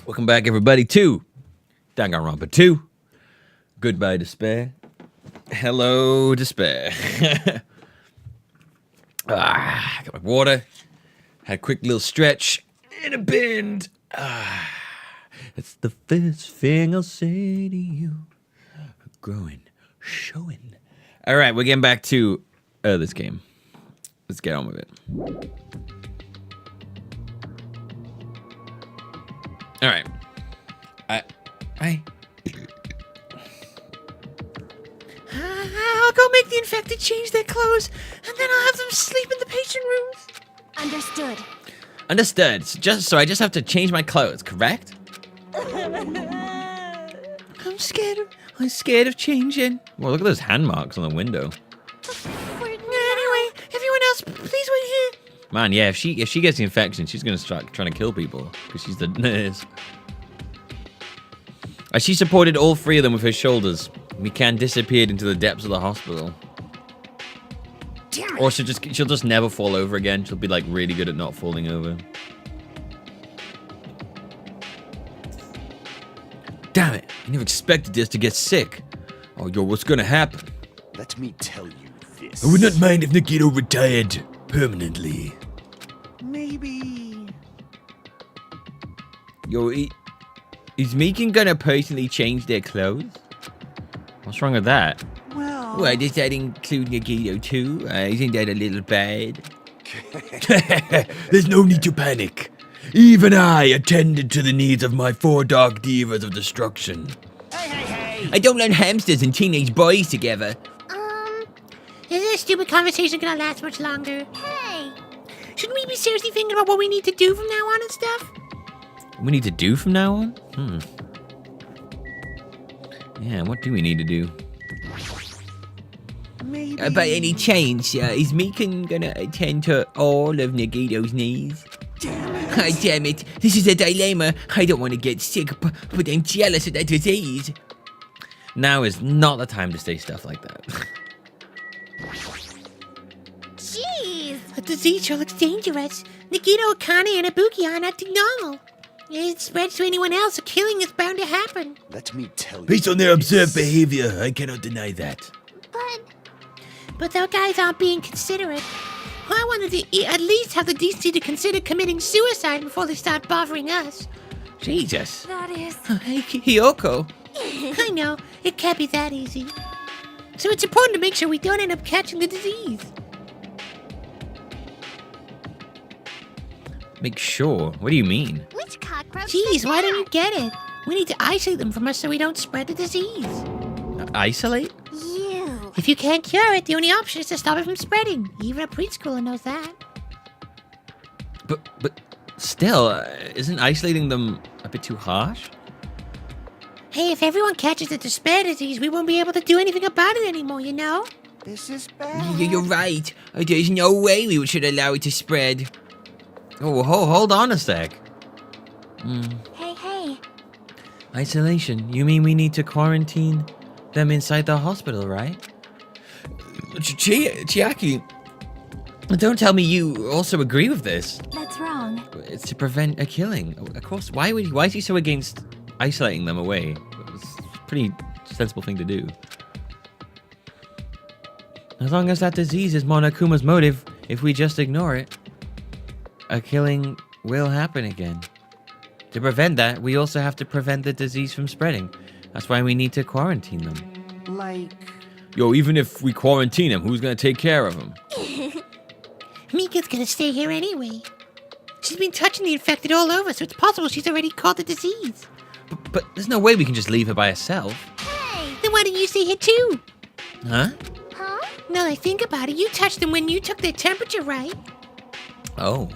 Welcome back, everybody, to Danganronpa 2. Goodbye, despair. Hello, despair. Got my water. Had a quick little stretch in a bend. It's the first thing I'll say to you. Growing, showing. All right, we're getting back to this game. Let's get on with it. All right. I'll go make the infected change their clothes, and then I'll have them sleep in the patient rooms. Understood. Understood. So I just have to change my clothes, correct? I'm scared of changing. Well, look at those hand marks on the window. Anyway, everyone else, please wait here. Man, yeah, if she gets the infection, she's gonna start trying to kill people because she's the nurse. She supported all three of them with her shoulders. Mikan disappeared into the depths of the hospital. Damn it. Or she'll just never fall over again. She'll be like really good at not falling over. Damn it! I never expected this to get sick. Oh, yo, what's gonna happen? Let me tell you this. I would not mind if Nagito retired permanently. Maybe. Yo, is Mikan gonna personally change their clothes? What's wrong with that? Well... Why does that include Nagito too? Isn't that a little bad? There's no need to panic. Even I attended to the needs of my 4 dark divas of destruction. Hey! I don't learn hamsters and teenage boys together. Is this stupid conversation gonna last much longer? Hey! Shouldn't we be seriously thinking about what we need to do from now on and stuff? We need to do from now on? Yeah, what do we need to do? Maybe... By any chance, is Mikan gonna attend to all of Nagito's needs? Damn it. This is a dilemma. I don't want to get sick, but I'm jealous of that disease. Now is not the time to say stuff like that. Jeez! The disease sure looks dangerous. Nagito, Akane, and Ibuki aren't acting normal. If it spreads to anyone else, a killing is bound to happen. Let me tell you. Based on their observed behavior, I cannot deny that. But those guys aren't being considerate. I wanted to at least have the decency to consider committing suicide before they start bothering us. Jesus. That is... Hey, Hiyoko. I know, it can't be that easy. So it's important to make sure we don't end up catching the disease. Make sure? What do you mean? Which cockroach? Jeez, why don't you get it? We need to isolate them from us so we don't spread the disease. Isolate? You. If you can't cure it, the only option is to stop it from spreading. Even a preschooler knows that. But still, isn't isolating them a bit too harsh? Hey, if everyone catches the despair disease, we won't be able to do anything about it anymore, you know? This is bad. You're right. There's no way we should allow it to spread. Oh, hold on a sec. Hey. Isolation? You mean we need to quarantine them inside the hospital, right? Chiaki, don't tell me you also agree with this. That's wrong. It's to prevent a killing. Of course, why is he so against isolating them away? It's a pretty sensible thing to do. As long as that disease is Monokuma's motive, if we just ignore it, a killing will happen again. To prevent that, we also have to prevent the disease from spreading. That's why we need to quarantine them. Like... Yo, even if we quarantine him, who's gonna take care of him? Mika's gonna stay here anyway. She's been touching the infected all over, so it's possible she's already caught the disease. But there's no way we can just leave her by herself. Hey! Then why don't you stay here too? Huh? Huh? Now that I think about it, you touched them when you took their temperature, right? Oh.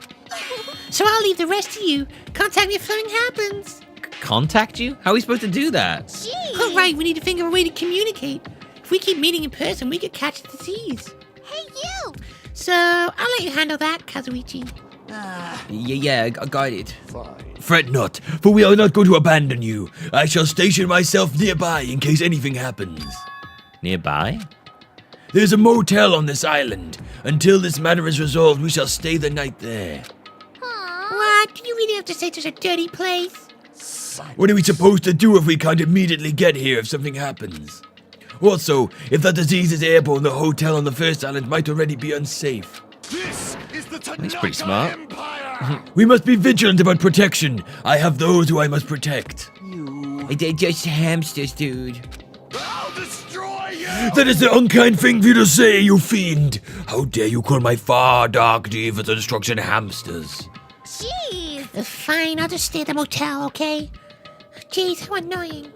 So I'll leave the rest to you. Contact me if something happens. Contact you? How are we supposed to do that? Jeez! All right, we need to figure a way to communicate. If we keep meeting in person, we could catch the disease. Hey, you! So I'll let you handle that, Kazuichi. Yeah, I got it. Fine. Fret not, for we are not going to abandon you. I shall station myself nearby in case anything happens. Nearby? There's a motel on this island. Until this matter is resolved, we shall stay the night there. Aww. God, do you really have to say such a dirty place? What are we supposed to do if we can't immediately get here if something happens? Also, if that disease is airborne, the hotel on the first island might already be unsafe. This is the That's pretty smart. Empire. We must be vigilant about protection. I have those who I must protect. They're just hamsters, dude. I'll destroy you. That is the unkind thing for you to say, you fiend! How dare you call my far dark deed for the destruction hamsters? Jeez. Fine, I'll just stay at the motel, okay? Jeez, how annoying.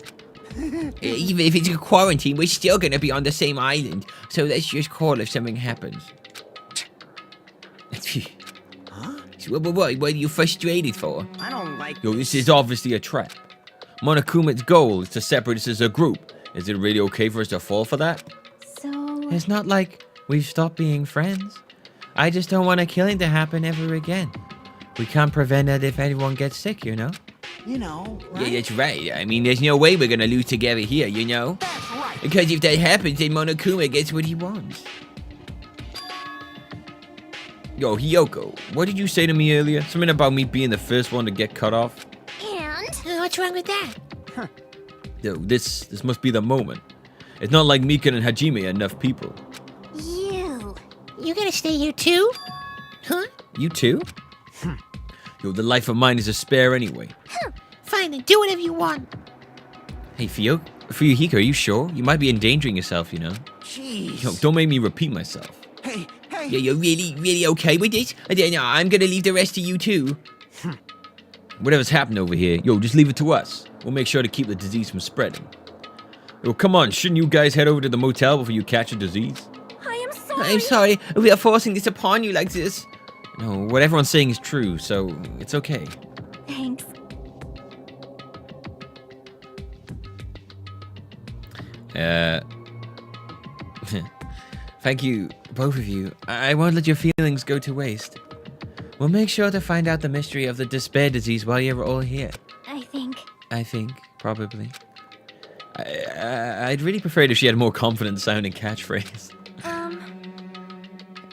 Even if it's a quarantine, we're still gonna be on the same island. So let's just call if something happens. Huh? What are you frustrated for? I don't like. Yo, this is obviously a trap. Monokuma's goal is to separate us as a group. Is it really okay for us to fall for that? So. It's not like we've stopped being friends. I just don't want a killing to happen ever again. We can't prevent it if anyone gets sick, you know? You know. Yeah, that's right. I mean, there's no way we're gonna lose together here, you know? That's right. Because if that happens, then Monokuma gets what he wants. Yo, Hiyoko, what did you say to me earlier? Something about me being the first one to get cut off? And. What's wrong with that? Yo, this must be the moment. It's not like Mikan and Hajime are enough people. You. You gonna stay here too? Huh? You too? Yo, the life of mine is a spare anyway. Fine, then do whatever you want. Hey, Fuyuhiko, are you sure? You might be endangering yourself, you know? Jeez. Yo, don't make me repeat myself. Hey. Yeah, you're really okay with this? I'm gonna leave the rest to you too. Whatever's happened over here, yo, just leave it to us. We'll make sure to keep the disease from spreading. Yo, come on, shouldn't you guys head over to the motel before you catch a disease? I am sorry. I'm sorry, we are forcing this upon you like this. No, what everyone's saying is true, so it's okay. Thanks. Thank you, both of you. I won't let your feelings go to waste. We'll make sure to find out the mystery of the despair disease while you're all here. I think. Probably. I'd really prefer it if she had a more confident sounding catchphrase.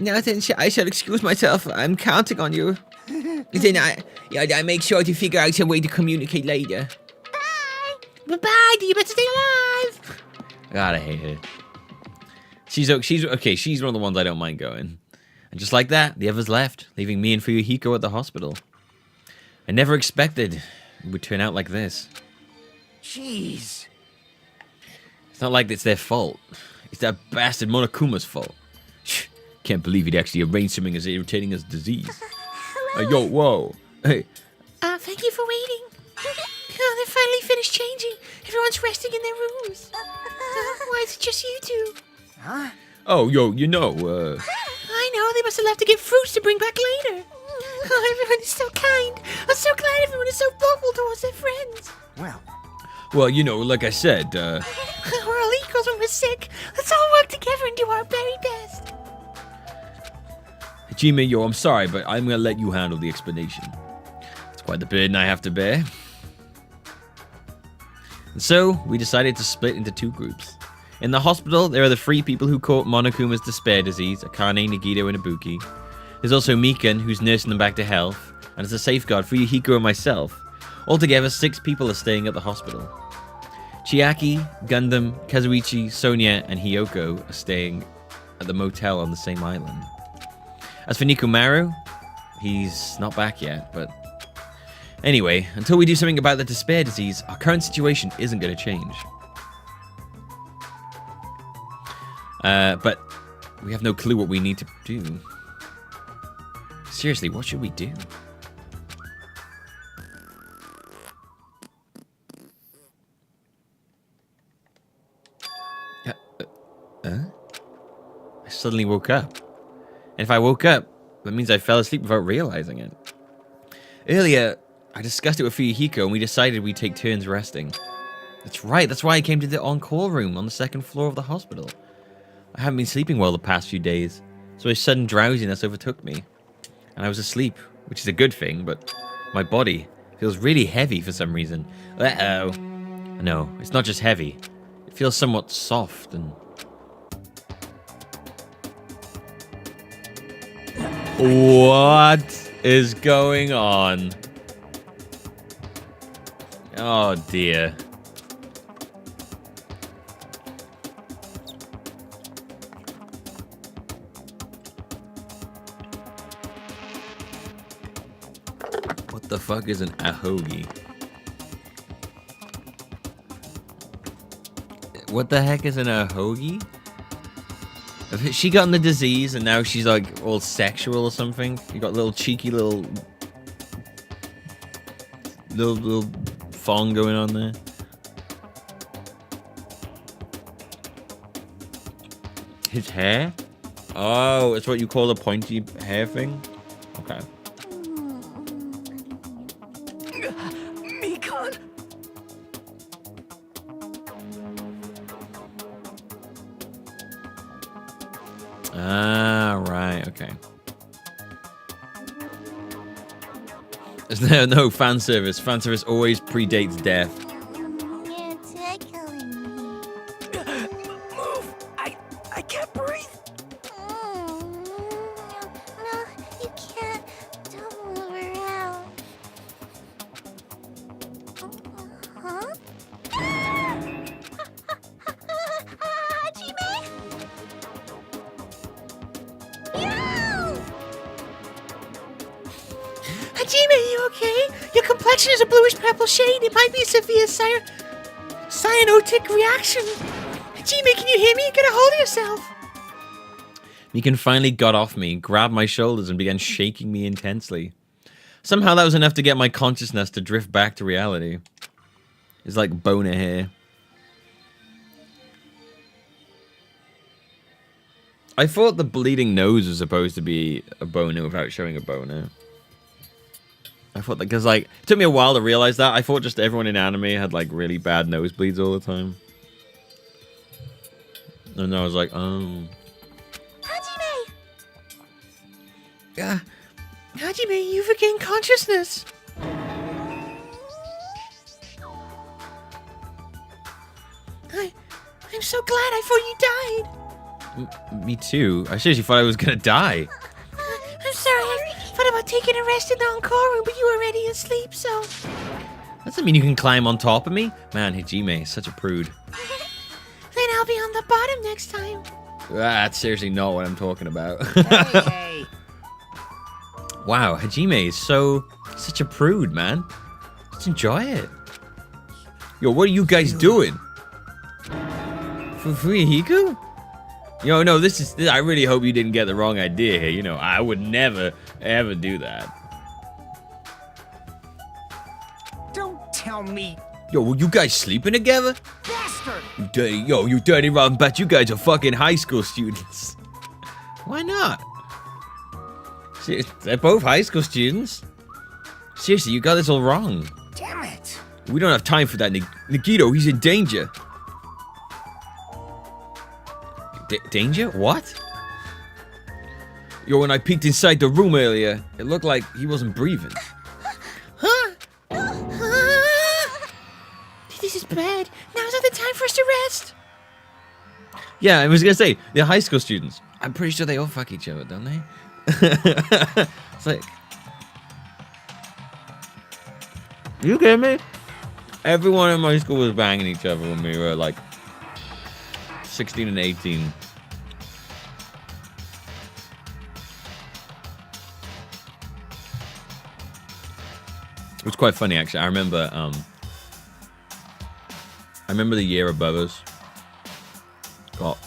No, then I shall excuse myself. I'm counting on you. Then I make sure to figure out some way to communicate later. Bye. Bye-bye, you better stay alive. God, I hate her. She's okay. She's one of the ones I don't mind going. And just like that, the others left, leaving me and Fuyuhiko at the hospital. I never expected it would turn out like this. Jeez. It's not like it's their fault. It's that bastard Monokuma's fault. Can't believe he'd actually arrange something as irritating as disease. Yo, whoa. Hey. Thank you for waiting. Oh, they finally finished changing. Everyone's resting in their rooms. Why is it just you two? Huh? Oh, yo, you know, I know, they must have left to get fruits to bring back later. Oh, everyone is so kind. I'm so glad everyone is so vocal towards their friends. well, you know, like I said, We're all equals when we're sick. Let's all work together and do our very best. Hajime, yo, I'm sorry, but I'm gonna let you handle the explanation. It's quite the burden I have to bear. And so, we decided to split into two groups. In the hospital, there are the 3 people who caught Monokuma's despair disease, Akane, Nagito, and Ibuki. There's also Mikan, who's nursing them back to health, and as a safeguard for Fuyuhiko and myself. Altogether, 6 people are staying at the hospital. Chiaki, Gundam, Kazuichi, Sonia, and Hiyoko are staying at the motel on the same island. As for Nikumaru, he's not back yet, but... Anyway, until we do something about the despair disease, our current situation isn't going to change. But we have no clue what we need to do. Seriously, what should we do? I suddenly woke up. And if I woke up, that means I fell asleep without realizing it. Earlier, I discussed it with Fuyuhiko and we decided we'd take turns resting. That's right, that's why I came to the on-call room on the 2nd floor of the hospital. I haven't been sleeping well the past few days, so a sudden drowsiness overtook me. And I was asleep, which is a good thing, but my body feels really heavy for some reason. Uh-oh. No, it's not just heavy. It feels somewhat soft and... What? is going on? Oh dear. What the fuck is an ahogi? What the heck is an ahogi? Has she gotten the disease and now she's like all sexual or something? You got little cheeky little thong going on there. His hair? Oh, it's what you call a pointy hair thing? Okay. Mikan! Ah, right, okay. There's no fan service. Fan service always predates death. You're tickling me. Move! I can't breathe! No, you can't. Don't move around. Huh? Hajime? No! Hajime, you okay? Your complexion is a bluish-purple shade. It might be a severe cyanotic reaction. Hajime, can you hear me? Get a hold of yourself. Mikan finally got off me, grabbed my shoulders, and began shaking me intensely. Somehow that was enough to get my consciousness to drift back to reality. It's like boner hair. I thought the bleeding nose was supposed to be a boner without showing a boner. I thought that because like it took me a while to realize that. I thought just everyone in anime had like really bad nosebleeds all the time. And I was like, oh. Hajime! Hajime, you've regained consciousness. I'm so glad. I thought you died. Me too. I seriously thought I was gonna die. I'm sorry. I thought about taking a rest in the encore room, but you were already asleep, so... Doesn't mean you can climb on top of me. Man, Hajime is such a prude. Then I'll be on the bottom next time. That's seriously not what I'm talking about. Hey! Wow, Hajime is such a prude, man. Just enjoy it. Yo, what are you guys doing? Hiyoko? Yo, no, this is. I really hope you didn't get the wrong idea here. You know, I would never, ever do that. Don't tell me, Yo, were you guys sleeping together? bastard! You dirty rotten bat. You guys are fucking high school students. Why not? See, they're both high school students. Seriously, you got this all wrong. Damn it! We don't have time for that, Nagito. He's in danger. Danger? What? Yo, when I peeked inside the room earlier, it looked like he wasn't breathing. Huh? This is bad. Now's not the time for us to rest. Yeah, I was gonna say, they're high school students. I'm pretty sure they all fuck each other, don't they? It's like... You get me? Everyone in my school was banging each other when we were like 16 and 18. It was quite funny actually. I remember the year above us got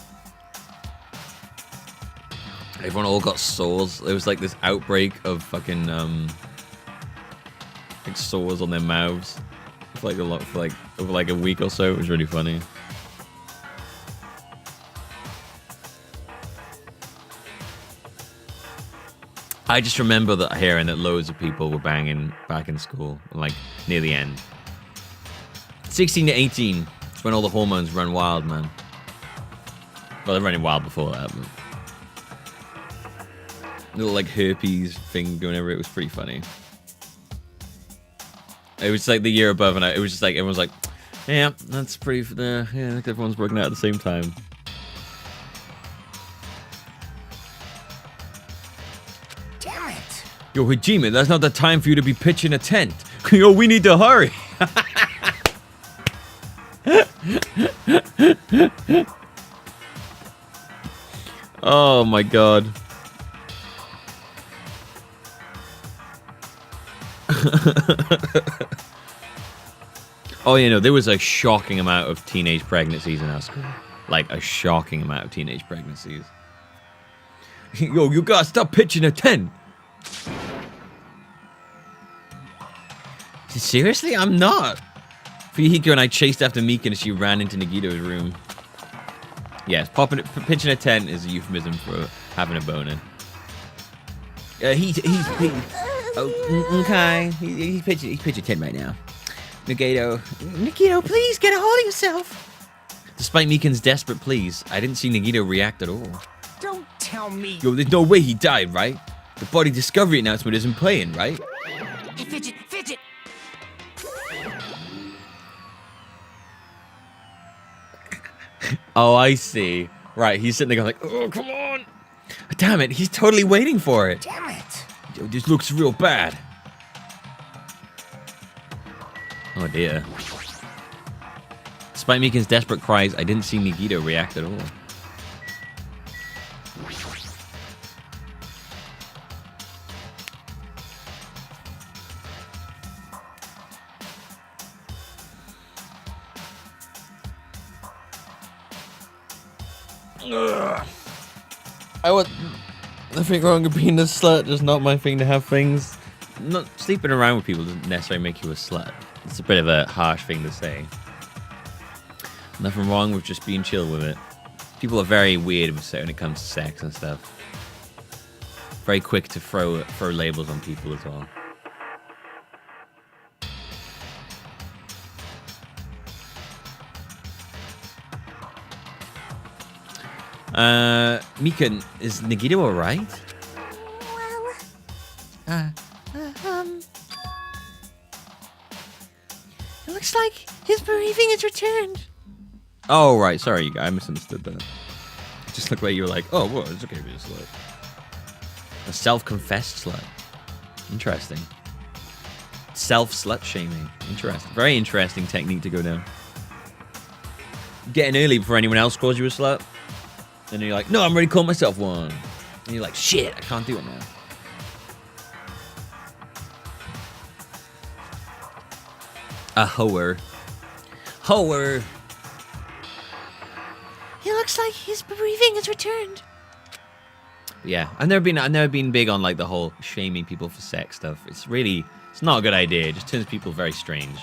everyone all got sores. There was like this outbreak of fucking like sores on their mouths for like over like a week or so. It was really funny. I just remember that hearing that loads of people were banging back in school, like near the end. 16 to 18, it's when all the hormones run wild, man. Well, they're running wild before that, but little like herpes thing going over it was pretty funny. It was like the year above, and it was just like everyone's like, "Yeah, that's pretty." Yeah, I think everyone's working out at the same time. Damn it! Yo, Hajime, that's not the time for you to be pitching a tent. Yo, we need to hurry. Oh my god. Oh, you know, there was a shocking amount of teenage pregnancies in our school. Like, a shocking amount of teenage pregnancies. Yo, you gotta stop pitching a tent. Seriously? I'm not. Hiyoko and I chased after Mikan and she ran into Nagito's room. Yes, pitching a tent is a euphemism for having a boner. He's okay. He's pitching a tent right now. Nagito, please get a hold of yourself. Despite Mikan's desperate pleas, I didn't see Nagito react at all. Don't tell me. Yo, there's no way he died, right? The body discovery announcement isn't playing, right? Hey, fidget, fidget. Oh, I see. Right, he's sitting there going like, oh, come on. Damn it, he's totally waiting for it. Damn it. Yo, this looks real bad. Oh dear. Despite Mikan's desperate cries, I didn't see Nagito react at all. Nothing wrong with being a slut, just not my thing to have things. Not sleeping around with people doesn't necessarily make you a slut. It's a bit of a harsh thing to say. Nothing wrong with just being chill with it. People are very weird when it comes to sex and stuff. Very quick to throw labels on people as well. Mikan, is Nagito alright? Well, It looks like his bereaving has returned. Oh, right. Sorry, I misunderstood that. It just looked like you were like, oh, well, it's okay to be a slut. A self-confessed slut. Interesting. Self-slut shaming. Interesting. Very interesting technique to go down. Getting early before anyone else calls you a slut. And then you're like, no, I'm ready to call myself one. And you're like, shit, I can't do it now. A hoer. Hoer. It looks like his bereaving has returned. Yeah, I've never been big on like the whole shaming people for sex stuff. It's not a good idea. It just turns people very strange.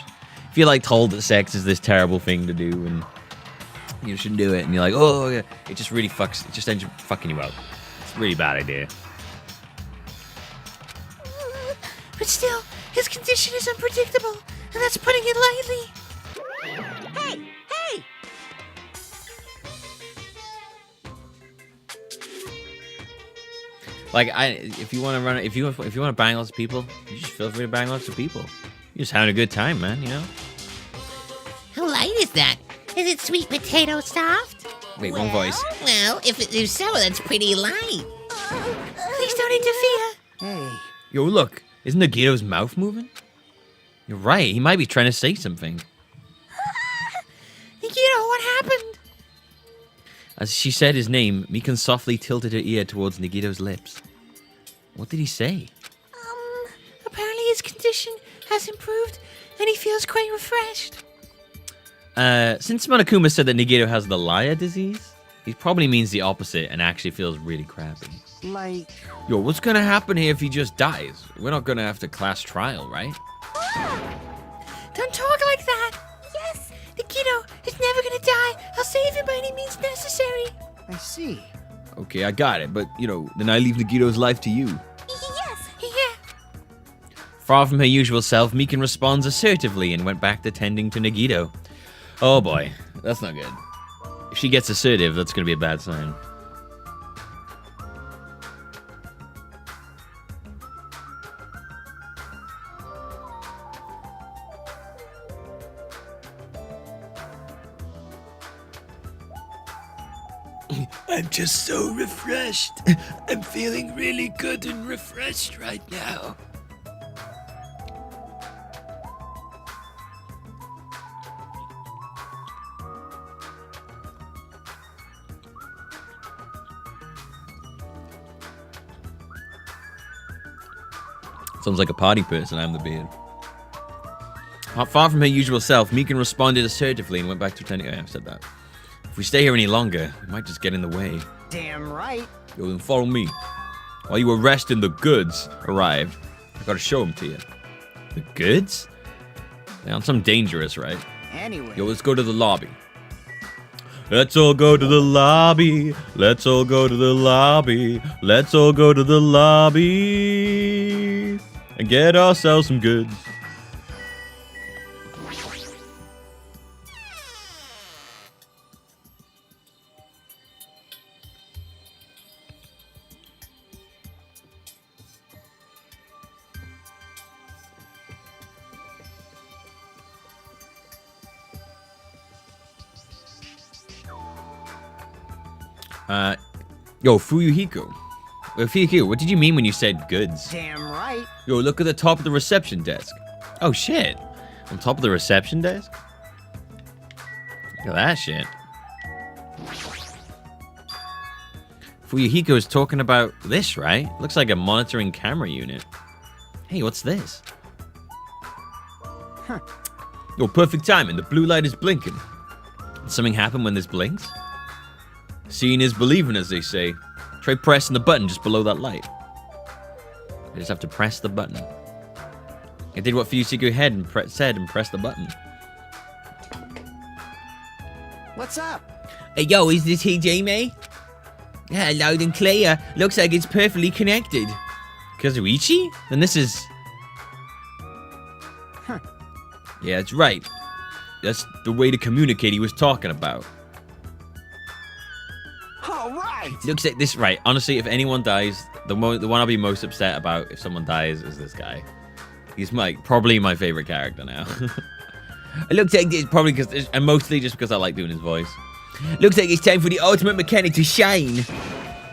If you're like told that sex is this terrible thing to do and you shouldn't do it, and you're like, oh yeah, it just ends up fucking you up. It's a really bad idea. But still, his condition is unpredictable, and that's putting it lightly. Hey, hey. Like, if you want to bang lots of people, you just feel free to bang lots of people. You're just having a good time, man. You know. How light is that? Is it sweet potato soft? Wait, wrong voice. Well, if it is so, that's pretty light. Please don't interfere. Hey. Yo, look, isn't Nagito's mouth moving? You're right. He might be trying to say something. Nagito, what happened? As she said his name, Mikan softly tilted her ear towards Nagito's lips. What did he say? Apparently his condition has improved, and he feels quite refreshed. Since Monokuma said that Nagito has the liar disease, he probably means the opposite and actually feels really crappy. Like, Yo, what's gonna happen here if he just dies? We're not gonna have to class trial, right? Don't talk like that. yes, Nagito is never gonna die. I'll save him by any means necessary. I see. Okay, I got it, but, then I leave Nagito's life to you. yes. Yeah. Far from her usual self, Mikan responds assertively and went back to tending to Nagito. Oh boy, that's not good. If she gets assertive, that's gonna be a bad sign. I'm just so refreshed. I'm feeling really good and refreshed right now. Sounds like a party person, I'm the beard. Far from her usual self, Mikan responded assertively and went back to pretending. Oh, yeah, I've said that. If we stay here any longer, we might just get in the way. Damn right. Yo, then follow me. While you were resting, the goods arrived. I gotta show them to you. The goods? They on some dangerous, right? Anyway. Yo, let's go to the lobby. Let's all go to the lobby. Let's all go to the lobby. Let's all go to the lobby. And get ourselves some goods. Yo, Fuyuhiko. Fuyuhiko, what did you mean when you said goods? Damn right. Yo, look at the top of the reception desk. Oh, shit. On top of the reception desk? Look at that shit. Fuyuhiko is talking about this, right? Looks like a monitoring camera unit. Hey, what's this? Huh. Yo, perfect timing. The blue light is blinking. Did something happen when this blinks? Seeing is believing, as they say. Try pressing the button just below that light. I just have to press the button. I did what Fuyuhiko said and pressed the button. What's up? Hey, yo, is this Hajime? Yeah, loud and clear. Looks like it's perfectly connected. Kazuichi? Then this is... Huh. Yeah, that's right. That's the way to communicate he was talking about. All right. Looks like this, right. Honestly, if anyone dies, the one I'll be most upset about if someone dies is this guy. He's probably my favorite character now. It looks like it's Probably because, and mostly just because I like doing his voice. Looks like it's time for the ultimate mechanic to shine.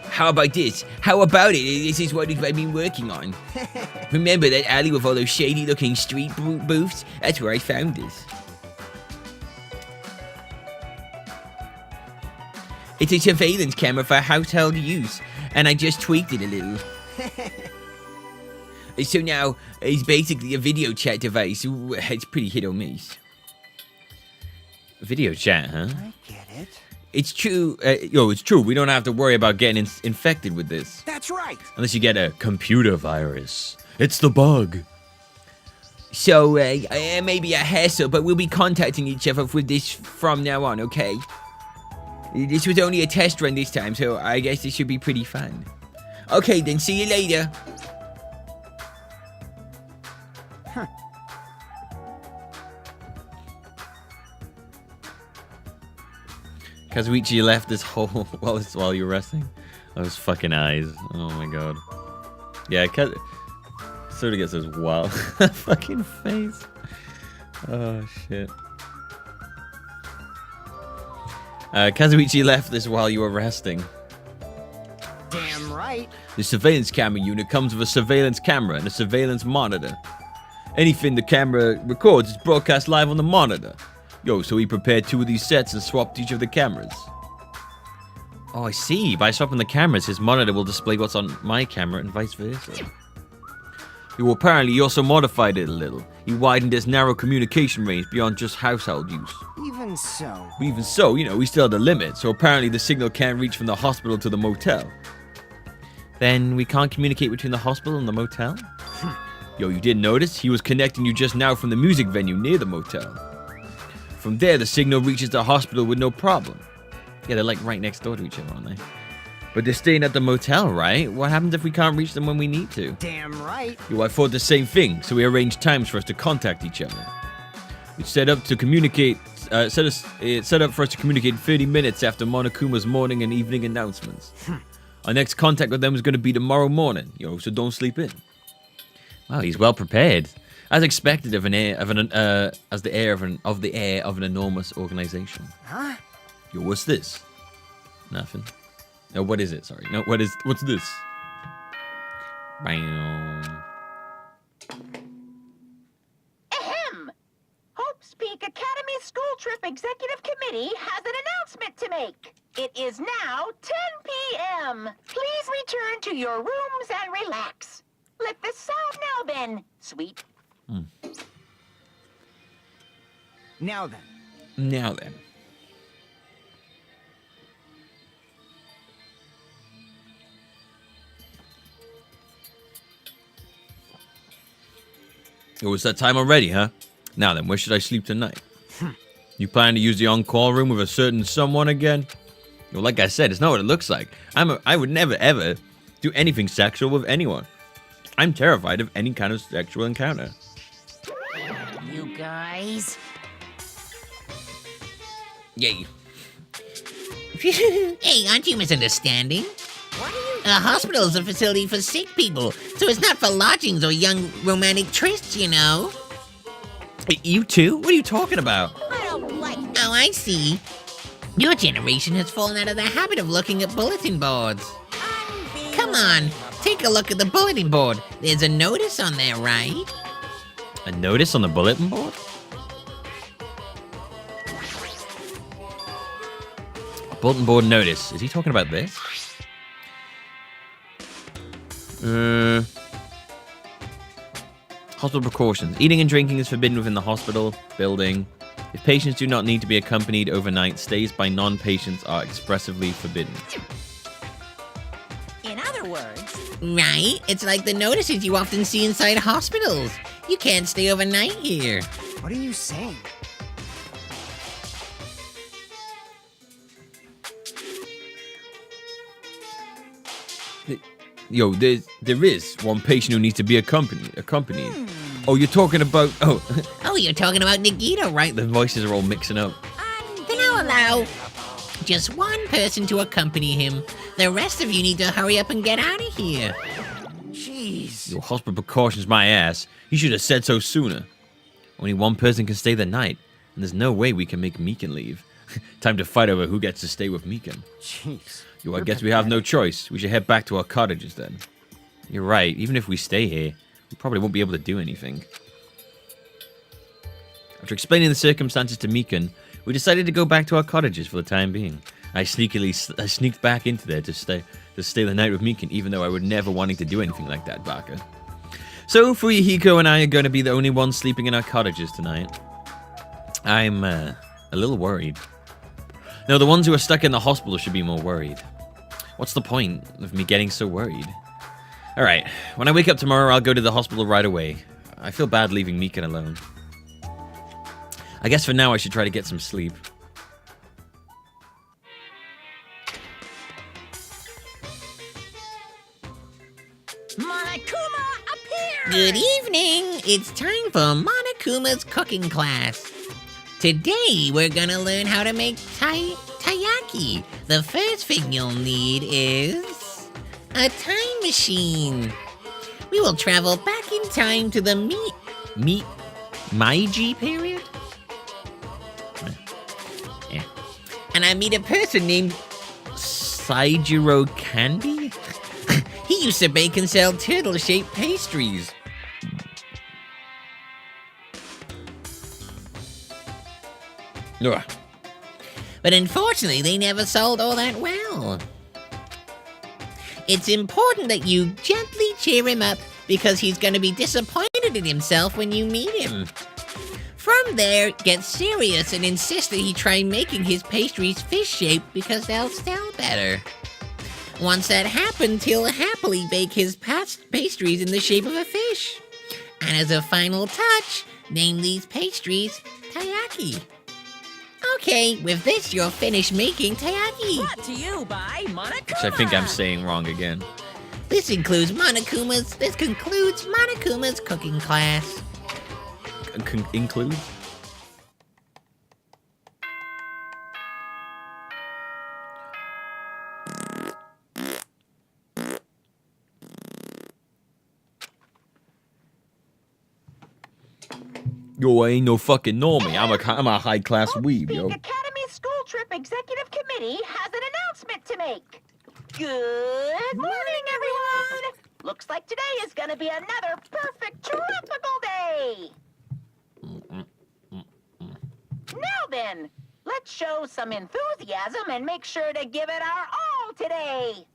How about this? How about it? This is what I've been working on. Remember that alley with all those shady-looking street booths? That's where I found this. It's a surveillance camera for household use, and I just tweaked it a little. So now, it's basically a video chat device. It's pretty hit or miss. Video chat, huh? I get it. It's true. It's true. We don't have to worry about getting infected with this. That's right. Unless you get a computer virus. It's the bug. So, maybe a hassle, but we'll be contacting each other with this from now on, okay? This was only a test run this time, so I guess this should be pretty fun. Okay, then see you later. Huh. Kazuichi left this hole while you're resting. Those fucking eyes. Oh my god. Yeah, sort of gets this wild fucking face. Oh shit. Kazuichi left this while you were resting. Damn right. The surveillance camera unit comes with a surveillance camera and a surveillance monitor. Anything the camera records is broadcast live on the monitor. Yo, so he prepared 2 of these sets and swapped each of the cameras. Oh, I see. By swapping the cameras, his monitor will display what's on my camera and vice versa. Yo, apparently he also modified it a little. He widened his narrow communication range beyond just household use. Even so. Even so, we still had a limit, so apparently the signal can't reach from the hospital to the motel. Then we can't communicate between the hospital and the motel? Yo, you didn't notice? He was connecting you just now from the music venue near the motel. From there, the signal reaches the hospital with no problem. Yeah, they're like right next door to each other, aren't they? But they're staying at the motel, right? What happens if we can't reach them when we need to? Damn right. Yo, I thought the same thing, so we arranged times for us to contact each other. It's set up to communicate. It's set up for us to communicate 30 minutes after Monokuma's morning and evening announcements. Our next contact with them is going to be tomorrow morning, so don't sleep in. Wow, he's well prepared, as expected of the heir of an enormous organization. Huh? Yo, what's this? Nothing. No, what is it? Sorry. No, what's this? Bam. Ahem! Hope's Peak Academy School Trip Executive Committee has an announcement to make. It is now 10 p.m. Please return to your rooms and relax. Let the sound now then, sweet. Now then. Now then. Oh, it's that time already, huh? Now then, where should I sleep tonight? You plan to use the on-call room with a certain someone again? Well, like I said, it's not what it looks like. I would never, ever do anything sexual with anyone. I'm terrified of any kind of sexual encounter. You guys. Yay. Hey, aren't you misunderstanding? What are you? A hospital is a facility for sick people, so it's not for lodgings or young romantic trysts, you know. You too? What are you talking about? I don't like Oh, I see. Your generation has fallen out of the habit of looking at bulletin boards. Come on, take a look at the bulletin board. There's a notice on there, right? A notice on the bulletin board? A bulletin board notice. Is he talking about this? Hospital precautions. Eating and drinking is forbidden within the hospital building. If patients do not need to be accompanied overnight, stays by non-patients are expressively forbidden. In other words, Right? It's like the notices you often see inside hospitals. You can't stay overnight here. What are you saying? Yo, there is one patient who needs to be accompanied. Oh, you're talking about... Oh, Oh, you're talking about Nagito, right? the voices are all mixing up. Then I'll allow just one person to accompany him. The rest of you need to hurry up and get out of here. Jeez. Your hospital precautions, my ass. You should have said so sooner. Only one person can stay the night, and there's no way we can make Mikan leave. Time to fight over who gets to stay with Mikan. Jeez. Yo, I You're guess we have no pathetic. choice. We should head back to our cottages then. You're right. Even if we stay here, we probably won't be able to do anything. After explaining the circumstances to Mikan, we decided to go back to our cottages for the time being. I sneaked back into there to stay the night with Mikan, even though I would never wanting to do anything like that, Baka. So, Hiyoko and I are going to be the only ones sleeping in our cottages tonight. I'm a little worried. No, the ones who are stuck in the hospital should be more worried. What's the point of me getting so worried? Alright, when I wake up tomorrow, I'll go to the hospital right away. I feel bad leaving Mikan alone. I guess for now I should try to get some sleep. Monokuma appeared! Good evening. It's time for Monokuma's cooking class. Today, we're gonna learn how to make taiyaki. The first thing you'll need is a time machine. We will travel back in time to the Meiji period. Yeah. And I meet a person named Saijiro Candy. He used to bake and sell turtle-shaped pastries. Ugh. But unfortunately, they never sold all that well. It's important that you gently cheer him up because he's going to be disappointed in himself when you meet him. From there, get serious and insist that he try making his pastries fish-shaped because they'll sell better. Once that happens, he'll happily bake his pastries in the shape of a fish. And as a final touch, name these pastries taiyaki. Okay, with this, you're finished making taiyaki. Brought to you by Monokuma! Which I think I'm saying wrong again. This concludes Monokuma's cooking class. Include? Yo, I ain't no fucking normie. I'm a high class Hope's weeb, Peak yo. Academy School Trip Executive Committee has an announcement Good morning, everyone! Looks like today is gonna be another perfect tropical day! Now then, let's show some enthusiasm and make sure to give it our all today!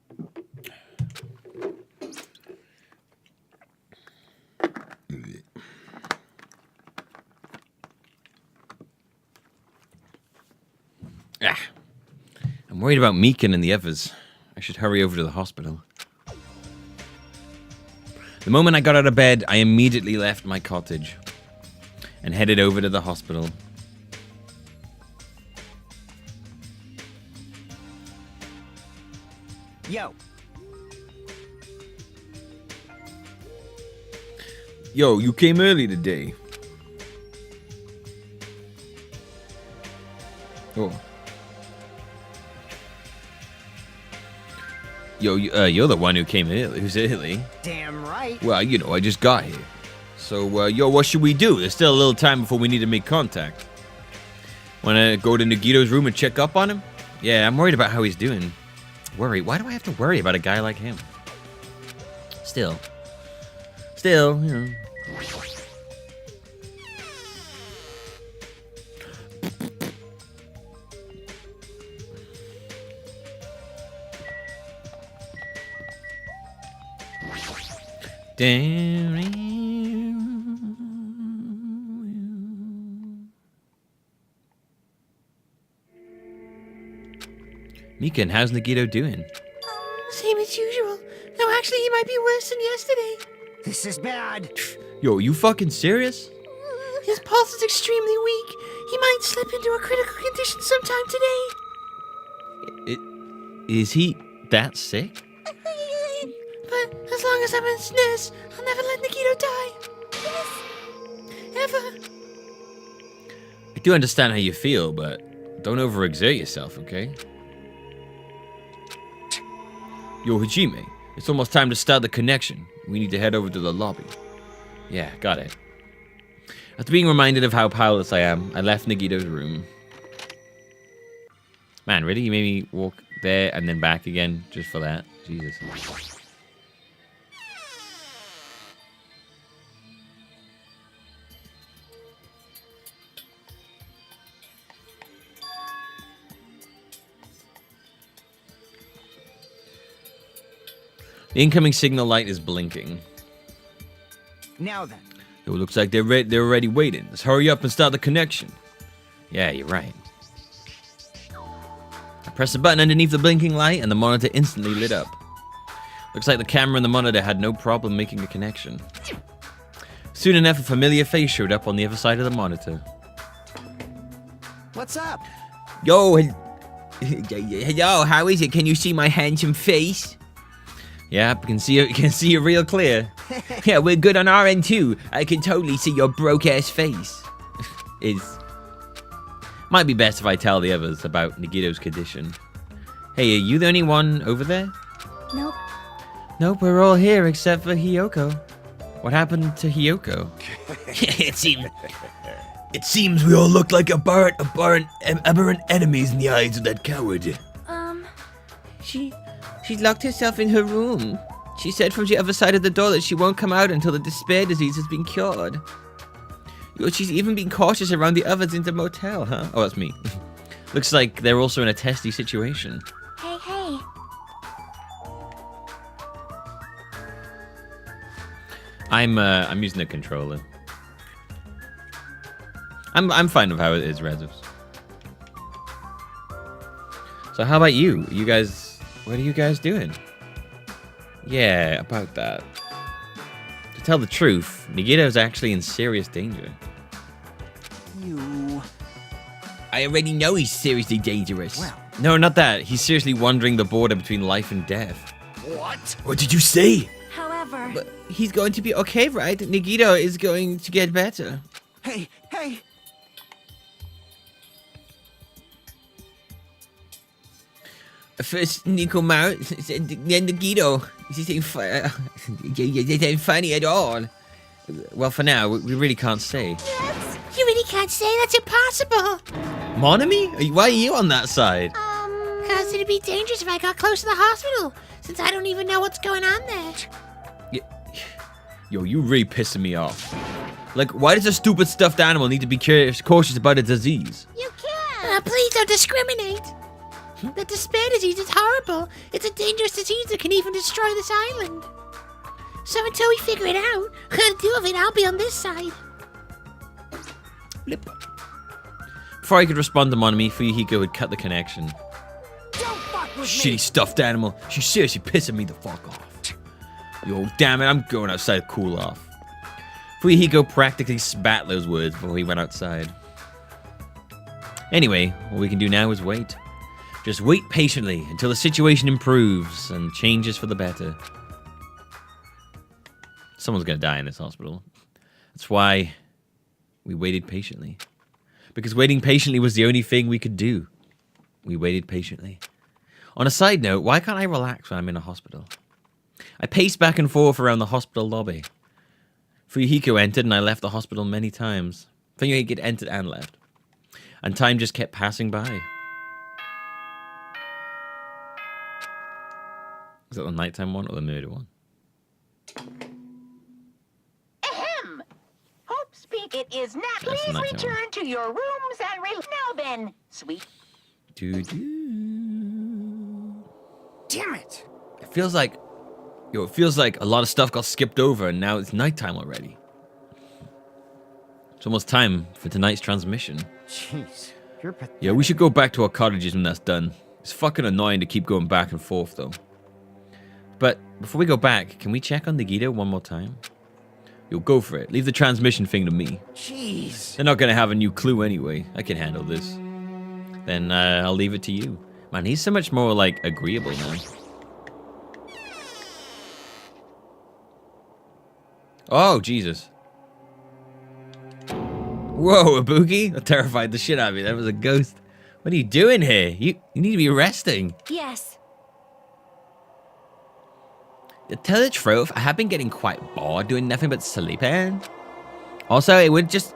I'm worried about Mikan and the others. I should hurry over to the hospital. The moment I got out of bed, I immediately left my cottage and headed over to the hospital. Yo, Yo, you came early today. Oh. Yo, you're the one who came early. Who's early? damn right. Well, you know, I just got here. So, yo, what should we do? There's still a little time before we need to make contact. Wanna go to Nagito's room and check up on him? Yeah, I'm worried about how he's doing. Worry? Why do I have to worry about a guy like him? Still, you know. Mikan, how's Nagito doing? Same as usual. No, actually, he might be worse than yesterday. This is bad. Yo, you fucking serious? His pulse is extremely weak. He might slip into a critical condition sometime today. Is he that sick? But as long as I'm his nurse, I'll never let Nagito die. Yes. Ever. I do understand how you feel, but don't overexert yourself, okay? Yo, Hajime, it's almost time to start the connection. We need to head over to the lobby. Yeah, got it. After being reminded of how powerless I am, I left Nagito's room. Man, really? You made me walk there and then back again just for that? Jesus. The incoming signal light is blinking. Now then. It looks like they're already waiting. Let's hurry up and start the connection. Yeah, you're right. I pressed the button underneath the blinking light and the monitor instantly lit up. Looks like the camera and the monitor had no problem making a connection. Soon enough, a familiar face showed up on the other side of the monitor. What's up? Yo, hello, how is it? Can you see my handsome face? Yeah, I can see you real clear. Yeah, we're good on our end too. I can totally see your broke-ass face. Might be best if I tell the others about Nagito's condition. Hey, are you the only one over there? Nope. Nope, we're all here except for Hiyoko. What happened to Hiyoko? It seems we all look like aberrant enemies in the eyes of that coward. She's locked herself in her room. She said from the other side of the door that she won't come out until the despair disease has been cured. She's even been cautious around the others in the motel, huh? Oh, that's me. Looks like they're also in a testy situation. Hey. I'm using the controller. I'm fine with how it is, Rezos. So how about you? What are you guys doing? Yeah, about that. To tell the truth, Nagito's actually in serious danger. I already know he's seriously dangerous. Well. No, not that. He's seriously wandering the border between life and death. What? What did you say? However, But he's going to be okay, right? Nagito is going to get better. Hey. First Nikoma, then Nagito. This ain't funny at all. Well, for now, we really can't say. you really can't say that's impossible. Monami? Why are you on that side? Cause guess it'd be dangerous if I got close to the hospital, since I don't even know what's going on there. Yo, you really pissing me off. Like, why does a stupid stuffed animal need to be cautious about a disease? You can't. Please don't discriminate. The despair disease is horrible. It's a dangerous disease that can even destroy this island. So until we figure it out, how to deal with it, I'll be on this side. Blip. Before I could respond to Monami, Hiyoko had cut the connection. Don't fuck with Shitty me. stuffed animal. She's seriously pissing me the fuck off. Yo, damn it, I'm going outside to cool off. Hiyoko practically spat those words before he went outside. Anyway, all we can do now is wait. Just wait patiently until the situation improves and changes for the better. Someone's gonna die in this hospital. That's why we waited patiently. Because waiting patiently was the only thing we could do. We waited patiently. On a side note, why can't I relax when I'm in a hospital? I paced back and forth around the hospital lobby. Hiyoko entered and I left the hospital many times. Hiyoko entered and left. And time just kept passing by. Is that the nighttime one or the murder one? Ahem! Hope's Peak, it is now. That's the Please nighttime return to your rooms and now then, sweet. Damn it. It feels like a lot of stuff got skipped over and now it's nighttime already. It's almost time for tonight's transmission. Jeez, you're pathetic. Yeah, we should go back to our cottages when that's done. It's fucking annoying to keep going back and forth though. But before we go back, can we check on Nagito one more time? You'll go for it. Leave the transmission thing to me. Jeez. They're not gonna have a new clue anyway. I can handle this. Then I'll leave it to you. Man, he's so much more like agreeable now. Oh, Jesus. Whoa, Ibuki? That terrified the shit out of me. That was a ghost. What are you doing here? You need to be resting. Yes. To tell the truth, I have been getting quite bored doing nothing but sleeping. Also, it would just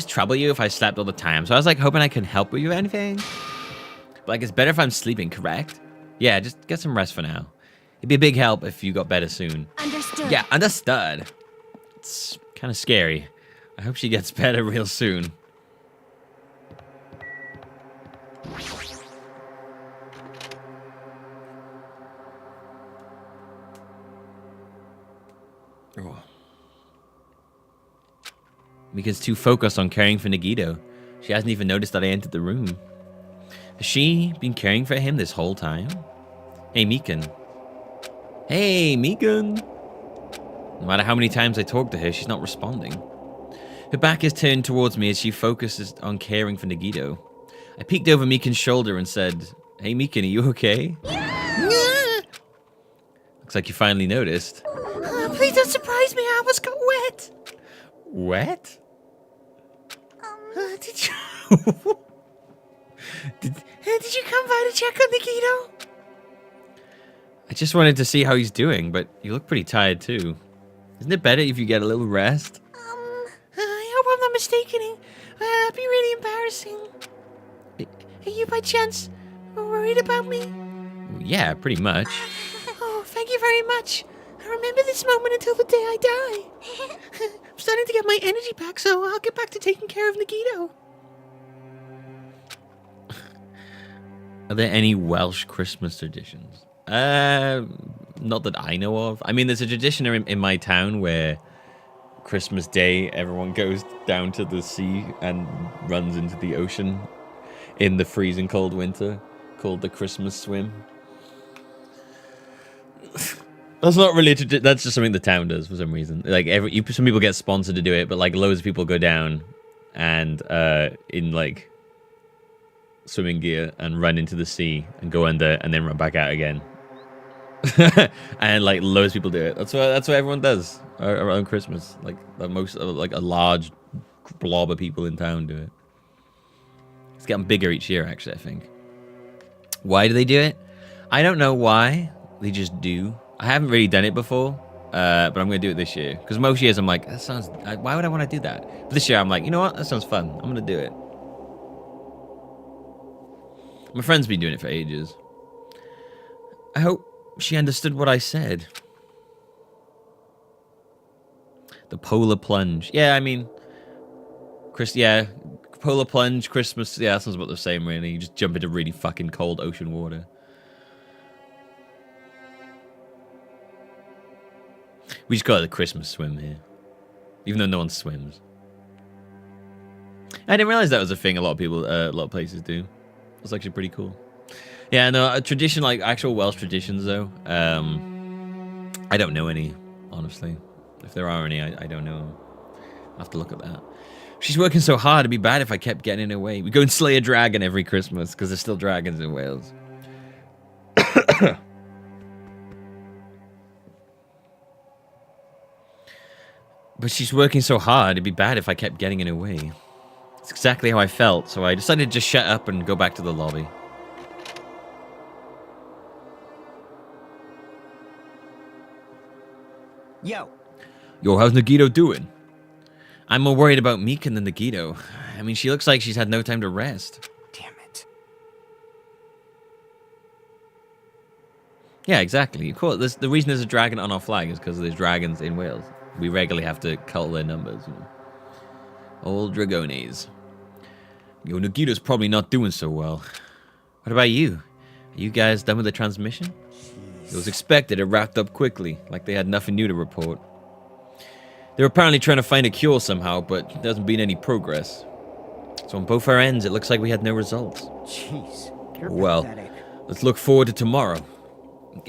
trouble you if I slept all the time. So I was like hoping I could help you with anything. But like it's better if I'm sleeping, correct? Yeah, just get some rest for now. It'd be a big help if you got better soon. Understood. Yeah, understood. It's kind of scary. I hope she gets better real soon. Oh. Mika's too focused on caring for Nagito. She hasn't even noticed that I entered the room. Has she been caring for him this whole time? Hey, Mikan. Hey, Mikan. No matter how many times I talk to her, she's not responding. Her back is turned towards me as she focuses on caring for Nagito. I peeked over Mikan's shoulder and said, Hey, Mikan, are you okay? Yeah. Looks like you finally noticed. Please don't surprise me. I almost got wet. Wet? Did you? Did you come by to check on Nagito? I just wanted to see how he's doing, but you look pretty tired too. Isn't it better if you get a little rest? I hope I'm not mistaken. That'd be really embarrassing. Are you by chance worried about me? Yeah, pretty much. Oh, thank you very much. I remember this moment until the day I die. I'm starting to get my energy back, so I'll get back to taking care of Nagito. Are there any Welsh Christmas traditions? Not that I know of. I mean, there's a tradition in my town where Christmas Day, everyone goes down to the sea and runs into the ocean in the freezing cold winter, called the Christmas swim. That's not really that's just something the town does for some reason. Like some people get sponsored to do it, but like loads of people go down and in like swimming gear and run into the sea and go under and then run back out again. And like loads of people do it. That's what everyone does around Christmas. Like a large blob of people in town do it. It's getting bigger each year, actually, I think. Why do they do it? I don't know why. They just do. I haven't really done it before, but I'm going to do it this year. Because most years I'm like, that sounds... Why would I want to do that? But this year I'm like, you know what? That sounds fun. I'm going to do it. My friend's been doing it for ages. I hope she understood what I said. The polar plunge. Yeah, I mean... polar plunge, Christmas... Yeah, that sounds about the same, really. You just jump into really fucking cold ocean water. We just got the Christmas swim here. Even though no one swims. I didn't realize that was a thing a lot of places do. It's actually pretty cool. Yeah, no, a tradition, like actual Welsh traditions, though. I don't know any, honestly. If there are any, I don't know. I'll have to look at that. She's working so hard, it'd be bad if I kept getting in her way. We go and slay a dragon every Christmas, because there's still dragons in Wales. But she's working so hard, it'd be bad if I kept getting in her way. It's exactly how I felt, so I decided to just shut up and go back to the lobby. Yo. Yo, how's Nagito doing? I'm more worried about Mikan than Nagito. I mean, she looks like she's had no time to rest. Damn it. Yeah, exactly. Of course, the reason there's a dragon on our flag is because there's dragons in Wales. We regularly have to cull their numbers. You know. Old Dragones. Yo, Nagito's probably not doing so well. What about you? Are you guys done with the transmission? It was expected, it wrapped up quickly, like they had nothing new to report. They were apparently trying to find a cure somehow, but there hasn't been any progress. So on both our ends, it looks like we had no results. Jeez. You're Well, pathetic. let's look forward to tomorrow.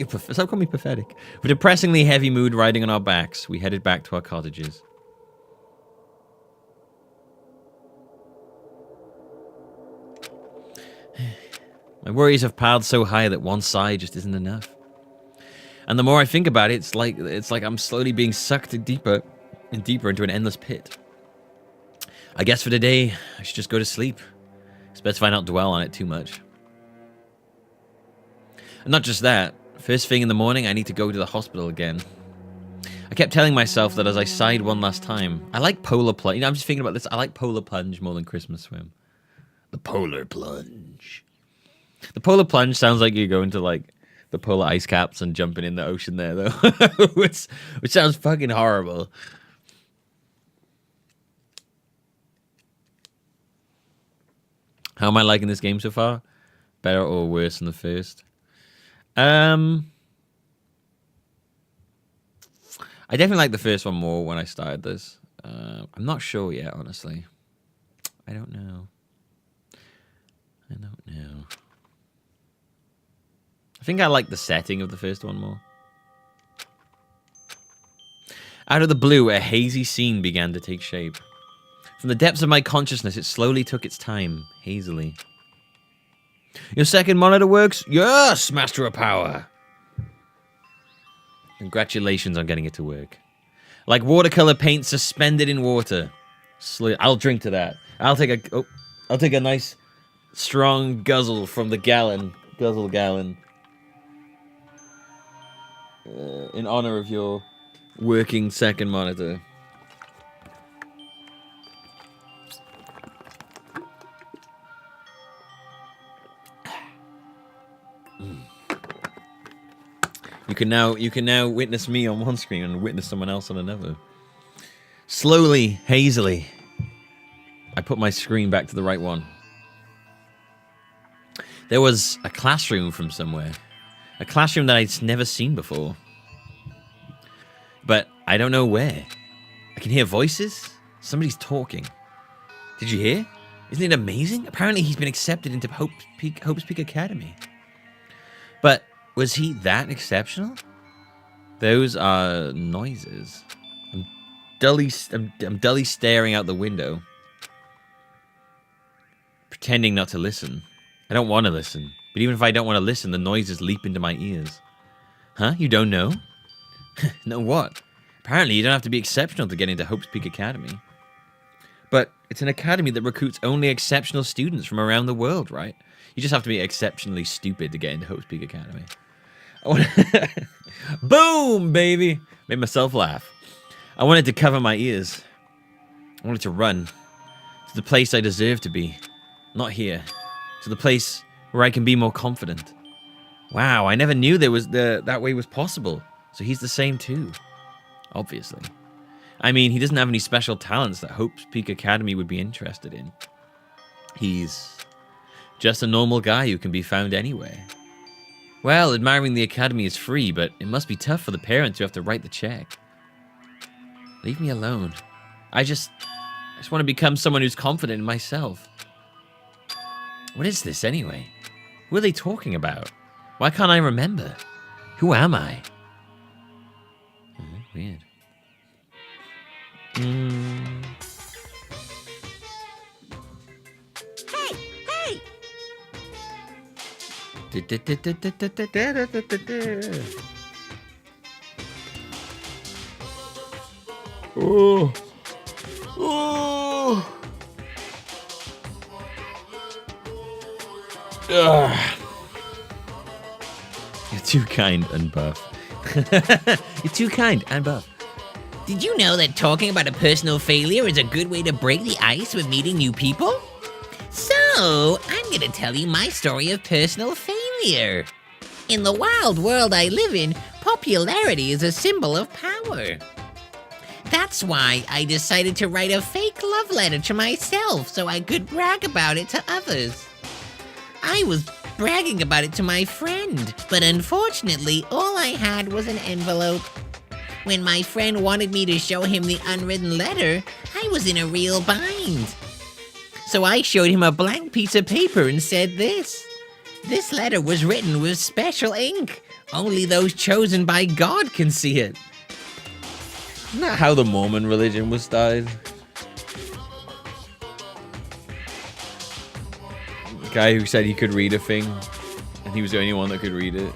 Stop calling me pathetic. With a depressingly heavy mood riding on our backs, we headed back to our cottages. My worries have piled so high that one side just isn't enough. And the more I think about it, it's like I'm slowly being sucked deeper and deeper into an endless pit. I guess for today, I should just go to sleep. It's best if I don't dwell on it too much. And not just that, first thing in the morning, I need to go to the hospital again. I kept telling myself that as I sighed one last time, I like polar plunge. You know, I'm just thinking about this. I like polar plunge more than Christmas swim. The polar plunge. The polar plunge sounds like you're going to like the polar ice caps and jumping in the ocean there, though, which sounds fucking horrible. How am I liking this game so far? Better or worse than the first? I definitely like the first one more when I started this. I'm not sure yet, honestly. I don't know. I think I like the setting of the first one more. Out of the blue, a hazy scene began to take shape. From the depths of my consciousness, it slowly took its time, hazily. Your second monitor works? Yes, Master of Power! Congratulations on getting it to work. Like watercolor paint suspended in water. I'll drink to that. I'll take a nice, strong guzzle from the gallon. Guzzle gallon. In honor of your working second monitor. You can now witness me on one screen and witness someone else on another. Slowly, hazily, I put my screen back to the right one. There was a classroom from somewhere. A classroom that I'd never seen before. But I don't know where. I can hear voices. Somebody's talking. Did you hear? Isn't it amazing? Apparently he's been accepted into Hope's Peak Academy. But was he that exceptional? Those are noises. I'm dully staring out the window. Pretending not to listen. I don't want to listen. But even if I don't want to listen, the noises leap into my ears. Huh? You don't know? Know what? Apparently you don't have to be exceptional to get into Hope's Peak Academy. But it's an academy that recruits only exceptional students from around the world, right? You just have to be exceptionally stupid to get into Hope's Peak Academy. Boom, baby! Made myself laugh. I wanted to cover my ears. I wanted to run to the place I deserve to be. Not here. To the place where I can be more confident. Wow, I never knew there was that way was possible. So he's the same too, obviously. I mean, he doesn't have any special talents that Hope's Peak Academy would be interested in. He's just a normal guy who can be found anywhere. Well, admiring the academy is free, but it must be tough for the parents who have to write the check. Leave me alone. I just want to become someone who's confident in myself. What is this anyway? Who are they talking about? Why can't I remember? Who am I? Weird. Hey! Hey! Oh. Oh. You're too kind and buff. You're too kind and buff. Did you know that talking about a personal failure is a good way to break the ice with meeting new people? So, I'm gonna tell you my story of personal failure. In the wild world I live in, popularity is a symbol of power. That's why I decided to write a fake love letter to myself so I could brag about it to others. I was bragging about it to my friend, but unfortunately, all I had was an envelope. When my friend wanted me to show him the unwritten letter, I was in a real bind. So I showed him a blank piece of paper and said this. This letter was written with special ink. Only those chosen by God can see it. Isn't that how the Mormon religion was started? The guy who said he could read a thing, and he was the only one that could read it.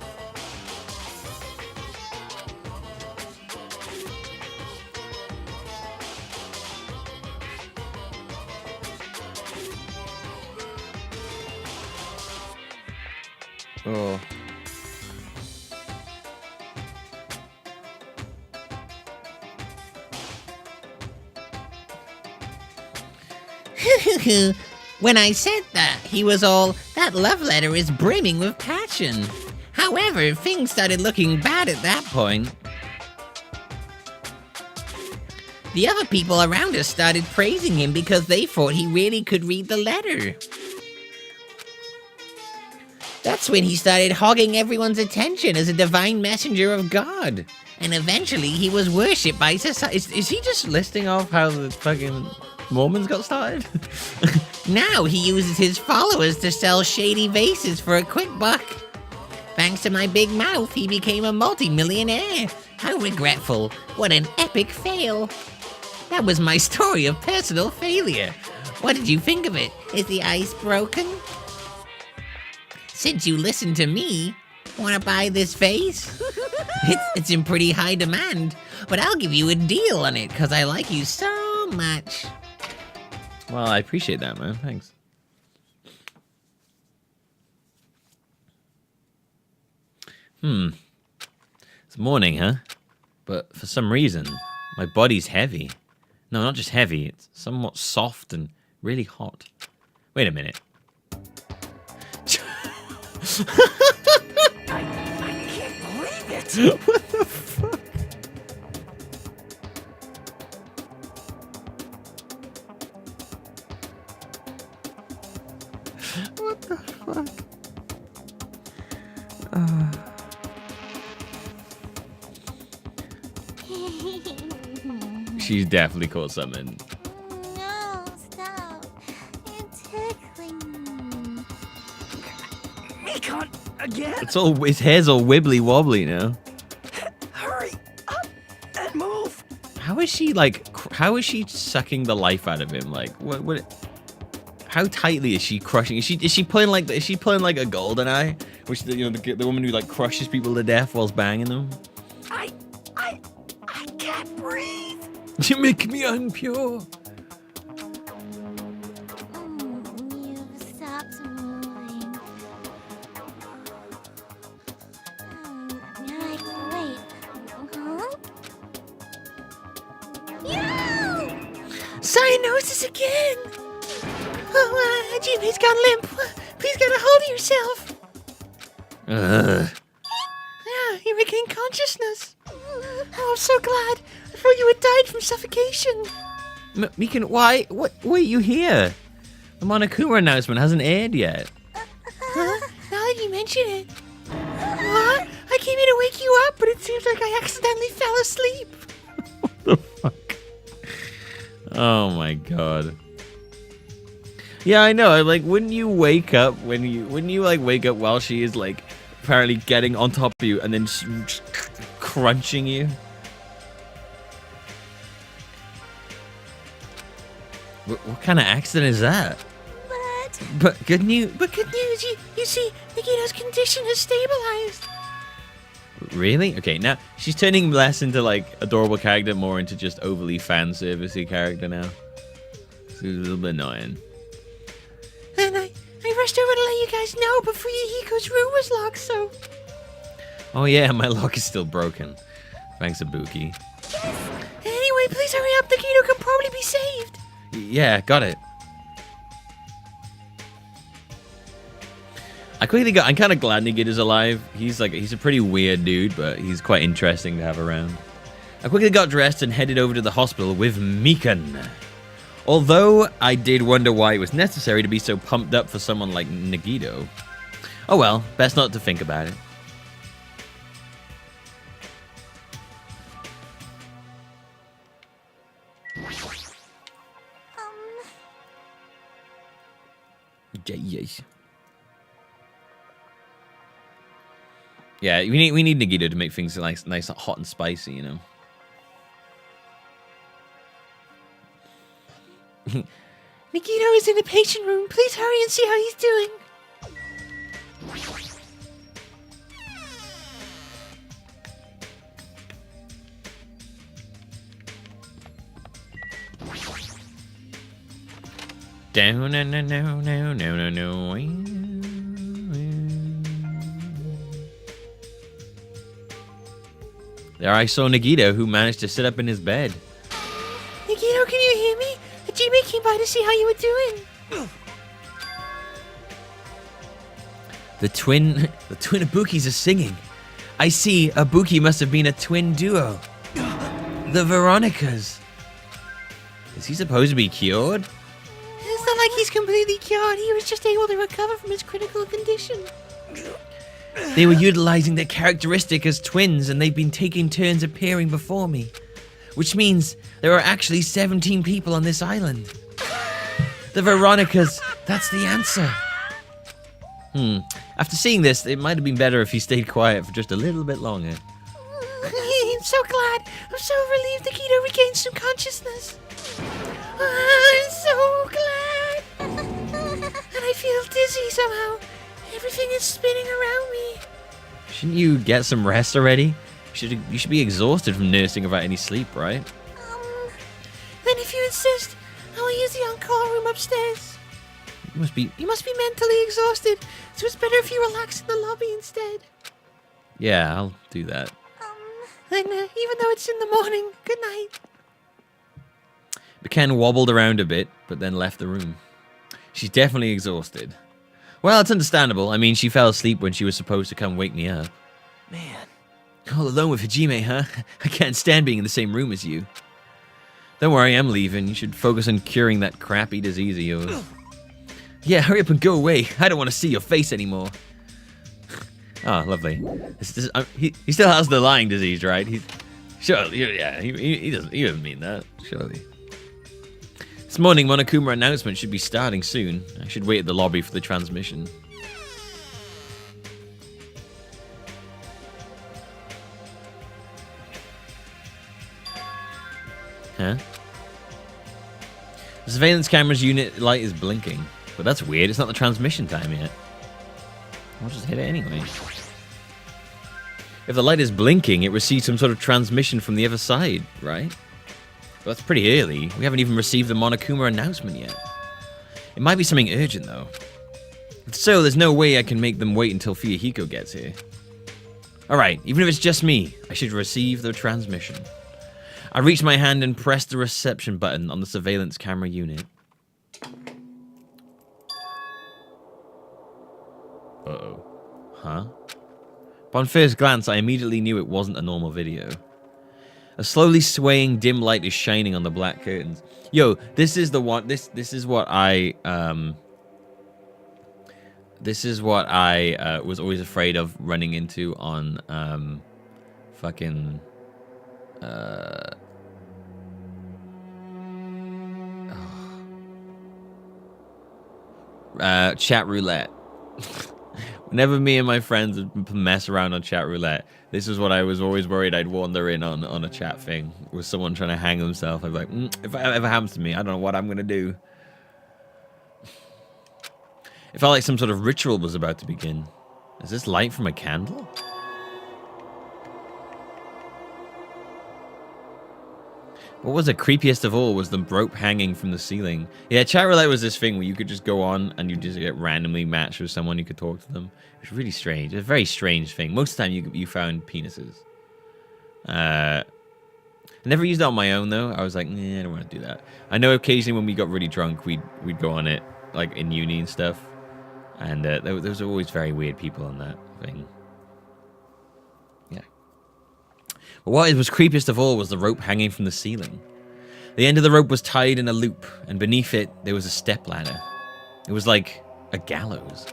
Oh. When I said that, he was all, that love letter is brimming with passion. However, things started looking bad at that point. The other people around us started praising him because they thought he really could read the letter. That's when he started hogging everyone's attention as a divine messenger of God. And eventually he was worshipped by society. Is he just listing off how the fucking Mormons got started? Now he uses his followers to sell shady vases for a quick buck. Thanks to my big mouth, he became a multi-millionaire. How regretful. What an epic fail. That was my story of personal failure. What did you think of it? Is the ice broken? Since you listened to me, wanna buy this vase? It's in pretty high demand, but I'll give you a deal on it because I like you so much. Well, I appreciate that, man. Thanks. It's morning, huh? But for some reason, my body's heavy. No, not just heavy. It's somewhat soft and really hot. Wait a minute. I can't believe it! What the fuck? What the fuck? She's definitely caught something. No, stop. You're tickling me. Mikan, again? It's all, his hair's all wibbly wobbly now. Hurry up and move! How is she like? How is she sucking the life out of him? Like, what? How tightly is she crushing? Is she pulling like? Is she pulling like a golden eye? Which the woman who like crushes people to death whilst banging them? I can't breathe! You make me unpure. You've stopped moving. Wait. Huh? Cyanosis again! Oh, Hajime's got limp. Please get a hold of yourself. Ugh. Yeah, you regained consciousness. Oh, I'm so glad. I thought you had died from suffocation. Mikan, why? What? Wait, you here? The Monokuma announcement hasn't aired yet. Huh? Now that you mention it. What? I came here to wake you up, but it seems like I accidentally fell asleep. What the fuck? Oh my god. Yeah, I know. Like, wouldn't you wake up wouldn't you like wake up while she is like apparently getting on top of you and then just crunching you? What kind of accident is that? But good news. But good news, you see, Nagito's condition has stabilized. Really? Okay, now she's turning less into like adorable character, more into just overly fan servicey character now. It's a little bit annoying. And I rushed over to let you guys know before Hiyuko's room was locked, so... Oh yeah, my lock is still broken. Thanks, Ibuki. Anyway, please hurry up. Nagito can probably be saved. Yeah, got it. I'm kind of glad Nagito's alive. He's a pretty weird dude, but he's quite interesting to have around. I quickly got dressed and headed over to the hospital with Mikan. Although I did wonder why it was necessary to be so pumped up for someone like Nagito. Oh well, best not to think about it. Yes. Yeah, we need Nagito to make things nice, hot and spicy, you know. Nagito is in the patient room. Please hurry and see how he's doing. No. There I saw Nagito, who managed to sit up in his bed. Nagito, can you hear me? Hajime came by to see how you were doing. The twin Ibukis are singing. I see Ibuki must have been a twin duo. The Veronicas. Is he supposed to be cured? It's not like he's completely cured. He was just able to recover from his critical condition. They were utilizing their characteristic as twins, and they've been taking turns appearing before me. Which means there are actually 17 people on this island. The Veronicas, that's the answer. After seeing this, it might have been better if he stayed quiet for just a little bit longer. I'm so glad. I'm so relieved Nagito regained some consciousness. I'm so glad. And I feel dizzy somehow. Everything is spinning around me. Shouldn't you get some rest already? You should be exhausted from nursing without any sleep, right? Then if you insist, I will use the on-call room upstairs. You must be... You must be mentally exhausted, so it's better if you relax in the lobby instead. Yeah, I'll do that. And even though it's in the morning, good night. Mikan wobbled around a bit, but then left the room. She's definitely exhausted. Well, it's understandable. I mean, she fell asleep when she was supposed to come wake me up. Man, All alone with Hajime, huh? I can't stand being in the same room as you. Don't worry, I'm leaving. You should focus on curing that crappy disease of yours. Yeah, hurry up and go away. I don't want to see your face anymore. Oh, lovely. He still has the lying disease, right? He doesn't mean that, surely. This morning, Monokuma announcement should be starting soon. I should wait at the lobby for the transmission. Huh? The surveillance camera's unit light is blinking. But that's weird, it's not the transmission time yet. I'll just hit it anyway. If the light is blinking, it receives some sort of transmission from the other side, right? Well, that's pretty early. We haven't even received the Monokuma announcement yet. It might be something urgent, though. If so, there's no way I can make them wait until Hiyoko gets here. Alright, even if it's just me, I should receive the transmission. I reached my hand and pressed the reception button on the surveillance camera unit. Uh-oh. Huh? Upon first glance, I immediately knew it wasn't a normal video. A slowly swaying dim light is shining on the black curtains. Yo, this is the one. This is what I was always afraid of running into on fucking chat roulette. Whenever me and my friends would mess around on chat roulette, this is what I was always worried I'd wander in on a chat thing with someone trying to hang himself. I'd be like, if that ever happens to me, I don't know what I'm gonna do. It felt like some sort of ritual was about to begin. Is this light from a candle? What was the creepiest of all was the rope hanging from the ceiling. Yeah, chat roulette was this thing where you could just go on and you just get randomly matched with someone, you could talk to them. It was really strange. It was a very strange thing. Most of the time you found penises. I never used it on my own though. I was like, nah, I don't want to do that. I know occasionally when we got really drunk, we'd go on it, like in uni and stuff. And there was always very weird people on that thing. Yeah. But what was creepiest of all was the rope hanging from the ceiling. The end of the rope was tied in a loop, and beneath it, there was a stepladder. It was like a gallows.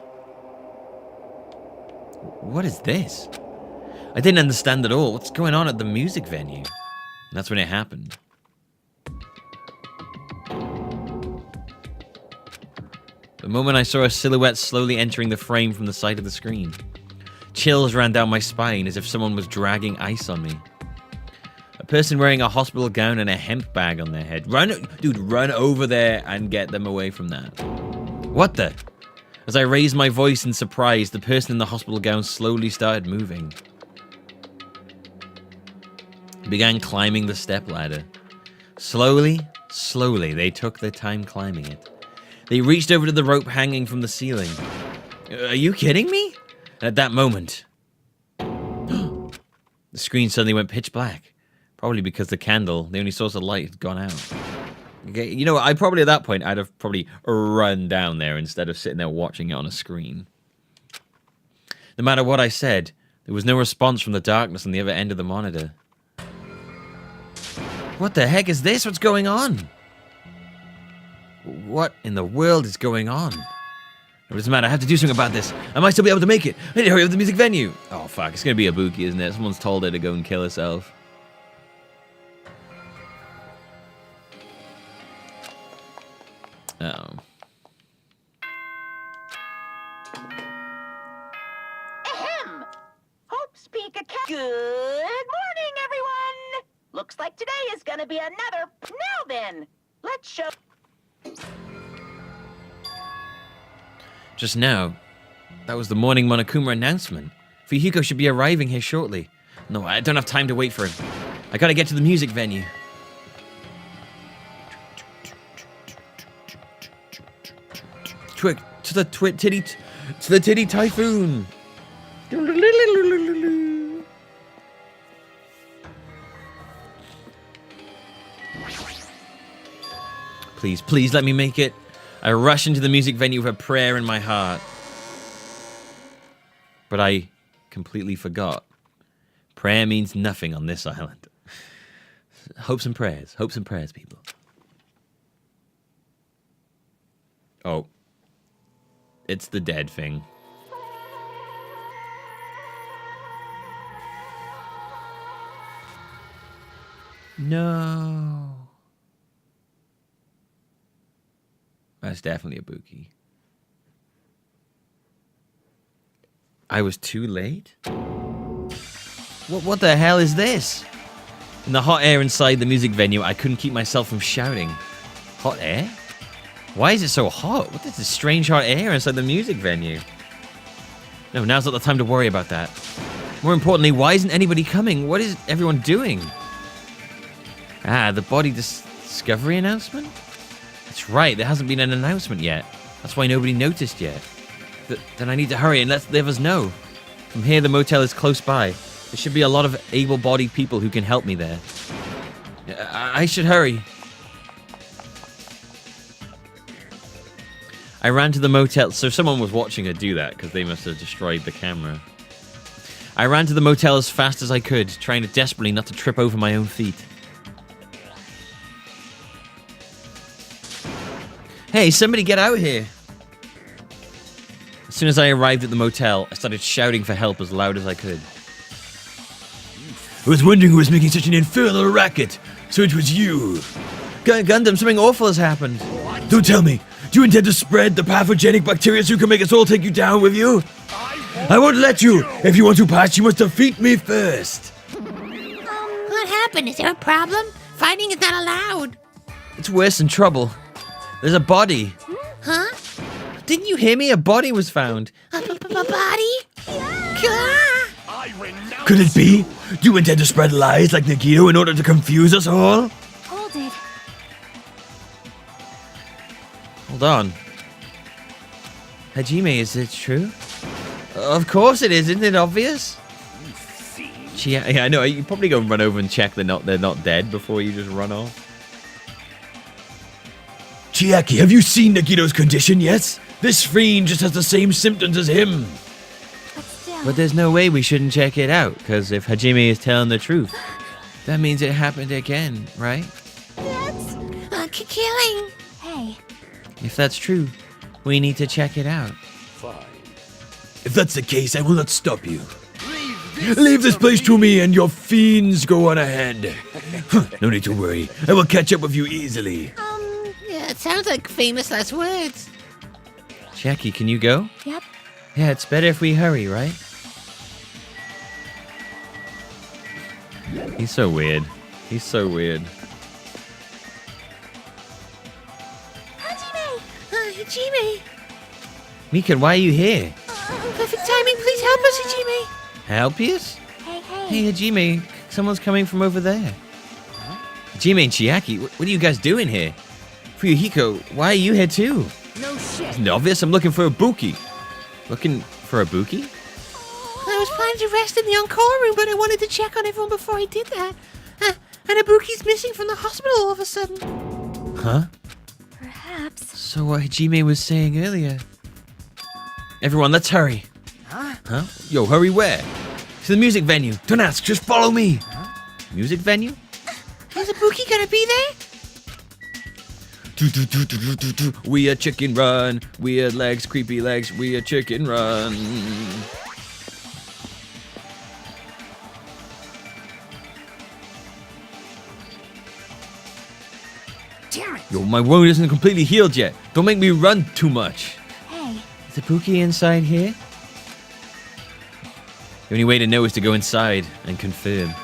What is this? I didn't understand at all. What's going on at the music venue? And that's when it happened. The moment I saw a silhouette slowly entering the frame from the side of the screen. Chills ran down my spine as if someone was dragging ice on me. A person wearing a hospital gown and a hemp bag on their head. Run over there and get them away from that. What the? As I raised my voice in surprise, the person in the hospital gown slowly started moving. He began climbing the stepladder. Slowly, they took their time climbing it. They reached over to the rope hanging from the ceiling. Are you kidding me? At that moment, the screen suddenly went pitch black. Probably because the candle, the only source of light, had gone out. Okay, you know what? At that point, I'd have probably run down there instead of sitting there watching it on a screen. No matter what I said, there was no response from the darkness on the other end of the monitor. What the heck is this? What's going on? What in the world is going on? It doesn't matter, I have to do something about this. I might still be able to make it. I need to hurry up to the music venue. Oh, fuck, it's gonna be Ibuki, isn't it? Someone's told her to go and kill herself. Uh-oh. Ahem! Hope Speak a Cat. Good morning, everyone! Looks like today is gonna be another... Now then, let's show... Just now, that was the morning Monokuma announcement. Hiyoko should be arriving here shortly. No, I don't have time to wait for him. I gotta get to the music venue. Quick, to the titty typhoon. Please, please let me make it. I rush into the music venue with a prayer in my heart. But I completely forgot. Prayer means nothing on this island. Hopes and prayers, people. Oh. It's the dead thing. No. That's definitely Ibuki. I was too late? What the hell is this? In the hot air inside the music venue, I couldn't keep myself from shouting. Hot air? Why is it so hot? What is this strange hot air inside the music venue? No, now's not the time to worry about that. More importantly, why isn't anybody coming? What is everyone doing? Ah, the body discovery announcement? That's right, there hasn't been an announcement yet. That's why nobody noticed yet. Then I need to hurry and let the others know. From here, the motel is close by. There should be a lot of able-bodied people who can help me there. I should hurry. I ran to the motel, so someone was watching her do that, because they must have destroyed the camera. I ran to the motel as fast as I could, trying to desperately not to trip over my own feet. Hey, somebody get out here! As soon as I arrived at the motel, I started shouting for help as loud as I could. I was wondering who was making such an infernal racket, so it was you. Gundam, something awful has happened. Don't tell me. Do you intend to spread the pathogenic bacteria so you can make us all take you down with you? I won't let you. If you want to pass, you must defeat me first. What happened? Is there a problem? Fighting is not allowed. It's worse than trouble. There's a body. Huh? Didn't you hear me? A body was found. A body? Could it be? Do you intend to spread lies like Nagito in order to confuse us all? Hold it. Hold on. Hajime, is it true? Of course it is. Isn't it obvious? Yeah, I know. You probably go and run over and check they're not dead before you just run off. Chiaki, have you seen Nagito's condition yet? This fiend just has the same symptoms as him. But still. But there's no way we shouldn't check it out, because if Hajime is telling the truth, that means it happened again, right? That's... Killing. Hey. If that's true, we need to check it out. Fine. If that's the case, I will not stop you. Leave this place to me and your fiends go on ahead. No need to worry. I will catch up with you easily. Yeah, it sounds like famous last words. Jackie, can you go? Yep. Yeah, it's better if we hurry, right? He's so weird. He's so weird. Hajime! Hajime. Mikan, why are you here? Perfect timing. Please help us, Hajime. Help yous? Hey, hey. Hey, Hajime, someone's coming from over there. Hajime and Chiaki, what are you guys doing here? Hiyoko, why are you here too? No shit. Isn't it obvious? I'm looking for Ibuki. Looking for Ibuki? I was planning to rest in the encore room, but I wanted to check on everyone before I did that. And Ibuki's missing from the hospital all of a sudden. Huh? Perhaps. So what Hajime was saying earlier. Everyone, let's hurry. Huh? Yo, hurry where? To the music venue. Don't ask, just follow me. Music venue? Is Ibuki gonna be there? We are chicken run. Weird legs, creepy legs. We are chicken run. Damn it. Yo, my wound isn't completely healed yet. Don't make me run too much. Hey. Is Ibuki inside here? The only way to know is to go inside and confirm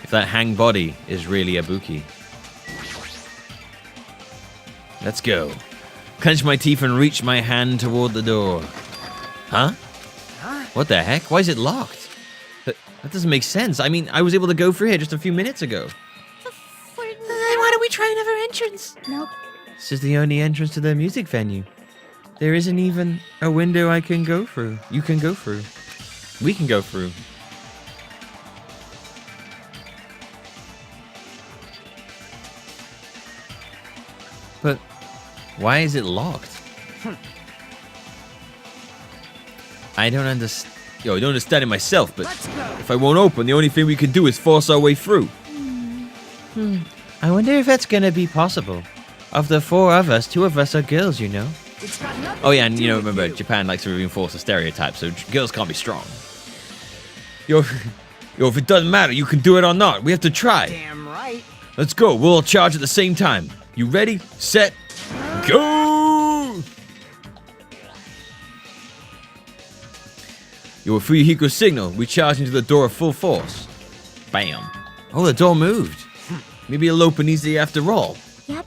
if that hang body is really Ibuki. Let's go. Clench my teeth and reach my hand toward the door. Huh? What the heck? Why is it locked? That doesn't make sense. I mean, I was able to go through here just a few minutes ago. Then why don't we try another entrance? Nope. This is the only entrance to the music venue. There isn't even a window I can go through. You can go through. We can go through. But why is it locked? I don't understand. Yo, I don't understand it myself, but Let's go. if I won't open, the only thing we can do is force our way through. I wonder if that's gonna be possible. Of the four of us, two of us are girls, you know. It's got nothing Oh yeah, and to you know, do with remember, you. Japan likes to reinforce the stereotype, so girls can't be strong. Yo, if it doesn't matter, you can do it or not. We have to try. Damn right. Let's go. We'll all charge at the same time. You ready? Set. Go! Yo, with Hiyuko's signal, we charge into the door at full force. Bam. Oh, the door moved. Maybe it'll open easy after all. Yep.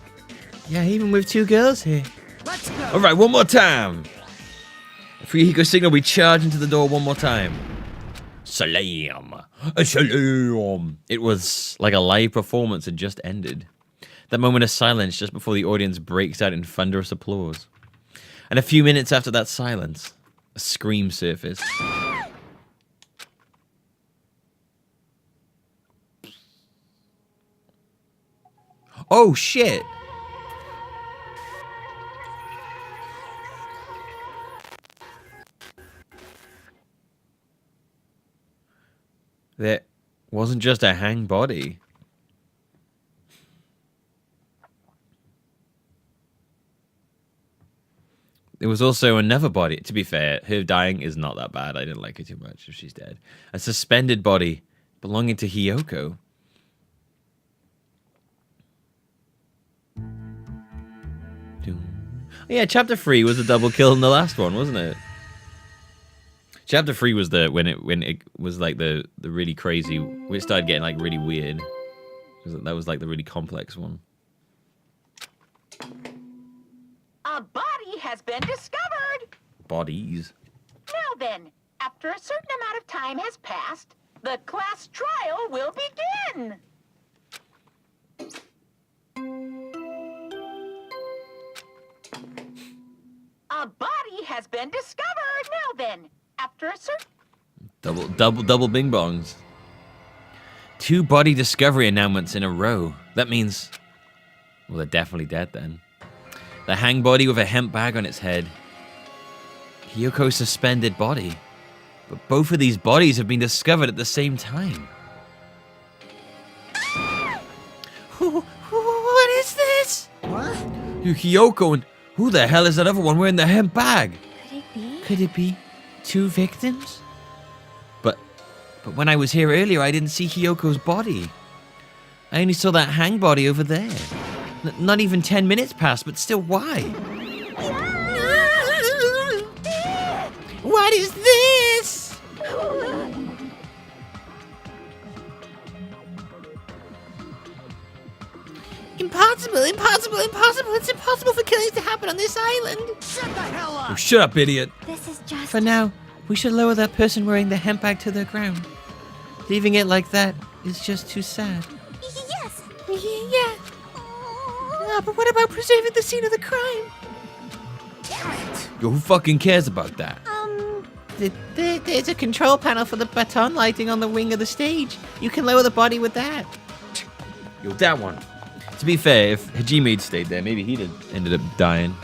Yeah, even with two girls here. Let's go. All right, one more time. For Hiyuko's signal, we charge into the door one more time. Salam. Salam. It was like a live performance had just ended. That moment of silence just before the audience breaks out in thunderous applause. And a few minutes after that silence, a scream surfaced. Oh shit! There wasn't just a hang body. There was also another body. To be fair, her dying is not that bad. I didn't like her too much if she's dead. A suspended body belonging to Hiyoko. Yeah, chapter 3 was a double kill in the last one, wasn't it? Chapter 3 was when it was like the really crazy, when it started getting like really weird. That was like the really complex one. A body has been discovered. Bodies. Now then, after a certain amount of time has passed, the class trial will begin. A body has been discovered. Now then, after a certain... Double bing bongs. 2 body discovery announcements in a row. That means, well, they're definitely dead then. The hang body with a hemp bag on its head. Hiyoko's suspended body. But both of these bodies have been discovered at the same time. What is this? What? Hiyoko and who the hell is that other one wearing the hemp bag? Could it be? Could it be 2 victims? But when I was here earlier, I didn't see Hiyoko's body. I only saw that hang body over there. Not even 10 minutes passed, but still, why? What is this? Impossible, impossible, impossible. It's impossible for killings to happen on this island. Shut the hell up! Oh, shut up, idiot. This is just... For now, we should lower that person wearing the hemp bag to the ground. Leaving it like that is just too sad. Yes! Yeah. But what about preserving the scene of the crime? Yo, who fucking cares about that? There's a control panel for the baton lighting on the wing of the stage. You can lower the body with that. Yo, that one. To be fair, if Hajime had stayed there, maybe he'd have ended up dying.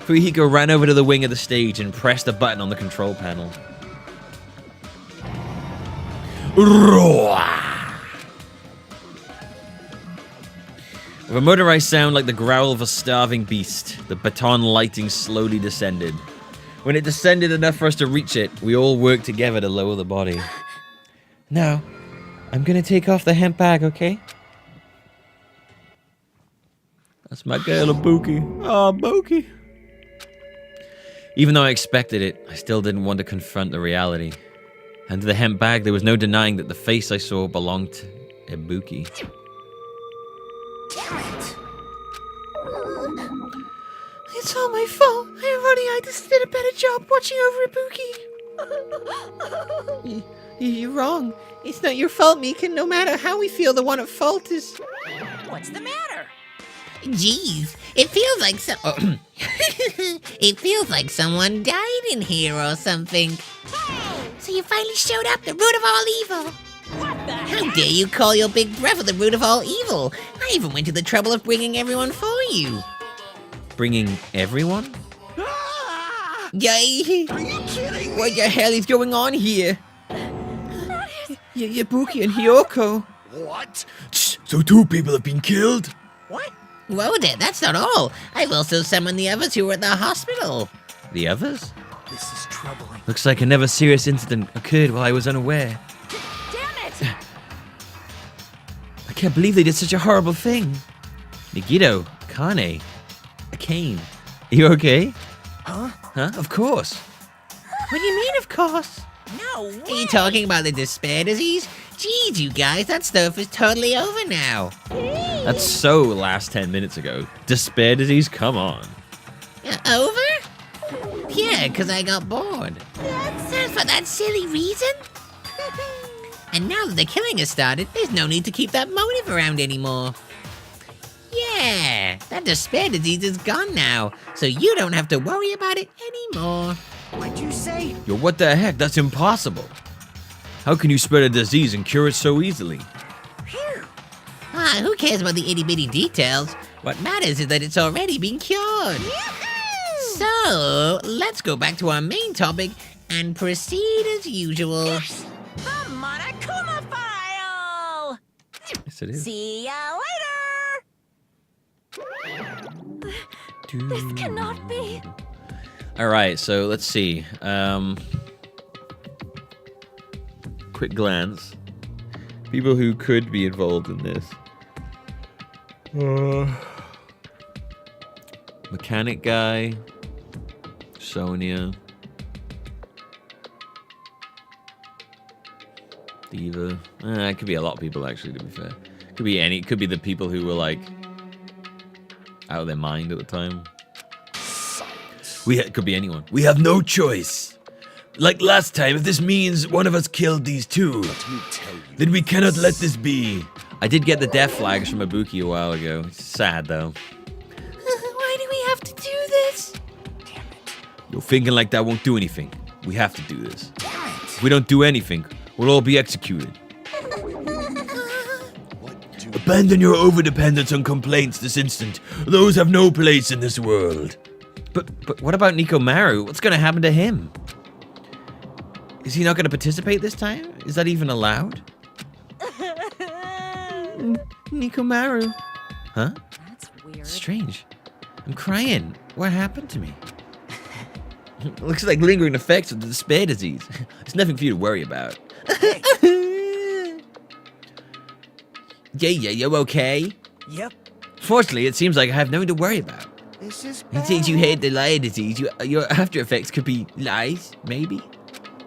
Fuyuhiko ran over to the wing of the stage and pressed the button on the control panel. With a motorized sound like the growl of a starving beast, the baton lighting slowly descended. When it descended enough for us to reach it, we all worked together to lower the body. Now, I'm gonna take off the hemp bag, okay? That's my girl, Ibuki. Oh, Ibuki. Even though I expected it, I still didn't want to confront the reality. Under the hemp bag, there was no denying that the face I saw belonged to Ibuki. It's all my fault. I just did a better job watching over Ibuki. You're wrong. It's not your fault, Mikan. No matter how we feel, the one at fault is... What's the matter? Jeez, it feels like it feels like someone died in here or something. So you finally showed up, the root of all evil. What the How dare you call your big brother the root of all evil? I even went to the trouble of bringing everyone for you. Bringing everyone? Ah! Yay! Are you kidding me? What the hell is going on here? Ibuki and Hiyoko. What? So 2 people have been killed? What? Whoa there, that's not all. I've also summoned the others who were at the hospital. The others? This is troubling. Looks like another serious incident occurred while I was unaware. Damn it! I can't believe they did such a horrible thing. Nagito, Kane, Kane. You okay? Huh? Huh? Of course. What do you mean, of course? No way! Are you talking about the despair disease? Jeez, you guys, that stuff is totally over now. That's so last 10 minutes ago. Despair disease? Come on. Over? Yeah, because I got bored. That's for that silly reason? And now that the killing has started, there's no need to keep that motive around anymore. Yeah, that despair disease is gone now, so you don't have to worry about it anymore. What'd you say? Yo, what the heck? That's impossible. How can you spread a disease and cure it so easily? Phew! Who cares about the itty-bitty details? What matters is that it's already been cured. So, let's go back to our main topic and proceed as usual. Yes, it is. See ya later! This cannot be. All right, so let's see. Quick glance. People who could be involved in this. Mechanic guy. Sonia. Diva. It could be a lot of people, actually, to be fair. Could be any. Could be the people who were like out of their mind at the time. Could be anyone. We have no choice. Like last time, if this means one of us killed these two, then we cannot let this be. I did get the death flags from Ibuki a while ago. It's sad though. Why do we have to do this? You're thinking like that won't do anything. We have to do this. If we don't do anything, we'll all be executed. Abandon your overdependence on complaints this instant. Those have no place in this world. But what about Nikomaru? What's going to happen to him? Is he not going to participate this time? Is that even allowed? Nikomaru. Huh? That's weird. Strange. I'm crying. What happened to me? Looks like lingering effects of the despair disease. It's nothing for you to worry about. Yeah, you okay? Yep. Fortunately, it seems like I have nothing to worry about. This is And since you had the liar disease, your after effects could be lies, maybe?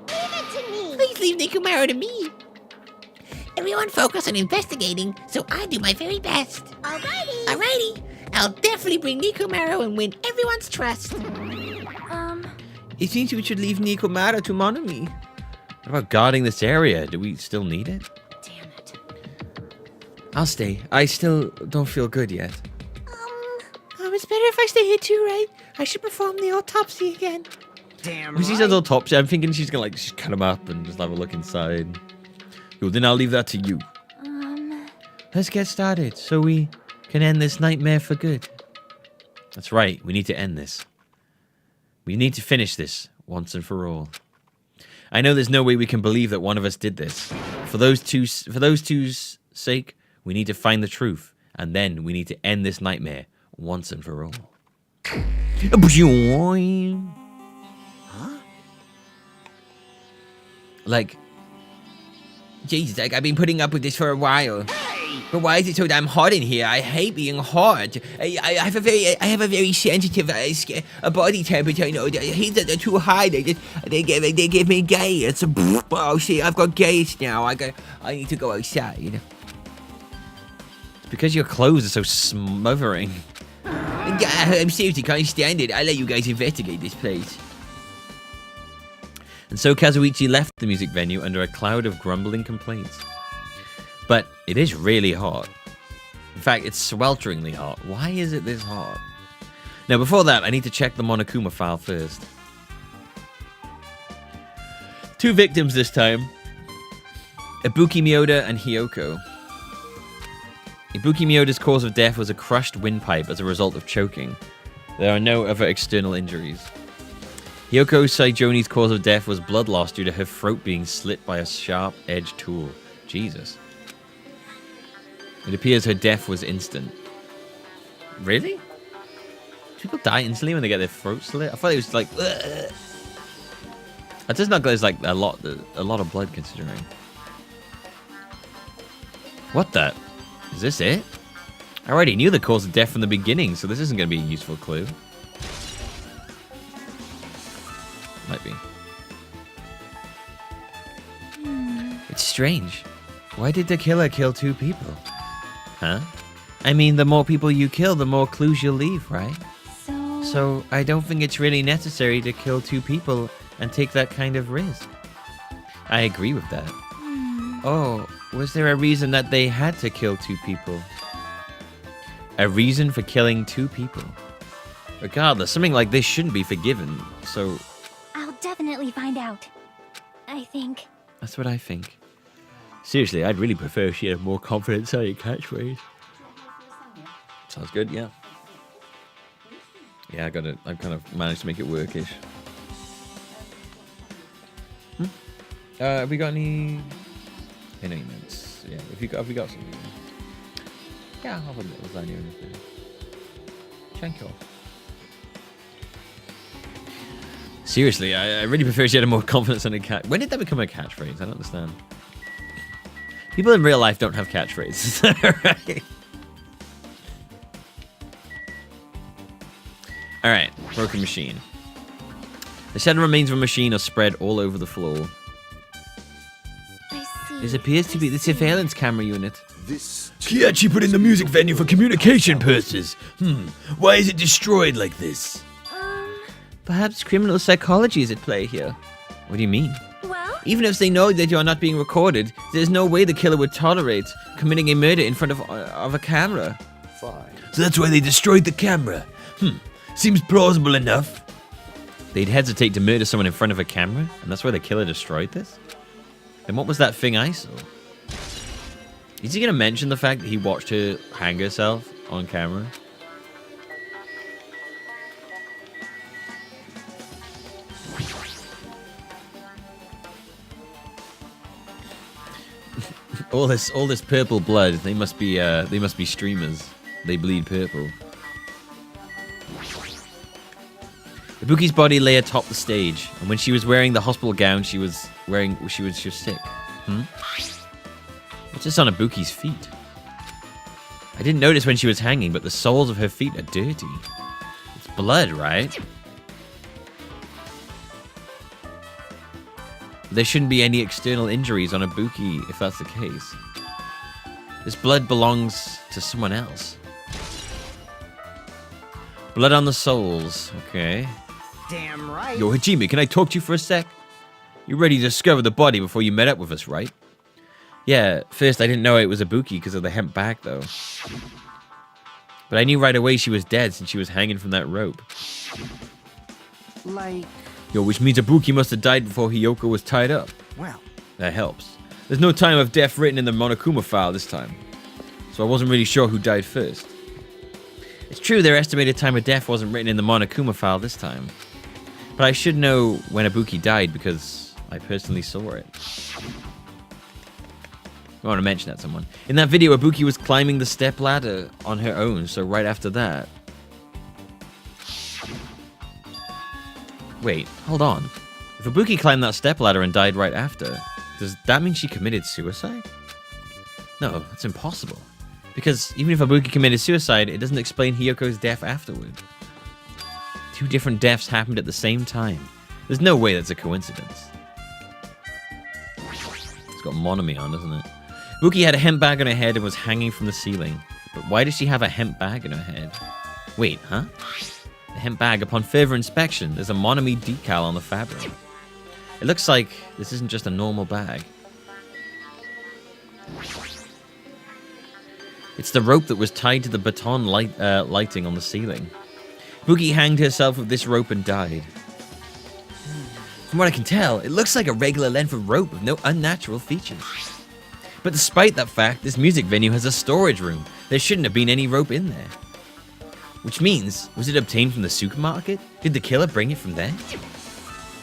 Please leave Nikumaru to me. Everyone focus on investigating, so I do my very best. Alrighty. I'll definitely bring Nikumaru and win everyone's trust. It seems we should leave Nikomaru to Monami. What about guarding this area? Do we still need it? Damn it. I'll stay. I still don't feel good yet. It's better if I stay here too, right? I should perform the autopsy again. damn When she says autopsy, I'm thinking she's gonna just cut him up and just have a look inside. Cool, then I'll leave that to you. Let's get started so we can end this nightmare for good. That's right, we need to end this. We need to finish this once and for all. I know there's no way we can believe that one of us did this. For those two's sake, we need to find the truth, and then we need to end this nightmare once and for all. Huh? Like, Jesus, like I've been putting up with this for a while. But why is it so damn hot in here? I hate being hot. I have a very sensitive body temperature. You know, the heat are too high. They give me gas. Oh shit, I've got gas now. I need to go outside. You know. It's because your clothes are so smothering. I'm seriously can't stand it. I'll let you guys investigate this place. And so Kazuichi left the music venue under a cloud of grumbling complaints. But it is really hot. In fact, it's swelteringly hot. Why is it this hot? Now, before that, I need to check the Monokuma file first. 2 victims this time. Ibuki Miyoda and Hiyoko. Ibuki Miyoda's cause of death was a crushed windpipe as a result of choking. There are no other external injuries. Hiyoko Saijoni's cause of death was blood loss due to her throat being slit by a sharp-edged tool. Jesus. It appears her death was instant. Really? People die instantly when they get their throat slit? I thought it was like... Ugh. That does not go as like a lot of blood considering. What the... Is this it? I already knew the cause of death from the beginning, so this isn't going to be a useful clue. Might be. It's strange. Why did the killer kill 2 people? Huh? I mean, the more people you kill, the more clues you'll leave, right? So I don't think it's really necessary to kill 2 people and take that kind of risk. I agree with that. Oh, was there a reason that they had to kill 2 people? A reason for killing 2 people? Regardless, something like this shouldn't be forgiven, so... I'll definitely find out. I think. That's what I think. Seriously, I'd really prefer if she had a more confident-sounding catchphrase. Sounds good, yeah. Yeah, I've kind of managed to make it workish. Have we got any... Any minutes? Yeah, have we got something? Ja, aber lasagna. Thank you. Seriously, I really prefer she had more confidence on a cat. When did that become a catchphrase? I don't understand. People in real life don't have catchphrases, right? Alright, broken machine. The shattered remains of a machine are spread all over the floor. I see. This appears to be the surveillance camera unit. Kiachi put in the music venue for communication purposes. Why is it destroyed like this? Perhaps criminal psychology is at play here. What do you mean? Well, Even if they know that you are not being recorded, there's no way the killer would tolerate committing a murder in front of a camera. So that's why they destroyed the camera. Seems plausible enough. They'd hesitate to murder someone in front of a camera, and that's why the killer destroyed this? And what was that thing I saw? Is he gonna mention the fact that he watched her hang herself on camera? all this purple blood. They must be streamers. They bleed purple. Ibuki's body lay atop the stage, and when she was wearing the hospital gown she was sick. What's this on Ibuki's feet? I didn't notice when she was hanging, but the soles of her feet are dirty. It's blood, right? There shouldn't be any external injuries on Ibuki if that's the case. This blood belongs to someone else. Blood on the soles, okay. Damn right. Yo, Hajime, can I talk to you for a sec? You're ready to discover the body before you met up with us, right? Yeah, first I didn't know it was Ibuki because of the hemp bag, though. But I knew right away she was dead since she was hanging from that rope. Like, Yo, which means Ibuki must have died before Hiyoko was tied up. well, That helps. There's no time of death written in the Monokuma file this time. So I wasn't really sure who died first. It's true their estimated time of death wasn't written in the Monokuma file this time. But I should know when Ibuki died because I personally saw it. I want to mention that to someone. In that video, Ibuki was climbing the step ladder on her own, so right after that... Wait, hold on. If Ibuki climbed that step ladder and died right after, does that mean she committed suicide? No, that's impossible. Because even if Ibuki committed suicide, it doesn't explain Hiyoko's death afterward. Two different deaths happened at the same time. There's no way that's a coincidence. It's got Monomi on, doesn't it? Ibuki had a hemp bag on her head and was hanging from the ceiling. But why does she have a hemp bag in her head? Wait, huh? The hemp bag, upon further inspection, there's a Monomi decal on the fabric. It looks like this isn't just a normal bag. It's the rope that was tied to the baton lighting on the ceiling. Ibuki hanged herself with this rope and died. From what I can tell, it looks like a regular length of rope with no unnatural features. But despite that fact, this music venue has a storage room. There shouldn't have been any rope in there. Which means, was it obtained from the supermarket? Did the killer bring it from there?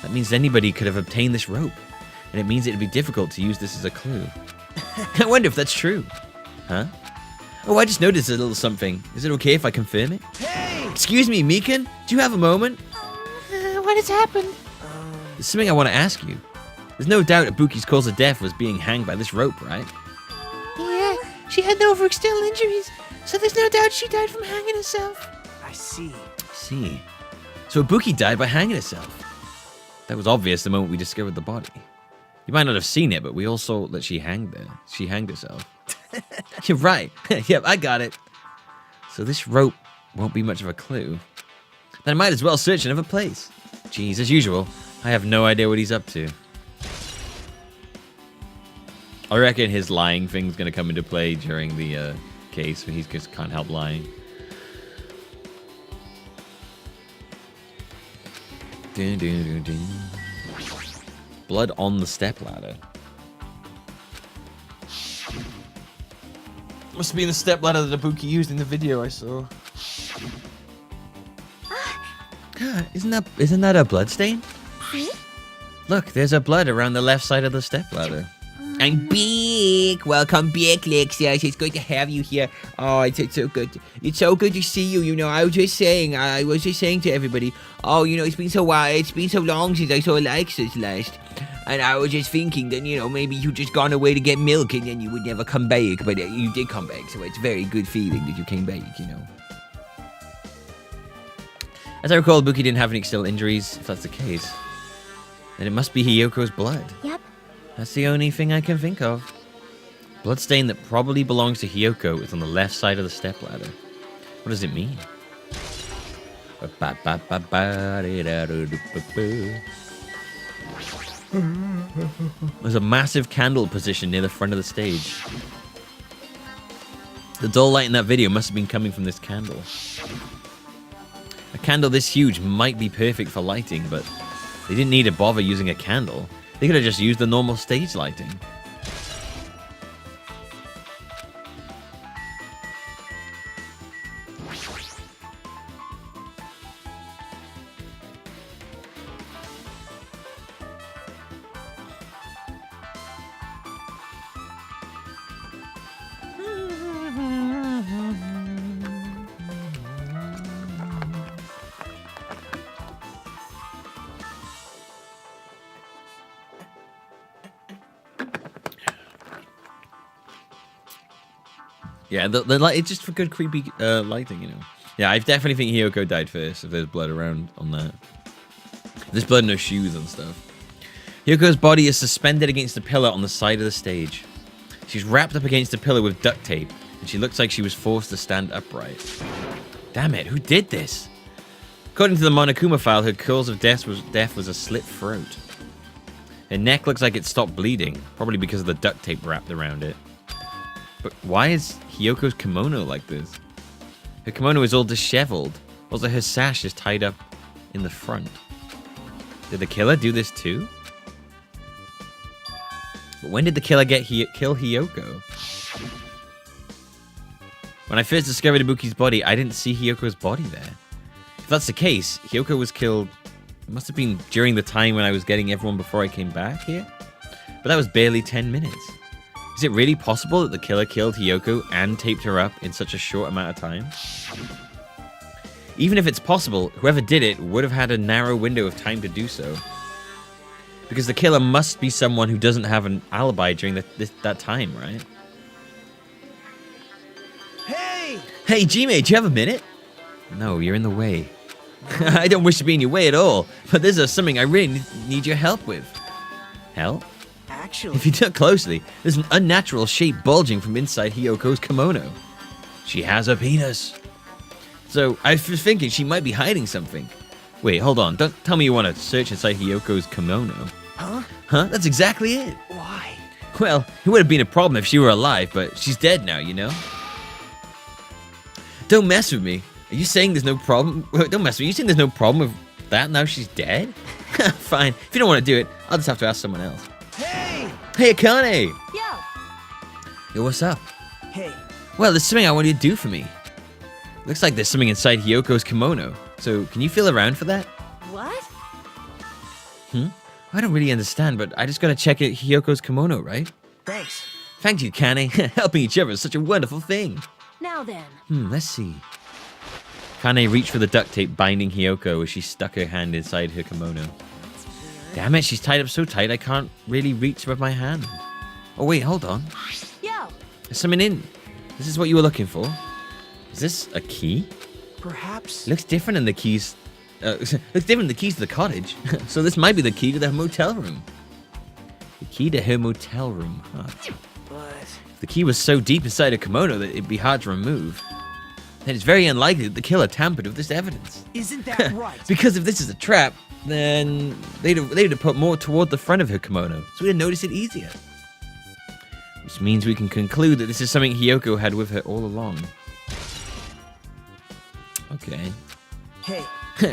That means anybody could have obtained this rope. And it means it'd be difficult to use this as a clue. I wonder if that's true. Huh? Oh, I just noticed a little something. Is it okay if I confirm it? hey! Excuse me, Mikan? Do you have a moment? What has happened? There's something I want to ask you. There's no doubt Ibuki's cause of death was being hanged by this rope, right? Yeah, she had no external injuries, so there's no doubt she died from hanging herself. I see. See. So Ibuki died by hanging herself. That was obvious the moment we discovered the body. You might not have seen it, but we all saw that she hanged there. She hanged herself. You're right. Yep, I got it. So this rope won't be much of a clue. Then I might as well search another place. Jeez, as usual, I have no idea what he's up to. I reckon his lying thing's gonna come into play during the case, when he just can't help lying. Dun, dun, dun, dun. Blood on the stepladder. Must have been the stepladder that Ibuki used in the video I saw. God, isn't that a blood stain? See? Look, there's a blood around the left side of the stepladder. I'm back. Welcome back, Lexus. It's good to have you here. Oh, it's so good. It's so good to see you. You know, I was just saying to everybody, oh, you know, it's been so long since I saw Lexus last. And I was just thinking that, you know, maybe you just gone away to get milk and then you would never come back. But you did come back, so it's a very good feeling that you came back, you know. As I recall, Ibuki didn't have any external injuries. If that's the case, then it must be Hiyoko's blood. Yep. That's the only thing I can think of. Bloodstain that probably belongs to Hiyoko is on the left side of the stepladder. What does it mean? There's a massive candle positioned near the front of the stage. The dull light in that video must have been coming from this candle. A candle this huge might be perfect for lighting, but they didn't need to bother using a candle. They could have just used the normal stage lighting. Yeah, the light, it's just for good creepy lighting, you know. Yeah, I definitely think Hiyoko died first if there's blood around on that. There's blood in her shoes and stuff. Hiyoko's body is suspended against a pillar on the side of the stage. She's wrapped up against a pillar with duct tape, and she looks like she was forced to stand upright. Damn it, who did this? According to the Monokuma file, her cause of death was a slit throat. Her neck looks like it stopped bleeding, probably because of the duct tape wrapped around it. But why is Hiyoko's kimono like this? Her kimono is all disheveled. Also, her sash is tied up in the front. Did the killer do this too? But when did the killer kill Hiyoko? When I first discovered Ibuki's body, I didn't see Hiyoko's body there. If that's the case, Hiyoko was killed... It must have been during the time when I was getting everyone before I came back here? But that was barely 10 minutes. Is it really possible that the killer killed Hiyoko and taped her up in such a short amount of time? Even if it's possible, whoever did it would have had a narrow window of time to do so. Because the killer must be someone who doesn't have an alibi during that time, right? Hey! Hey, Hajime, do you have a minute? No, you're in the way. I don't wish to be in your way at all, but this is something I really need your help with. Help? Actually, If you look closely, there's an unnatural shape bulging from inside Hiyoko's kimono. She has a penis. So I was thinking she might be hiding something. Wait, hold on. Don't tell me you want to search inside Hiyoko's kimono. huh? Huh? That's exactly it. Why? Well, it would have been a problem if she were alive, but she's dead now, you know? Don't mess with me. Are you saying there's no problem? Don't mess with me. Are you saying there's no problem with that now she's dead? Fine. If you don't want to do it, I'll just have to ask someone else. Hey! Hey, Akane! Yo! Yo, what's up? Hey, Well, there's something I want you to do for me. Looks like there's something inside Hiyoko's kimono. So, can you feel around for that? What? I don't really understand, but I just gotta check out Hiyoko's kimono, right? thanks. Thank you, Kane. Helping each other is such a wonderful thing. Now then. Let's see. Kane reached for the duct tape binding Hiyoko as she stuck her hand inside her kimono. Damn it, she's tied up so tight I can't really reach with my hand. Oh wait, hold on. Yo! There's something in. This is what you were looking for? Is this a key? Perhaps. Looks different than the keys. Looks different than the keys to the cottage. So this might be the key to the motel room. The key to her motel room, huh? But The key was so deep inside her kimono that it'd be hard to remove. Then it's very unlikely that the killer tampered with this evidence. isn't that right? Because if this is a trap, then they'd have put more toward the front of her kimono, so we'd notice it easier. Which means we can conclude that this is something Hiyoko had with her all along. Okay. Hey,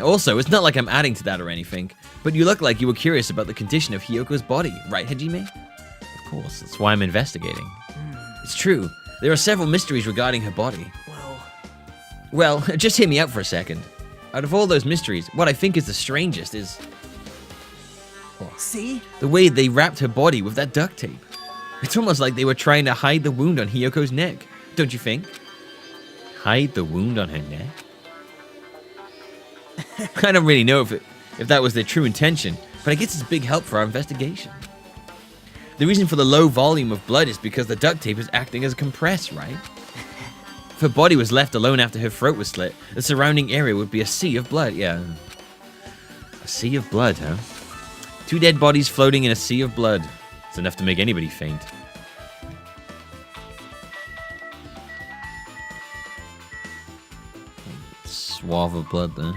Also, it's not like I'm adding to that or anything, but you look like you were curious about the condition of Hiyoko's body, right, Hajime? Of course, that's why I'm investigating. It's true. There are several mysteries regarding her body. Well, just hear me out for a second. Out of all those mysteries, what I think is the strangest is see? the way they wrapped her body with that duct tape. It's almost like they were trying to hide the wound on Hiyoko's neck, don't you think? Hide the wound on her neck? I don't really know if that was their true intention, but I guess it's a big help for our investigation. The reason for the low volume of blood is because the duct tape is acting as a compress, right? If her body was left alone after her throat was slit, the surrounding area would be a sea of blood. Yeah. A sea of blood, huh? 2 dead bodies floating in a sea of blood. It's enough to make anybody faint. Swath of blood there.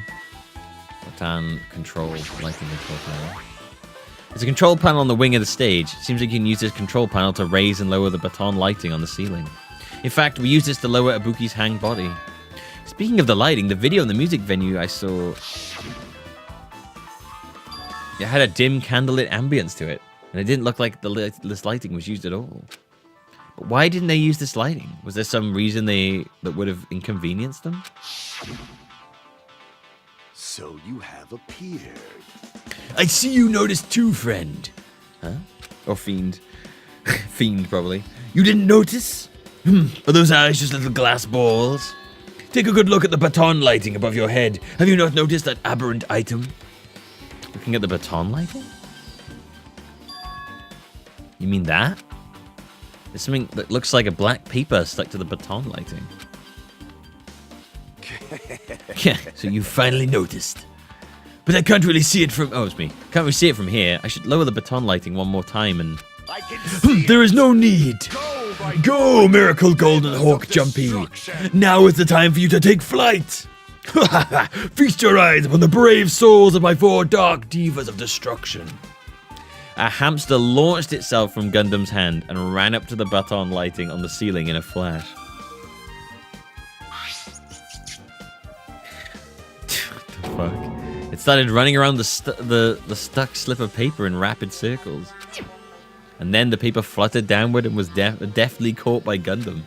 Baton control, lighting control panel. There's a control panel on the wing of the stage. It seems like you can use this control panel to raise and lower the baton lighting on the ceiling. In fact, we use this to lower Ibuki's hang body. Speaking of the lighting, the video in the music venue I saw... It had a dim candlelit ambience to it. And it didn't look like this lighting was used at all. But why didn't they use this lighting? Was there some reason that would have inconvenienced them? So you have appeared. I see you noticed too, friend. Huh? Or fiend. Fiend, probably. You didn't notice? Are those eyes just little glass balls? Take a good look at the baton lighting above your head. Have you not noticed that aberrant item? Looking at the baton lighting? You mean that? There's something that looks like a black paper stuck to the baton lighting. Yeah, so you finally noticed. But I can't really see it from... Oh, it's me. Can't really see it from here. I should lower the baton lighting one more time and... I can see There is no need. Go, Miracle Golden Hawk Jumpy. Now is the time for you to take flight. Feast your eyes upon the brave souls of my 4 dark divas of destruction. A hamster launched itself from Gundam's hand and ran up to the baton lighting on the ceiling in a flash. What the fuck? It started running around the stuck slip of paper in rapid circles. And then the paper fluttered downward and was deftly caught by Gundam.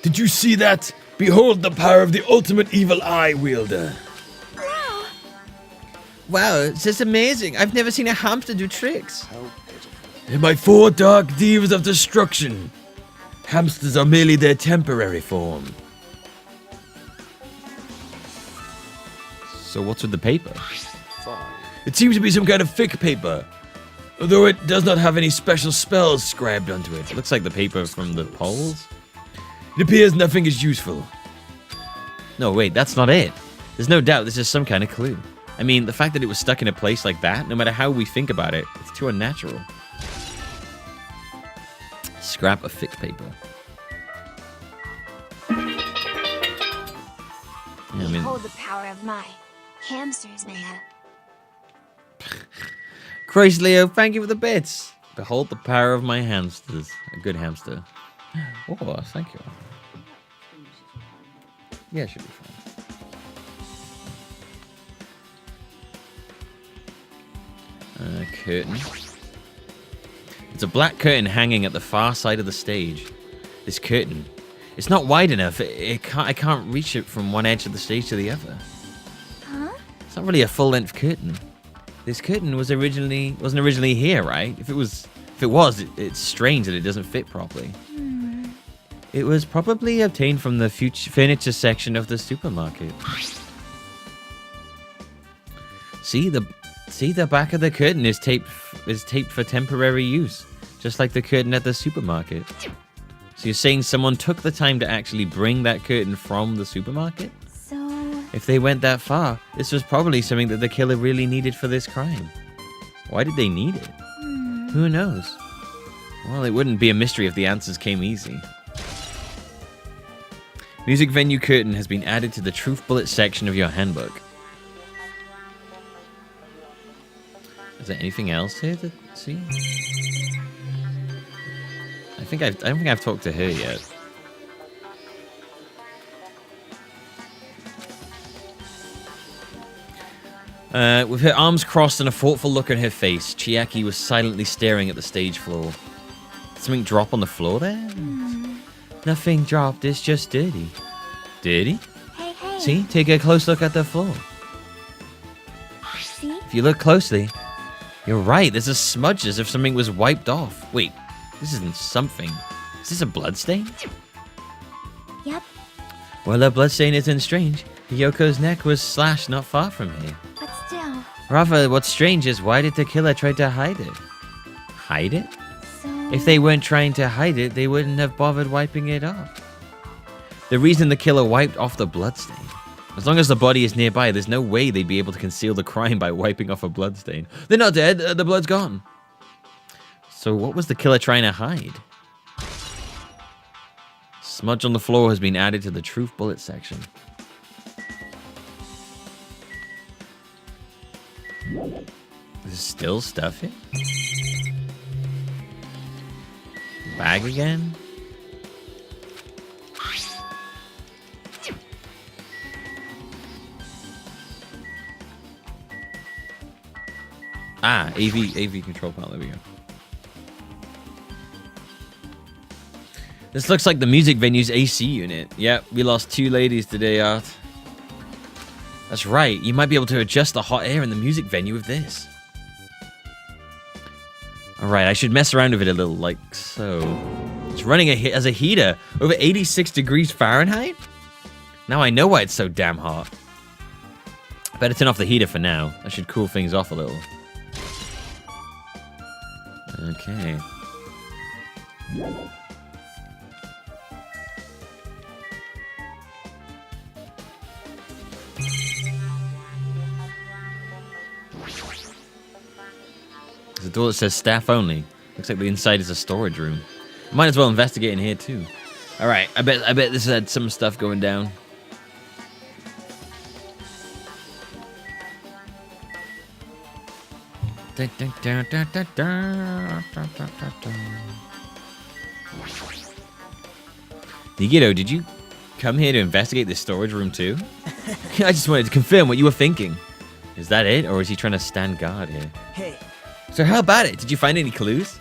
Did you see that? Behold the power of the ultimate evil eye wielder. Wow, it's just amazing. I've never seen a hamster do tricks. They're my 4 dark divas of destruction. Hamsters are merely their temporary form. So what's with the paper? It seems to be some kind of thick paper, although it does not have any special spells scribed onto it. It looks like the paper from the poles. It appears nothing is useful. No, wait, that's not it. There's no doubt this is some kind of clue. I mean, the fact that it was stuck in a place like that, no matter how we think about it, it's too unnatural. Scrap of thick paper. Yeah, Behold the power of my hamsters, Naya. Christ, Leo, thank you for the bits. Behold the power of my hamsters. A good hamster. Oh, thank you. Yeah, it should be fine. Curtain. It's a black curtain hanging at the far side of the stage. This curtain, it's not wide enough. I can't reach it from one edge of the stage to the other. Huh? It's not really a full-length curtain. This curtain wasn't originally here, right? If it was, it's strange that it doesn't fit properly. It was probably obtained from the furniture section of the supermarket. See the back of the curtain is taped for temporary use, just like the curtain at the supermarket. So you're saying someone took the time to actually bring that curtain from the supermarket? So... If they went that far, this was probably something that the killer really needed for this crime. Why did they need it? Who knows? Well, it wouldn't be a mystery if the answers came easy. Music venue curtain has been added to the truth bullet section of your handbook. Is there anything else here to see? I don't think I've talked to her yet. With her arms crossed and a thoughtful look on her face, Chiaki was silently staring at the stage floor. Did something drop on the floor there? Nothing dropped, it's just dirty. Dirty? Hey. See, take a close look at the floor. See? If you look closely, You're right, there's a smudge as if something was wiped off. Wait, this isn't something. Is this a bloodstain? Yep, Well, a bloodstain isn't strange. Hiyoko's neck was slashed not far from here. but still. Rafa, what's strange is why did the killer try to hide it? Hide it? So. If they weren't trying to hide it, they wouldn't have bothered wiping it off. The reason the killer wiped off the bloodstain. As long as the body is nearby, there's no way they'd be able to conceal the crime by wiping off a bloodstain. They're not dead, the blood's gone. So what was the killer trying to hide? Smudge on the floor has been added to the truth bullet section. There's still stuff here? Bag again? Ah, AV control panel, there we go. This looks like the music venue's AC unit. Yep, we lost 2 ladies today, Art. That's right, you might be able to adjust the hot air in the music venue with this. Alright, I should mess around with it a little, like so. It's running as a heater, over 86 degrees Fahrenheit? Now I know why it's so damn hot. Better turn off the heater for now. That should cool things off a little. Okay. There's a door that says staff only. Looks like the inside is a storage room. Might as well investigate in here too. All right, I bet this had some stuff going down. Nagito, did you come here to investigate this storage room too? I just wanted to confirm what you were thinking. Is that it, or is he trying to stand guard here? Hey, So how about it? Did you find any clues?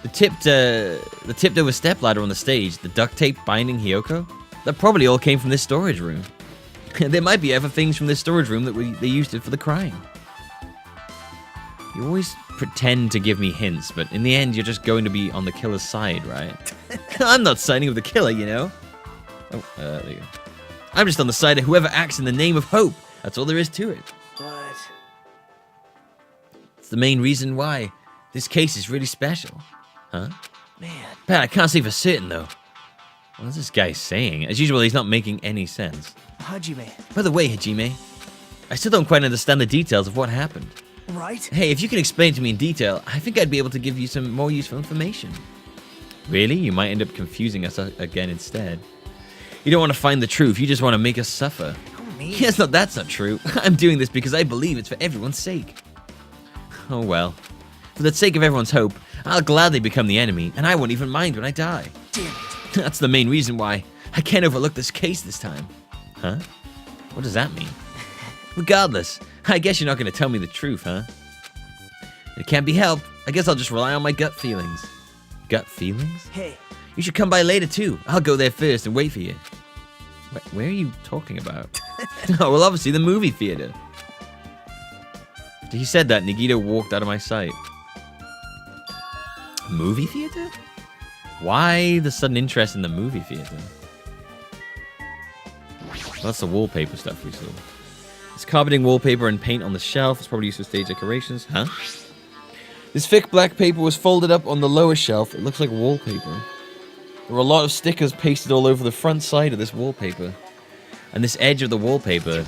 The tipped over stepladder on the stage, the duct tape binding Hiyoko, that probably all came from this storage room. There might be other things from this storage room that they used it for the crime. You always pretend to give me hints, but in the end, you're just going to be on the killer's side, right? I'm not siding with the killer, you know. Oh, there you go. I'm just on the side of whoever acts in the name of hope. That's all there is to it. but It's the main reason why this case is really special. Huh? man, Pat, I can't say for certain, though. What is this guy saying? As usual, he's not making any sense. Hajime, By the way, Hajime, I still don't quite understand the details of what happened. right? Hey, if you can explain to me in detail, I think I'd be able to give you some more useful information. Really? You might end up confusing us again instead. You don't want to find the truth, you just want to make us suffer. Oh, me. Yes, no, that's not true. I'm doing this because I believe it's for everyone's sake. Oh well. For the sake of everyone's hope, I'll gladly become the enemy, and I won't even mind when I die. Damn it. That's the main reason why I can't overlook this case this time. Huh? What does that mean? Regardless, I guess you're not going to tell me the truth, huh? It can't be helped. I guess I'll just rely on my gut feelings. Gut feelings? Hey, You should come by later too. I'll go there first and wait for you. Where are you talking about? Oh, well, obviously the movie theater. After he said that, Nagito walked out of my sight. Movie theater? Why the sudden interest in the movie theater? Well, that's the wallpaper stuff we saw. There's carpeting, wallpaper, and paint on the shelf. It's probably used for stage decorations. Huh? This thick black paper was folded up on the lower shelf. It looks like wallpaper. There were a lot of stickers pasted all over the front side of this wallpaper. And this edge of the wallpaper,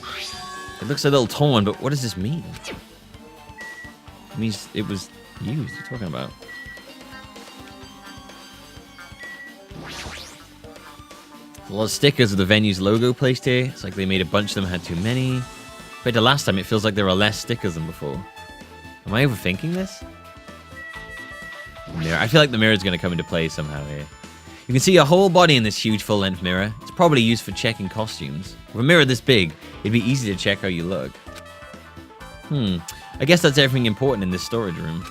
it looks a little torn, but what does this mean? It means it was used. What are you talking about? A lot of stickers of the venue's logo placed here. It's like they made a bunch of them, had too many. Compared to last time, it feels like there are less stickers than before. Am I overthinking this? Mirror. I feel like the mirror is going to come into play somehow here. You can see your whole body in this huge full-length mirror. It's probably used for checking costumes. With a mirror this big, it'd be easy to check how you look. I guess that's everything important in this storage room.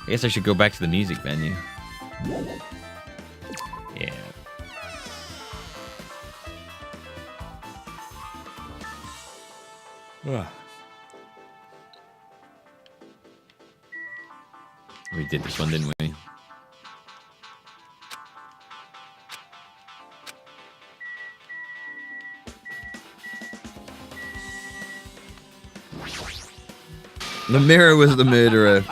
I guess I should go back to the music venue. Yeah. We did this one, didn't we? The mirror was the murderer.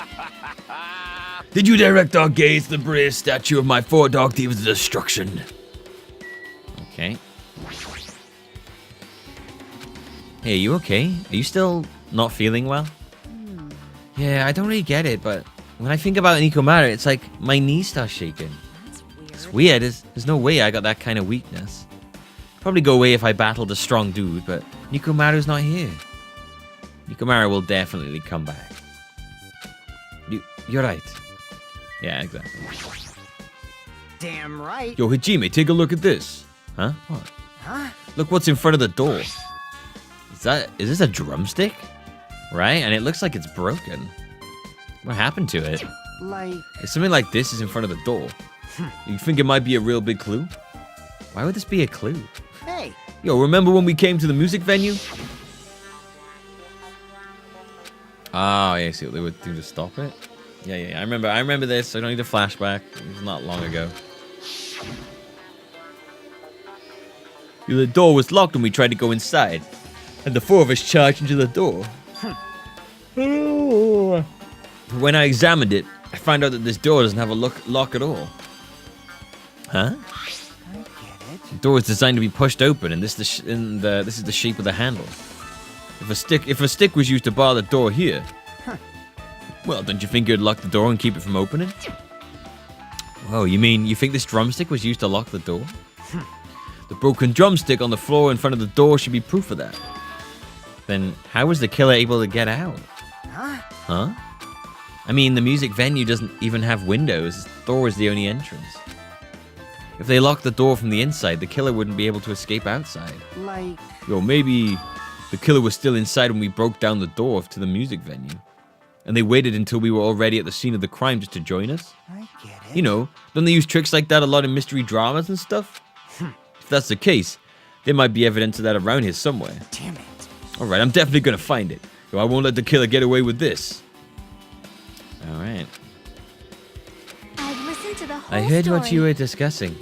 Did you direct our gaze to the brazen statue of my 4 dog thieves to destruction? Okay. Hey, are you okay? Are you still not feeling well? Yeah, I don't really get it, but when I think about Nikomaru, it's like my knees start shaking. It's weird. There's no way I got that kind of weakness. Probably go away if I battled a strong dude, but Nikomaru's not here. Nikomaru will definitely come back. You're right. Yeah, exactly. Damn right. Yo, Hajime, take a look at this. Huh? What? Huh? Look what's in front of the door. Is this a drumstick? Right? And it looks like it's broken. What happened to it? Like... If something like this is in front of the door, you think it might be a real big clue? Why would this be a clue? Hey. Yo, remember when we came to the music venue? Oh, yeah, see what they would do to stop it? Yeah, I remember this. I don't need a flashback. It was not long ago. The door was locked when we tried to go inside, and the 4 of us charged into the door. When I examined it, I found out that this door doesn't have a lock at all. Huh? I get it. The door is designed to be pushed open, and this is the shape of the handle. If a stick was used to bar the door here, well, don't you think you'd lock the door and keep it from opening? Whoa, you think this drumstick was used to lock the door? The broken drumstick on the floor in front of the door should be proof of that. Then how was the killer able to get out? Huh? I mean, the music venue doesn't even have windows. The door is the only entrance. If they locked the door from the inside, the killer wouldn't be able to escape outside. Like... Yo, maybe the killer was still inside when we broke down the door to the music venue. And they waited until we were already at the scene of the crime just to join us? I get it. You know, don't they use tricks like that a lot in mystery dramas and stuff? If that's the case, there might be evidence of that around here somewhere. Damn it. Alright, I'm definitely gonna find it. Yo, I won't let the killer get away with this. Alright. I've listened to the whole I heard story. what you were discussing.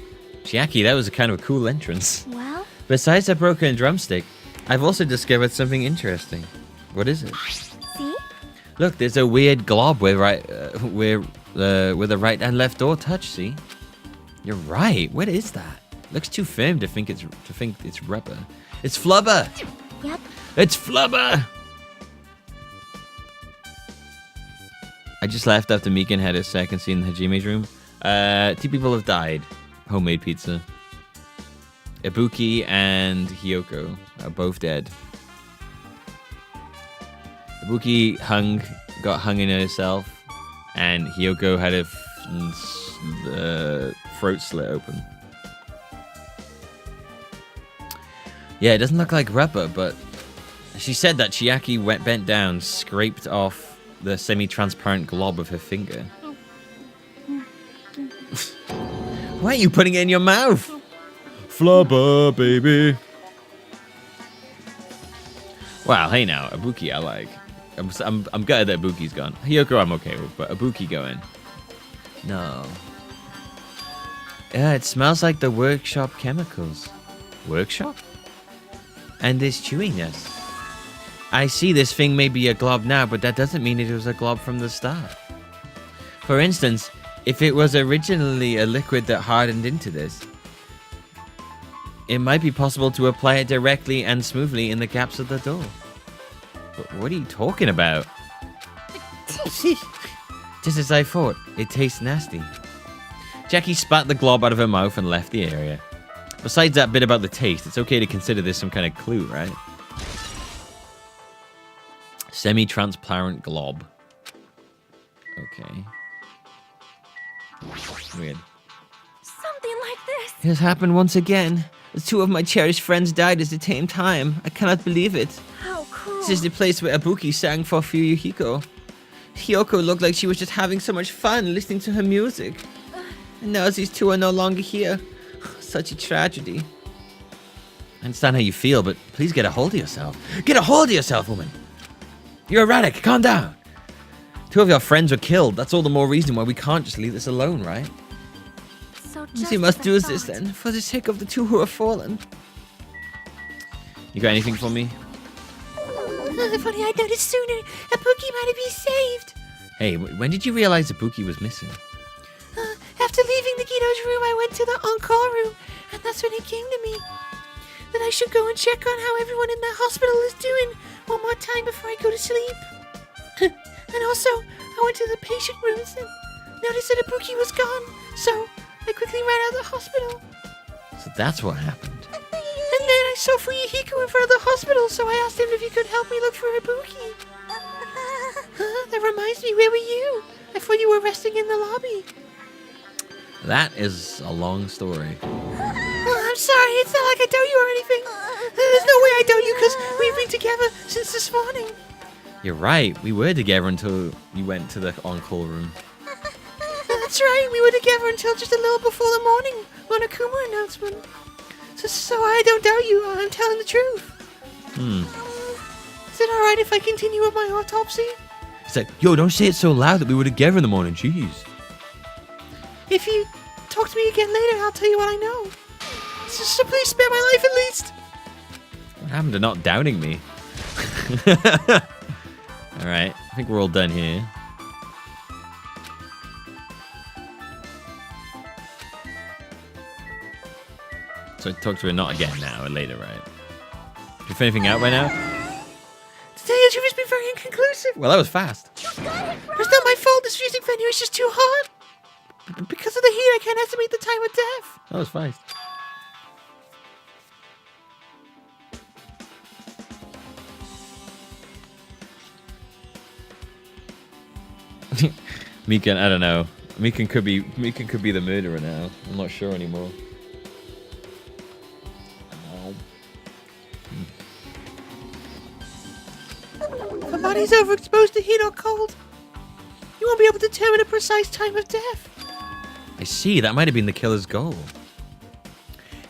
Chiaki, that was a kind of a cool entrance. Well, Besides that broken drumstick, I've also discovered something interesting. What is it? see? Look, there's a weird glob where the right and left door touch. See? You're right. What is that? Looks too firm to think it's rubber. It's flubber. Yep. It's flubber. I just left after Mikan had his second scene in Hajime's room. 2 people have died. Homemade pizza. Ibuki and Hiyoko are both dead. Ibuki got hung in herself, and Hiyoko had her throat slit open. Yeah, it doesn't look like rubber, but she said that Chiaki bent down, scraped off the semi-transparent glob of her finger. Why are you putting it in your mouth? Flubber, baby. Wow, hey now, Ibuki I like. I'm gutted that Ibuki's gone. Hiyoko I'm okay with, but Ibuki going. No. Yeah, it smells like the workshop chemicals. Workshop? And this chewiness. I see this thing may be a glob now, but that doesn't mean it was a glob from the start. For instance, if it was originally a liquid that hardened into this, it might be possible to apply it directly and smoothly in the gaps of the door. But what are you talking about? Just as I thought, it tastes nasty. Jackie spat the glob out of her mouth and left the area. Besides that bit about the taste, it's okay to consider this some kind of clue, right? Semi-transparent glob. Okay. Weird. Something like this. It has happened once again. The 2 of my cherished friends died at the same time. I cannot believe it. How cool. This is the place where Ibuki sang for Hiyoko. Hiyoko looked like she was just having so much fun listening to her music. And now these 2 are no longer here. Such a tragedy. I understand how you feel, but please get a hold of yourself. Get a hold of yourself, woman. You're erratic. Calm down. 2 of your friends were killed. That's all the more reason why we can't just leave this alone, right? So He must do this then, for the sake of the 2 who have fallen. You got anything for me? If only I'd noticed sooner, Ibuki might have been saved. Hey, when did you realize Ibuki was missing? After leaving Nagito's room, I went to the on-call room, and that's when it came to me. That I should go and check on how everyone in the hospital is doing one more time before I go to sleep. And also, I went to the patient rooms and noticed that Ibuki was gone, so I quickly ran out of the hospital. So that's what happened. And then I saw Hiyoko in front of the hospital, so I asked him if he could help me look for Ibuki. That reminds me, where were you? I thought you were resting in the lobby. That is a long story. I'm sorry, it's not like I doubt you or anything. There's no way I doubt you because we've been together since this morning. You're right. We were together until you went to the on-call room. That's right, we were together until just a little before the morning Monokuma announcement. So I don't doubt you, I'm telling the truth. Is it alright if I continue with my autopsy? It's like, yo, don't say it so loud that we were together in the morning. Jeez. If you talk to me again later, I'll tell you what I know. So please spare my life at least. What happened to not doubting me? Alright, I think we're all done here. So talk to her not again now, or later, right? Did you find anything out by now? To tell you the truth, it's been very inconclusive. Well, that was fast. It's not my fault, this music venue is just too hot. Because of the heat, I can't estimate the time of death. That was fast. Mikan, I don't know. Mikan could be the murderer now. I'm not sure anymore. If a body's overexposed to heat or cold, you won't be able to determine a precise time of death. I see, that might have been the killer's goal.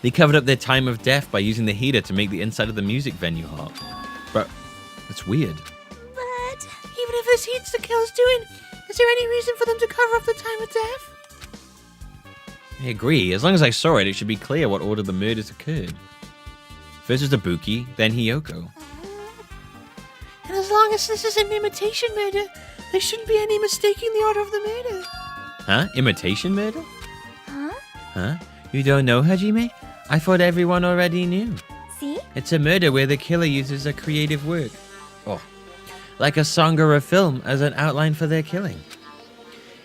They covered up their time of death by using the heater to make the inside of the music venue hot. But it's weird. But Even if this heat's the killer's doing, is there any reason for them to cover up the time of death? I agree. As long as I saw it, it should be clear what order the murders occurred. First was Ibuki, then Hiyoko. And as long as this is an imitation murder, there shouldn't be any mistaking the order of the murder. Huh? Imitation murder? huh? Huh? You don't know, Hajime? I thought everyone already knew. See? It's a murder where the killer uses a creative work. Oh. Like a song or a film as an outline for their killing.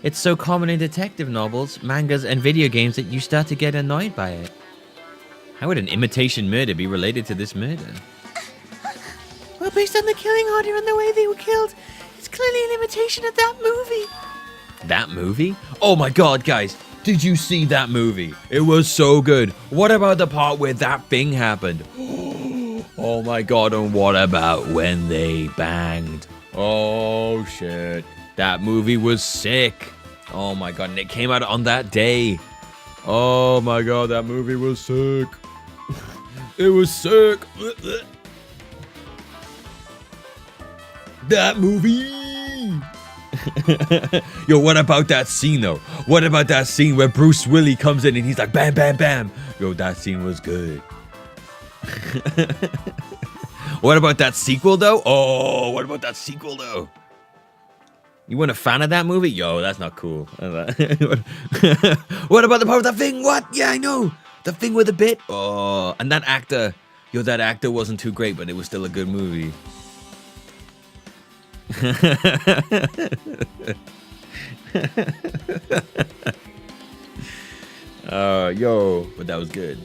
It's so common in detective novels, mangas, and video games that you start to get annoyed by it. How would an imitation murder be related to this murder? Well, based on the killing order and the way they were killed, it's clearly an imitation of that movie. That movie? Oh my god, guys. Did you see that movie? It was so good. What about the part where that thing happened? Oh my god, and what about when they banged? Oh shit. That movie was sick. Oh my god, and it came out on that day. Oh my god, that movie was sick. It was sick. That movie. Yo, what about that scene though? What about that scene where Bruce Willis comes in and he's like bam, bam, bam? Yo, that scene was good. What about that sequel though? Oh, what about that sequel though? You weren't a fan of that movie? Yo, that's not cool. What about the part of that thing? What? Yeah, I know. The thing with the bit. Oh, and that actor. Yo, that actor wasn't too great, but it was still a good movie. Yo, but that was good.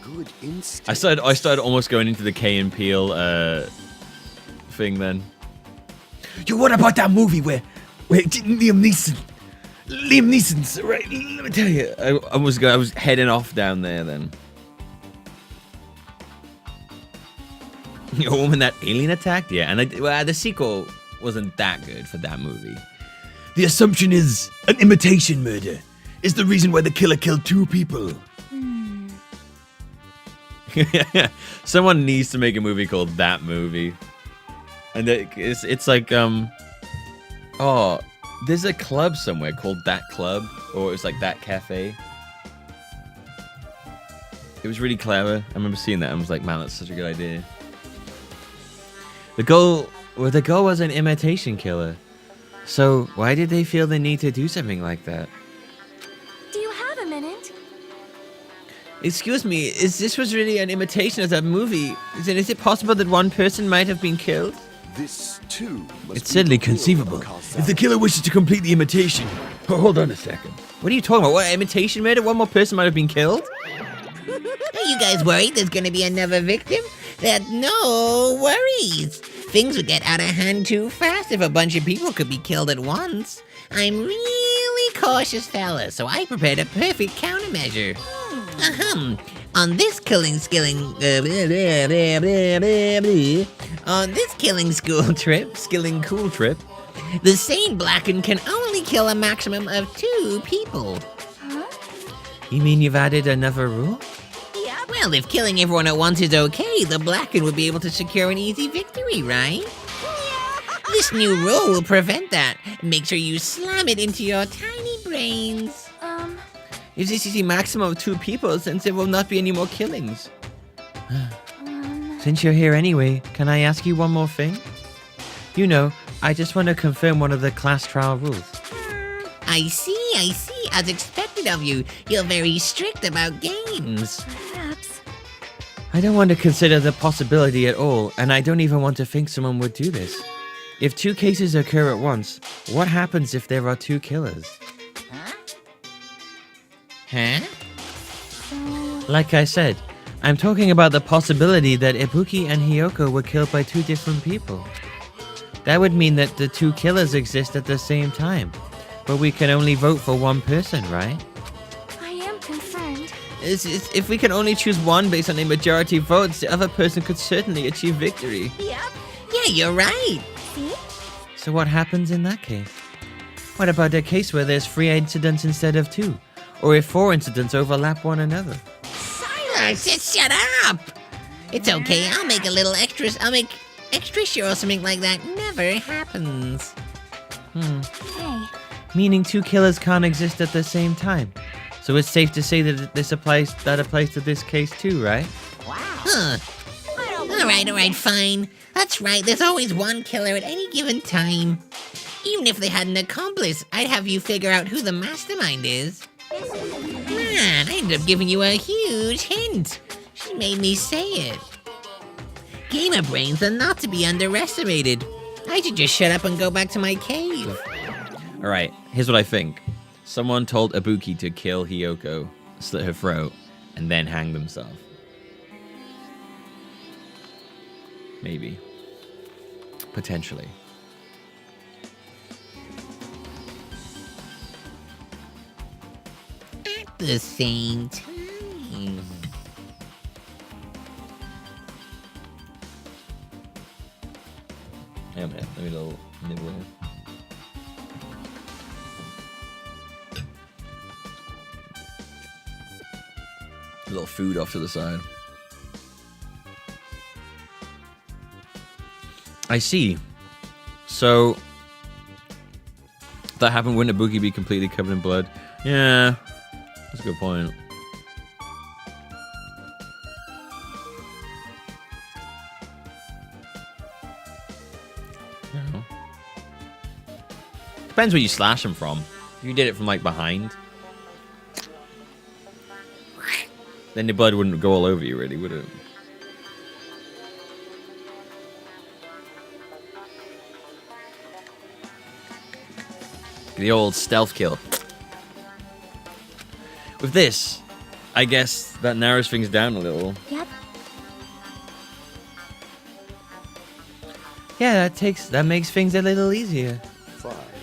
Good instinct. I started almost going into the Key and Peele thing then. Yo, what about that movie where Liam Neeson's right? Let me tell you, I was heading off down there then. Yo, when that alien attacked, yeah, and the sequel wasn't that good for that movie. The assumption is an imitation murder is the reason why the killer killed 2 people. Someone needs to make a movie called That Movie. And it's like Oh, there's a club somewhere called That Club, or it was like That Cafe. It was really clever. I remember seeing that and was like, man, that's such a good idea. The goal was an imitation killer. So why did they feel the need to do something like that? Do you have a minute? Excuse me, this was really an imitation of that movie? Is it possible that one person might have been killed? This too must It's be certainly the will of conceivable. Kazan. If the killer wishes to complete the imitation. Oh, hold on a second. What are you talking about? What, imitation murder? One more person might have been killed? Are you guys worried there's gonna be another victim? No worries. Things would get out of hand too fast if a bunch of people could be killed at once. I'm really cautious fella, so I prepared a perfect countermeasure. On this killing cool trip, the sane Blacken can only kill a maximum of 2 people. Huh? You mean you've added another rule? Yeah, well, if killing everyone at once is okay, the Blacken would be able to secure an easy victory, right? This new rule will prevent that. Make sure you slam it into your tiny brains. If this is a maximum of 2 people, since there will not be any more killings. Since you're here anyway, can I ask you one more thing? You know, I just want to confirm one of the class trial rules. I see. As expected of you, you're very strict about games. Perhaps. I don't want to consider the possibility at all, and I don't even want to think someone would do this. If 2 cases occur at once, what happens if there are 2 killers? Huh? Like I said, I'm talking about the possibility that Ibuki and Hiyoko were killed by 2 different people. That would mean that the 2 killers exist at the same time, but we can only vote for one person, right? I am concerned. If we can only choose one based on a majority of votes, the other person could certainly achieve victory. Yeah, you're right. See? So what happens in that case? What about a case where there's 3 incidents instead of 2? Or if 4 incidents overlap one another? Silence! Just shut up! It's okay, I'll make extra sure something like that never happens. Okay. Meaning 2 killers can't exist at the same time. So it's safe to say that that applies to this case too, right? Huh. Alright, fine. That's right, there's always one killer at any given time. Even if they had an accomplice, I'd have you figure out who the mastermind is. Man, I ended up giving you a huge hint. She made me say it. Gamer brains are not to be underestimated. I should just shut up and go back to my cave. Alright, here's what I think. Someone told Ibuki to kill Hiyoko, slit her throat, and then hang themselves. Maybe. Potentially. At the same time. Yeah, man. Let me a little nibble here. A little food off to the side. I see. So that happened, wouldn't Ibuki be completely covered in blood? Yeah, that's a good point. No. Depends where you slash him from. If you did it from like behind, then the blood wouldn't go all over you, really, would it? The old stealth kill. With this, I guess that narrows things down a little. Yep. Yeah, that makes things a little easier.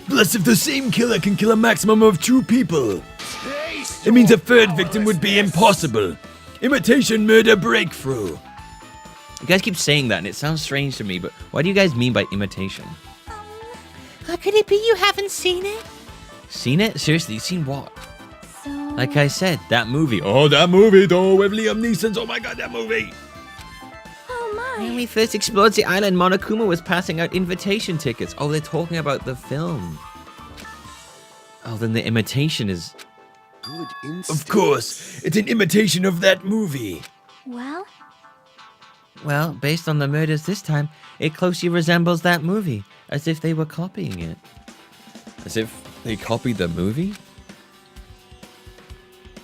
Plus, if the same killer can kill a maximum of 2 people, it means a third victim would be impossible. Imitation murder breakthrough. You guys keep saying that, and it sounds strange to me, but what do you guys mean by imitation? How could it be you haven't seen it? Seen it? Seriously, seen what? So. Like I said, That movie. Oh, that movie, though, with Liam Neeson. Oh my god, that movie. my. When we first explored the island, Monokuma was passing out invitation tickets. Oh, they're talking about the film. Oh, then the imitation is... Good instinct. Of course, it's an imitation of that movie. Well, Well, based on the murders this time, it closely resembles that movie, as if they were copying it. As if they copied the movie?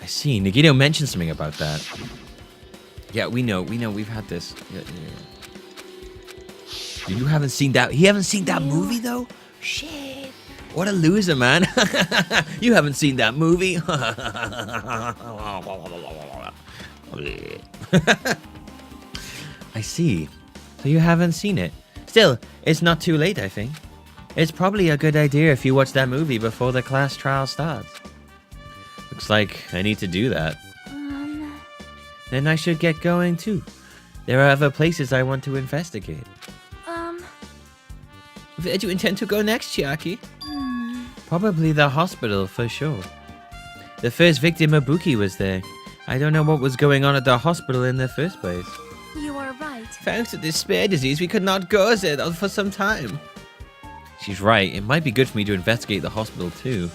I see. Nagito mentioned something about that. Yeah, we know, we've had this. Yeah. You haven't seen that? He haven't seen that movie, though? Shit. What a loser, man. You haven't seen that movie? I see. So you haven't seen it. Still, it's not too late, I think. It's probably a good idea if you watch that movie before the class trial starts. Looks like I need to do that. Then I should get going too. There are other places I want to investigate. Where do you intend to go next, Chiaki? Probably the hospital for sure. The first victim, Ibuki, was there. I don't know what was going on at the hospital in the first place. you are right. Thanks to this spare disease, we could not go there for some time. She's right. It might be good for me to investigate the hospital too.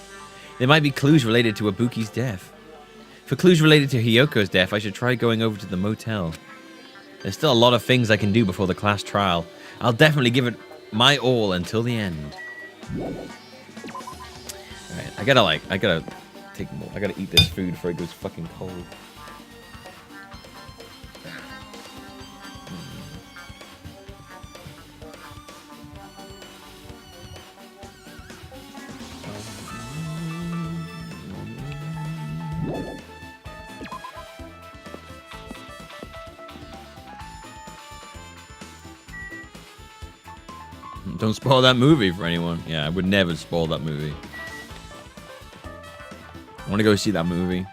There might be clues related to Ibuki's death. For clues related to Hiyoko's death, I should try going over to the motel. There's still a lot of things I can do before the class trial. I'll definitely give it my all until the end. Alright, I gotta take more. I gotta eat this food before it goes fucking cold. Don't spoil that movie for anyone. Yeah, I would never spoil that movie. I want to go see that movie.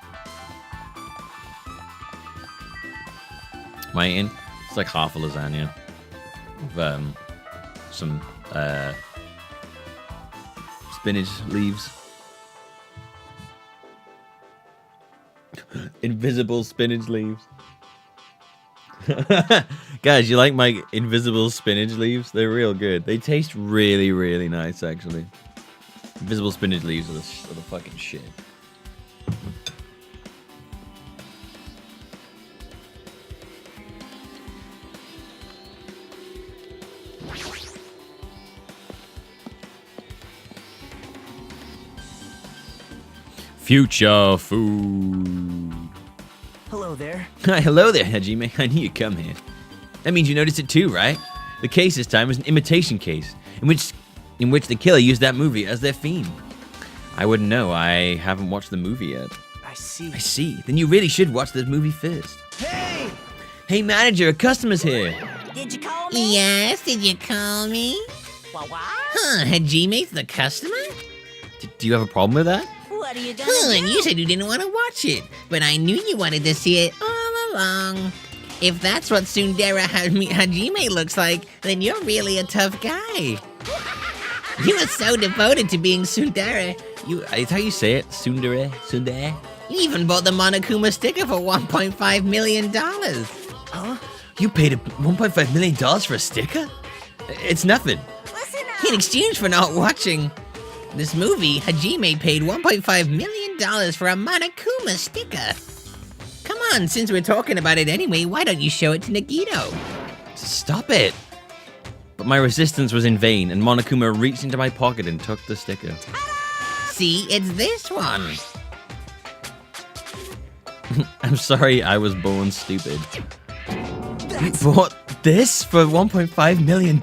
Am I in? It's like half a lasagna. With some spinach leaves. Invisible spinach leaves. Guys, you like my invisible spinach leaves? They're real good. They taste really, really nice, actually. Invisible spinach leaves are the fucking shit. Future food. Hello there. Hi, hello there, Hajime. I knew you'd come here. That means you noticed it too, right? The case this time was an imitation case, in which the killer used that movie as their theme. I wouldn't know. I haven't watched the movie yet. I see. I see. Then you really should watch this movie first. Hey! Hey, manager, a customer's here. Did you call me? Yes, did you call me? What? Huh, Hajime's the customer? Do you have a problem with that? What are you gonna Huh, do? and you said you didn't want to watch it, but I knew you wanted to see it all along. If that's what Tsundere Hajime looks like, then you're really a tough guy. You were so devoted to being Tsundere. It's how you say it. Tsundere. You even bought the Monokuma sticker for $1.5 million. Huh? You paid $1.5 million for a sticker? It's nothing. Listen up. In exchange for not watching this movie, Hajime paid $1.5 million for a Monokuma sticker. Come on, since we're talking about it anyway, why don't you show it to Nagito? Stop it. But my resistance was in vain, and Monokuma reached into my pocket and took the sticker. See, it's this one. I'm sorry I was born stupid. You bought this for $1.5 million?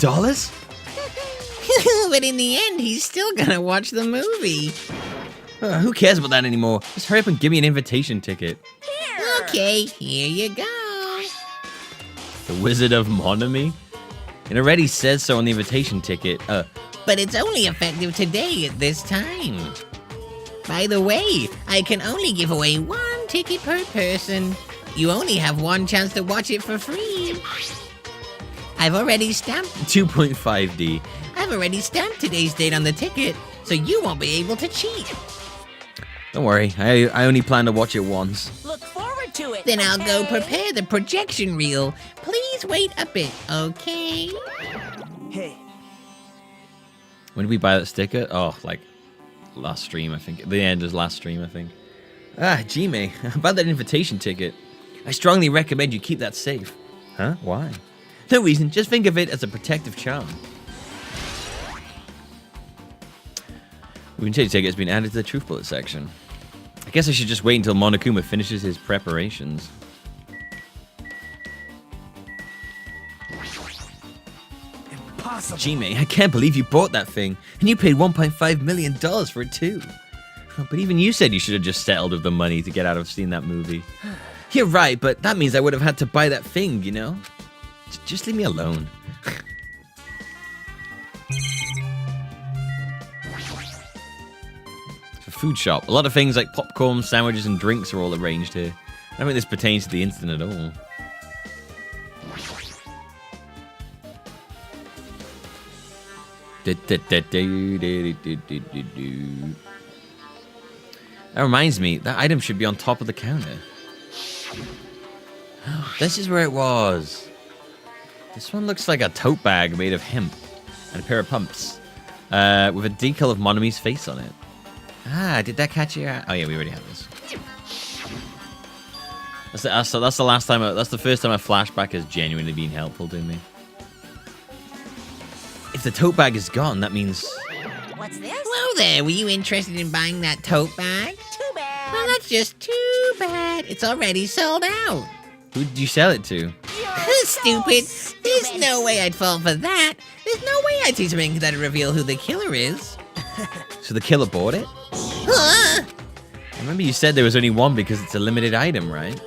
But in the end, he's still gonna watch the movie. Who cares about that anymore? Just hurry up and give me an invitation ticket. Okay, here you go. The Wizard of Monomi? It already says so on the invitation ticket. But it's only effective today at this time. By the way, I can only give away 1 ticket per person. You only have 1 chance to watch it for free. I've already stamped 2.5D. I've already stamped today's date on the ticket, so you won't be able to cheat. Don't worry, I only plan to watch it once. Look forward to it. Then I'll go okay? prepare the projection reel. Please Just wait a bit, okay? Hey. When did we buy that sticker? Oh, like last stream, I think. The end is last stream, I think. Ah, Hajime, about that invitation ticket. I strongly recommend you keep that safe. Huh? Why? No reason, just think of it as a protective charm. Invitation ticket has been added to the truth bullet section. I guess I should just wait until Monokuma finishes his preparations. Impossible. Hajime, I can't believe you bought that thing, and you paid $1.5 million for it too. But even you said you should have just settled with the money to get out of seeing that movie. You're right, but that means I would have had to buy that thing, you know? Just leave me alone. It's a food shop. A lot of things like popcorn, sandwiches, and drinks are all arranged here. I don't think this pertains to the incident at all. That reminds me, that item should be on top of the counter. This is where it was. This one looks like a tote bag made of hemp and a pair of pumps with a decal of Monomi's face on it. Ah, did that catch your eye? Oh yeah, we already have this. That's the last time. That's the first time a flashback has genuinely been helpful to me. If the tote bag is gone, that means. What's this? Hello there, were you interested in buying that tote bag? Too bad. Well, that's just too bad. It's already sold out. Who did you sell it to? Stupid. There's no way I'd fall for that. There's no way I'd see something that'd reveal who the killer is. So the killer bought it? Huh? I remember you said there was only one because it's a limited item, right?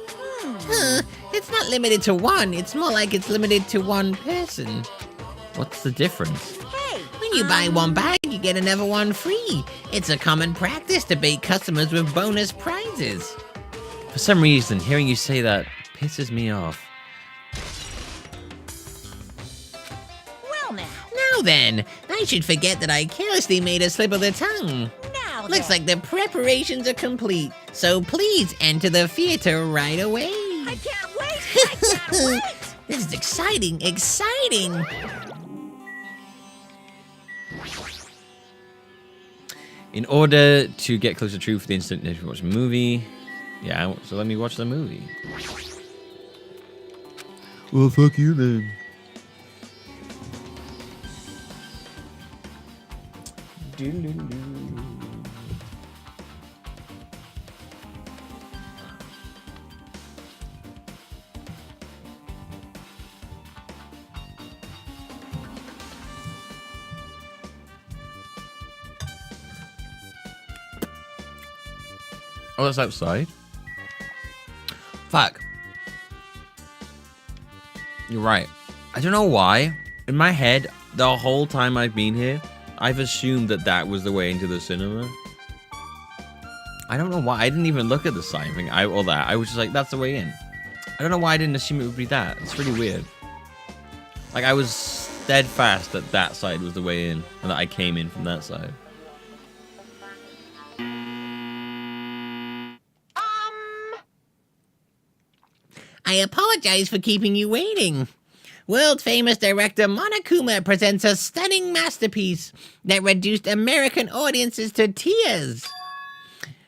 It's not limited to one. It's more like it's limited to one person. What's the difference? Hey. When you buy one bag, you get another one free. It's a common practice to bait customers with bonus prizes. For some reason, hearing you say that pisses me off. Well now. Now then, I should forget that I carelessly made a slip of the tongue. Now Looks then. like the preparations are complete, so please enter the theater right away. I can't wait. I can't wait. This is exciting, exciting. In order to get closer to truth for the instant, you watch a movie. Yeah, so let me watch the movie. Well, fuck you then. Oh, that's outside? Fuck. You're right. I don't know why. In my head, the whole time I've been here, I've assumed that that was the way into the cinema. I don't know why. I didn't even look at the sign thing. I was just like, that's the way in. I don't know why I didn't assume it would be that. It's really weird. Like, I was steadfast that that side was the way in, and that I came in from that side. I apologize for keeping you waiting. World-famous director Monokuma presents a stunning masterpiece that reduced American audiences to tears.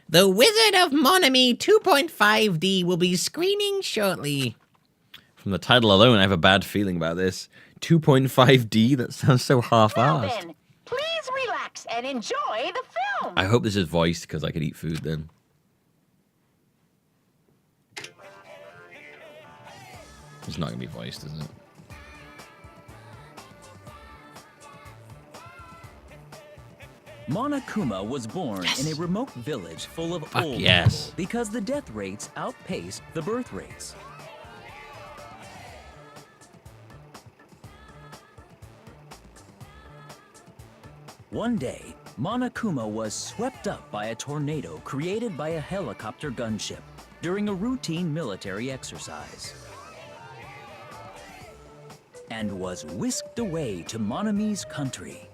The Wizard of Monomi 2.5D will be screening shortly. From the title alone, I have a bad feeling about this. 2.5D? That sounds so Well half-assed. then, please relax and enjoy the film. I hope this is voiced, because I could eat food then. It's not going to be voiced, is it? Monokuma was born in a remote village full of Fuck old yes. people because the death rates outpaced the birth rates. One day, Monokuma was swept up by a tornado created by a helicopter gunship during a routine military exercise, and was whisked away to Monomi's country.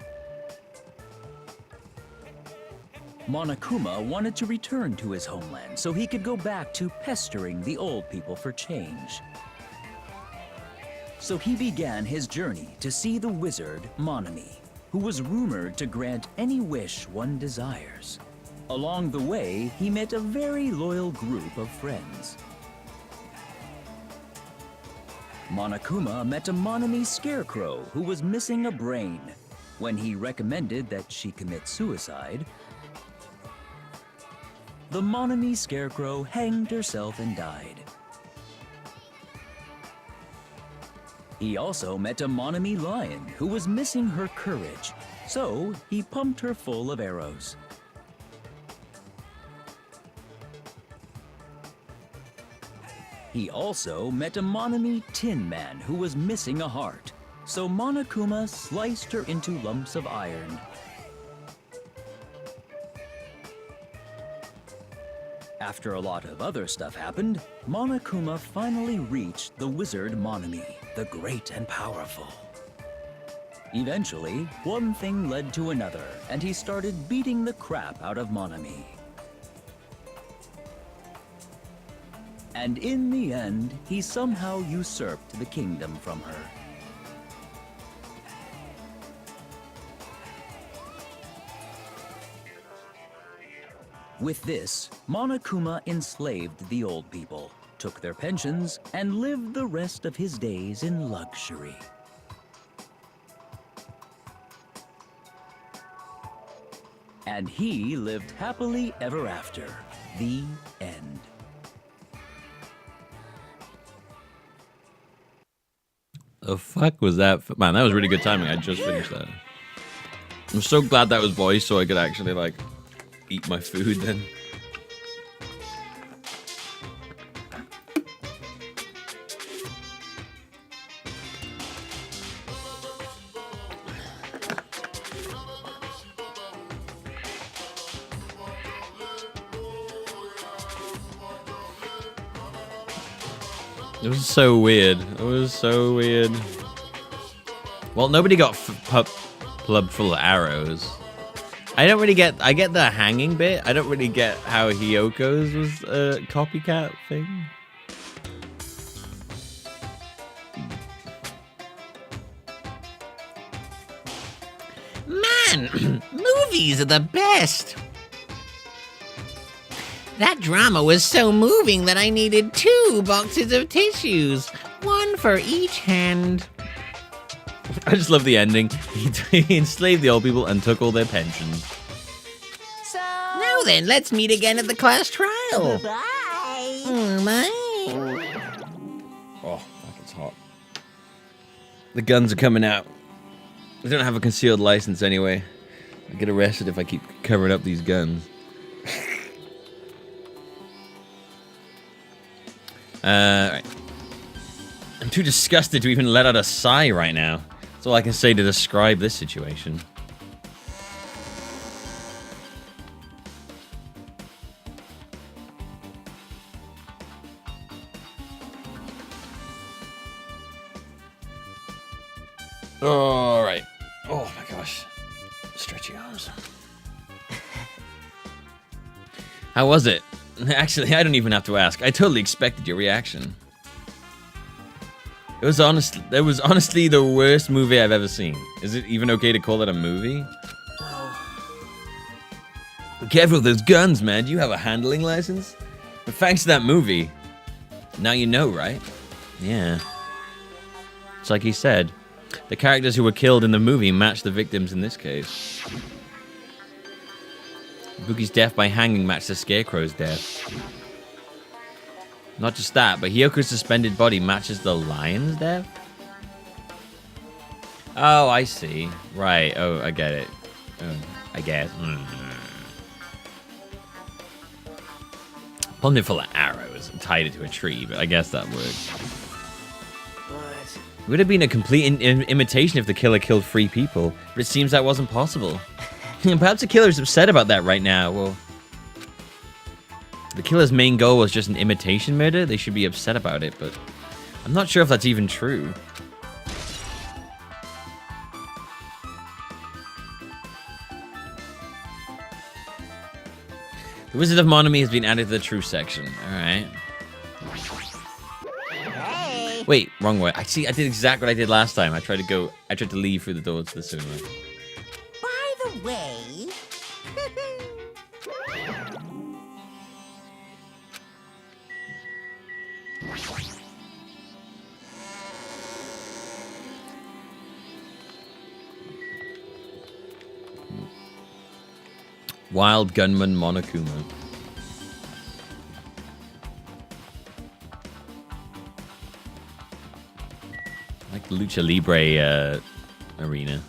Monokuma wanted to return to his homeland so he could go back to pestering the old people for change. So he began his journey to see the wizard Monami, who was rumored to grant any wish one desires. Along the way, he met a very loyal group of friends. Monokuma met a Monami scarecrow who was missing a brain. When he recommended that she commit suicide, the Monami scarecrow hanged herself and died. He also met a Monami lion who was missing her courage, so he pumped her full of arrows. He also met a Monami tin man who was missing a heart, so Monokuma sliced her into lumps of iron. After a lot of other stuff happened, Monokuma finally reached the wizard Monami, the great and powerful. Eventually, one thing led to another, and he started beating the crap out of Monami. And in the end, he somehow usurped the kingdom from her. With this, Monokuma enslaved the old people, took their pensions, and lived the rest of his days in luxury. And he lived happily ever after. The end. The fuck was that? Man, that was really good timing. I just finished that. I'm so glad that was voiced so I could actually, like, eat my food then. It was so weird. It was so weird. Well, nobody got plugged full of arrows. I don't really get... I get the hanging bit. I don't really get how Hiyoko's was a copycat thing. Man, movies are the best. That drama was so moving that I needed 2 boxes of tissues, one for each hand. I just love the ending. He enslaved the old people and took all their pensions. So. Now then, let's meet again at the class trial. Bye. Bye. Oh, fuck, it's hot. The guns are coming out. I don't have a concealed license anyway. I get arrested if I keep covering up these guns. Right. I'm too disgusted to even let out a sigh right now. That's all I can say to describe this situation. All right. Oh my gosh. Stretchy arms. How was it? Actually, I don't even have to ask. I totally expected your reaction. It was honestly the worst movie I've ever seen. Is it even okay to call it a movie? Be careful with those guns, man. Do you have a handling license? But thanks to that movie, now you know, right? Yeah. It's like he said. The characters who were killed in the movie match the victims in this case. Ibuki's death by hanging matched the Scarecrow's death. Not just that, but Hiyoko's suspended body matches the lion's death? Oh, I see. Right. Oh, I get it. I guess. Plumbed it full of arrows and tied it to a tree, but I guess that works. It would have been a complete imitation if the killer killed 3 people, but it seems that wasn't possible. Perhaps the killer is upset about that right now. Well, the killer's main goal was just an imitation murder. They should be upset about it, but I'm not sure if that's even true. The Wizard of Monami has been added to the true section. All right. Hey. Wait, wrong way. I see. I did exactly what I did last time. I tried to leave through the door to the cinema. By the way, Wild gunman Monokuma. Like the Lucha Libre arena.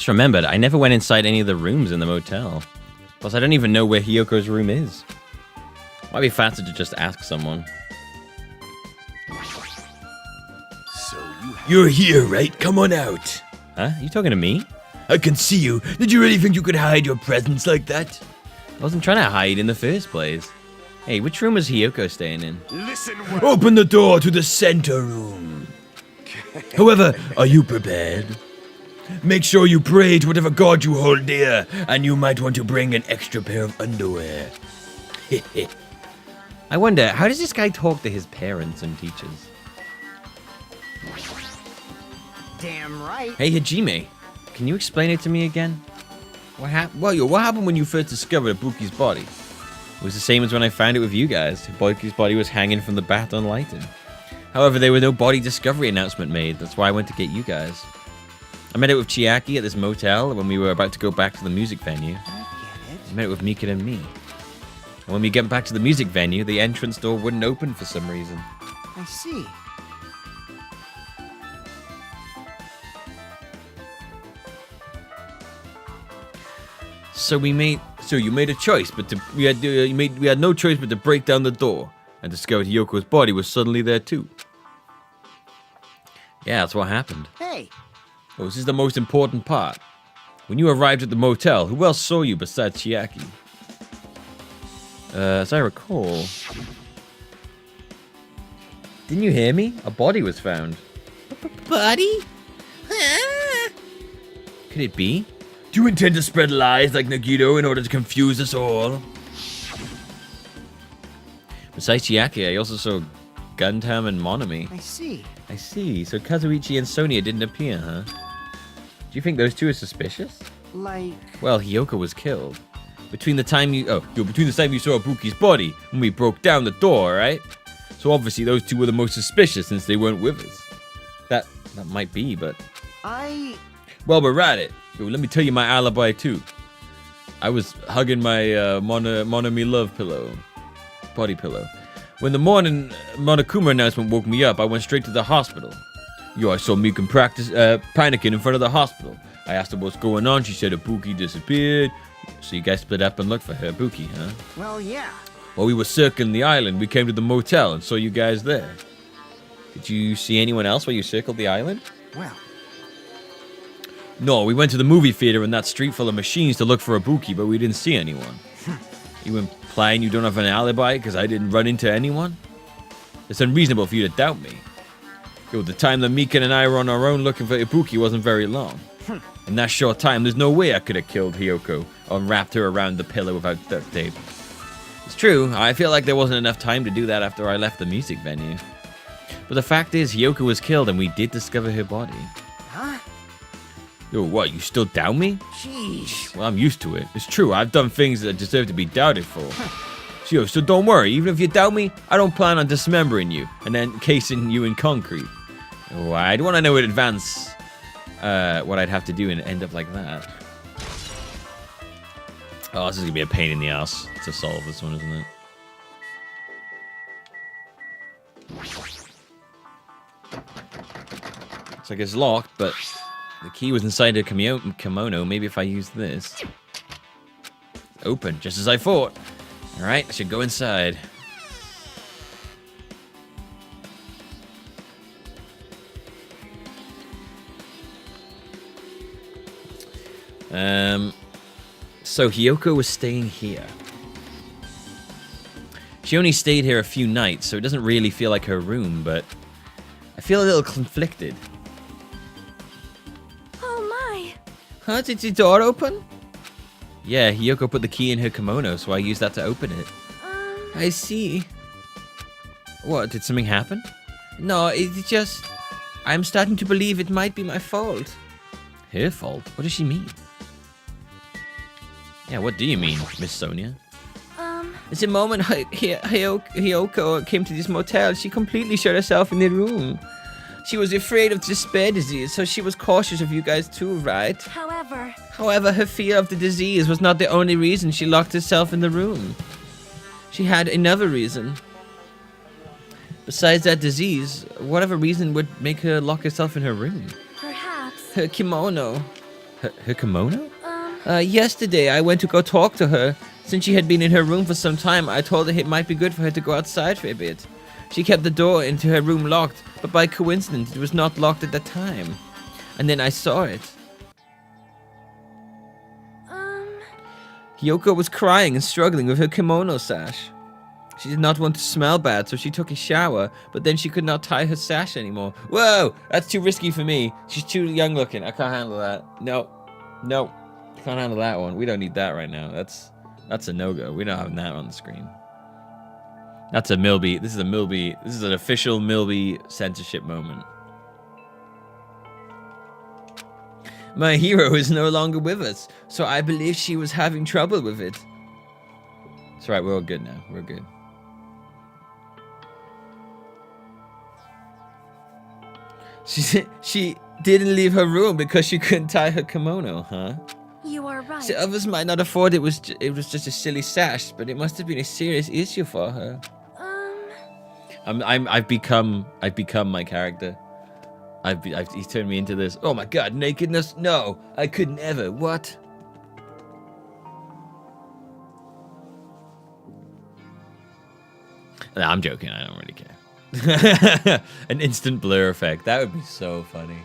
Just remembered, I never went inside any of the rooms in the motel. Plus, I don't even know where Hiyoko's room is. Might be faster to just ask someone. So You're here, right? Come on out. Huh? You talking to me? I can see you. Did you really think you could hide your presence like that? I wasn't trying to hide in the first place. Hey, which room is Hiyoko staying in? listen. Open the door to the center room. However, are you prepared? Make sure you pray to whatever god you hold dear, and you might want to bring an extra pair of underwear. I wonder, how does this guy talk to his parents and teachers? damn right. Hey, Hajime, can you explain it to me again? What happened when you first discovered Ibuki's body? It was the same as when I found it with you guys. Ibuki's body was hanging from the bat unlighted. However, there was no body discovery announcement made. That's why I went to get you guys. I met it with Chiaki at this motel when we were about to go back to the music venue. I get I met it with Mikan and me. And when we get back to the music venue, the entrance door wouldn't open for some reason. it. I see. So you made a choice, but we had no choice but to break down the door and discovered Hiyoko's body was suddenly there too. Yeah, that's what happened. Hey, Oh, this is the most important part. When you arrived at the motel, who else saw you besides Chiaki? As I recall... Didn't you hear me? A body was found. Buddy? Ah. Could it be? Do you intend to spread lies like Nagito in order to confuse us all? Besides Chiaki, I also saw Gundam and Monami. I see. I see. So Kazuichi and Sonia didn't appear, huh? Do you think those two are suspicious? Like, Well, Hiyoko was killed. Between the time you saw Ibuki's body when we broke down the door, right? So obviously those two were the most suspicious since they weren't with us. That might be, but... Well, we're at it. Yo, let me tell you my alibi too. I was hugging my Monami love pillow. Body pillow. When the morning Monokuma announcement woke me up, I went straight to the hospital. I saw Mikan panicking in front of the hospital. I asked her what's going on. She said Ibuki disappeared. So you guys split up and looked for her, Ibuki, huh? well, yeah. While we were circling the island, we came to the motel and saw you guys there. Did you see anyone else while you circled the island? Well, No, we went to the movie theater in that street full of machines to look for Ibuki, but we didn't see anyone. You implying you don't have an alibi because I didn't run into anyone? It's unreasonable for you to doubt me. The time that Mikan and I were on our own looking for Ibuki wasn't very long. In that short time, there's no way I could have killed Hiyoko or wrapped her around the pillow without duct tape. It's true, I feel like there wasn't enough time to do that after I left the music venue. But the fact is, Hiyoko was killed and we did discover her body. huh? Yo, what, you still doubt me? Jeez. Well, I'm used to it. It's true, I've done things that deserve to be doubted for. So don't worry, even if you doubt me, I don't plan on dismembering you and then casing you in concrete. Oh, I don't want to know in advance what I'd have to do and end up like that. Oh, this is going to be a pain in the ass to solve this one, isn't it? Looks like it's locked, but the key was inside a kimono. Maybe if I use this. Open, just as I thought. Alright, I should go inside. So Hiyoko was staying here. She only stayed here a few nights, so it doesn't really feel like her room, but I feel a little conflicted. Oh my. Huh? Did the door open? Yeah, Hiyoko put the key in her kimono, so I used that to open it. I see. What, did something happen? No, it's just... I'm starting to believe it might be my fault. Her fault? What does she mean? Yeah, what do you mean, Miss Sonia? It's the moment Hiyoko came to this motel, she completely shut herself in the room. She was afraid of despair disease, so she was cautious of you guys too, right? However, her fear of the disease was not the only reason she locked herself in the room. She had another reason. Besides that disease, whatever reason would make her lock herself in her room? Perhaps. Her kimono. Her kimono? Yesterday, I went to go talk to her. Since she had been in her room for some time, I told her it might be good for her to go outside for a bit. She kept the door into her room locked, but by coincidence, it was not locked at the time. And then I saw it. Hiyoko was crying and struggling with her kimono sash. She did not want to smell bad, so she took a shower, but then she could not tie her sash anymore. Whoa! That's too risky for me. She's too young looking. I can't handle that. No. Can't handle that one. We don't need that right now. That's a no-go. We don't have that on the screen. That's a Millbee. This is a Millbee. This is an official Millbee censorship moment. My hero is no longer with us, so I believe she was having trouble with it. It's right, we're all good now. We're good. She didn't leave her room because she couldn't tie her kimono, huh? You are right. So others might not afford it. It was just a silly sash, but it must have been a serious issue for her. I've become my character. He's turned me into this. Oh my god, nakedness? No, I could never. What? No, I'm joking. I don't really care. An instant blur effect. That would be so funny.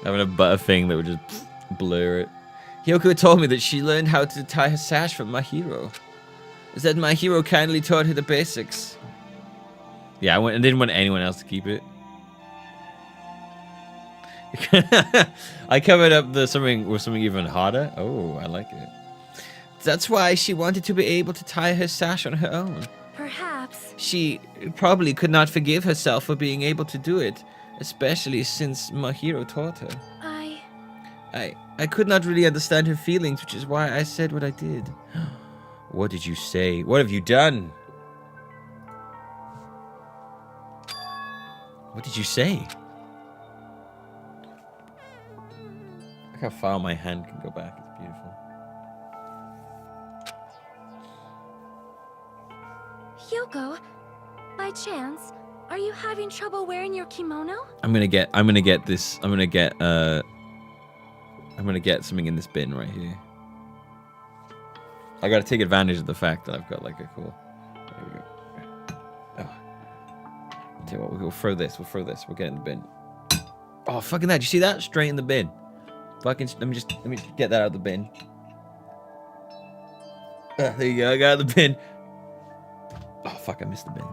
Having a thing that would just blur it. Hiyoko told me that she learned how to tie her sash from my hero. Said my hero kindly taught her the basics. Yeah, I didn't want anyone else to keep it. I covered up something even harder. Oh, I like it. That's why she wanted to be able to tie her sash on her own. Perhaps. She probably could not forgive herself for being able to do it, especially since my hero taught her. I could not really understand her feelings, which is why I said what I did. What did you say? What have you done? What did you say? Look how far my hand can go back. It's beautiful. Hiyoko, by chance, are you having trouble wearing your kimono? I'm gonna get something in this bin right here. I gotta take advantage of the fact that I've got like a cool. There we go. Oh. Tell you what, we'll throw this. We'll get in the bin. Oh, fucking that! Did you see that? Straight in the bin. Fucking. Let me just get that out of the bin. There you go. I got out of the bin. Oh fuck! I missed the bin.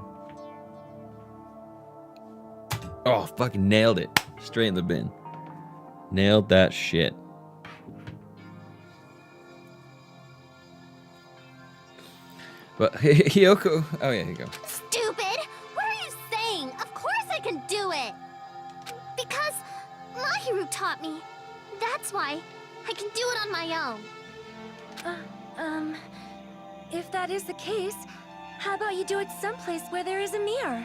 Oh, fucking nailed it. Straight in the bin. Nailed that shit. But Hiyoko... Oh, yeah, here you go. Stupid! What are you saying? Of course I can do it! Because Mahiru taught me. That's why I can do it on my own. If that is the case, how about you do it someplace where there is a mirror?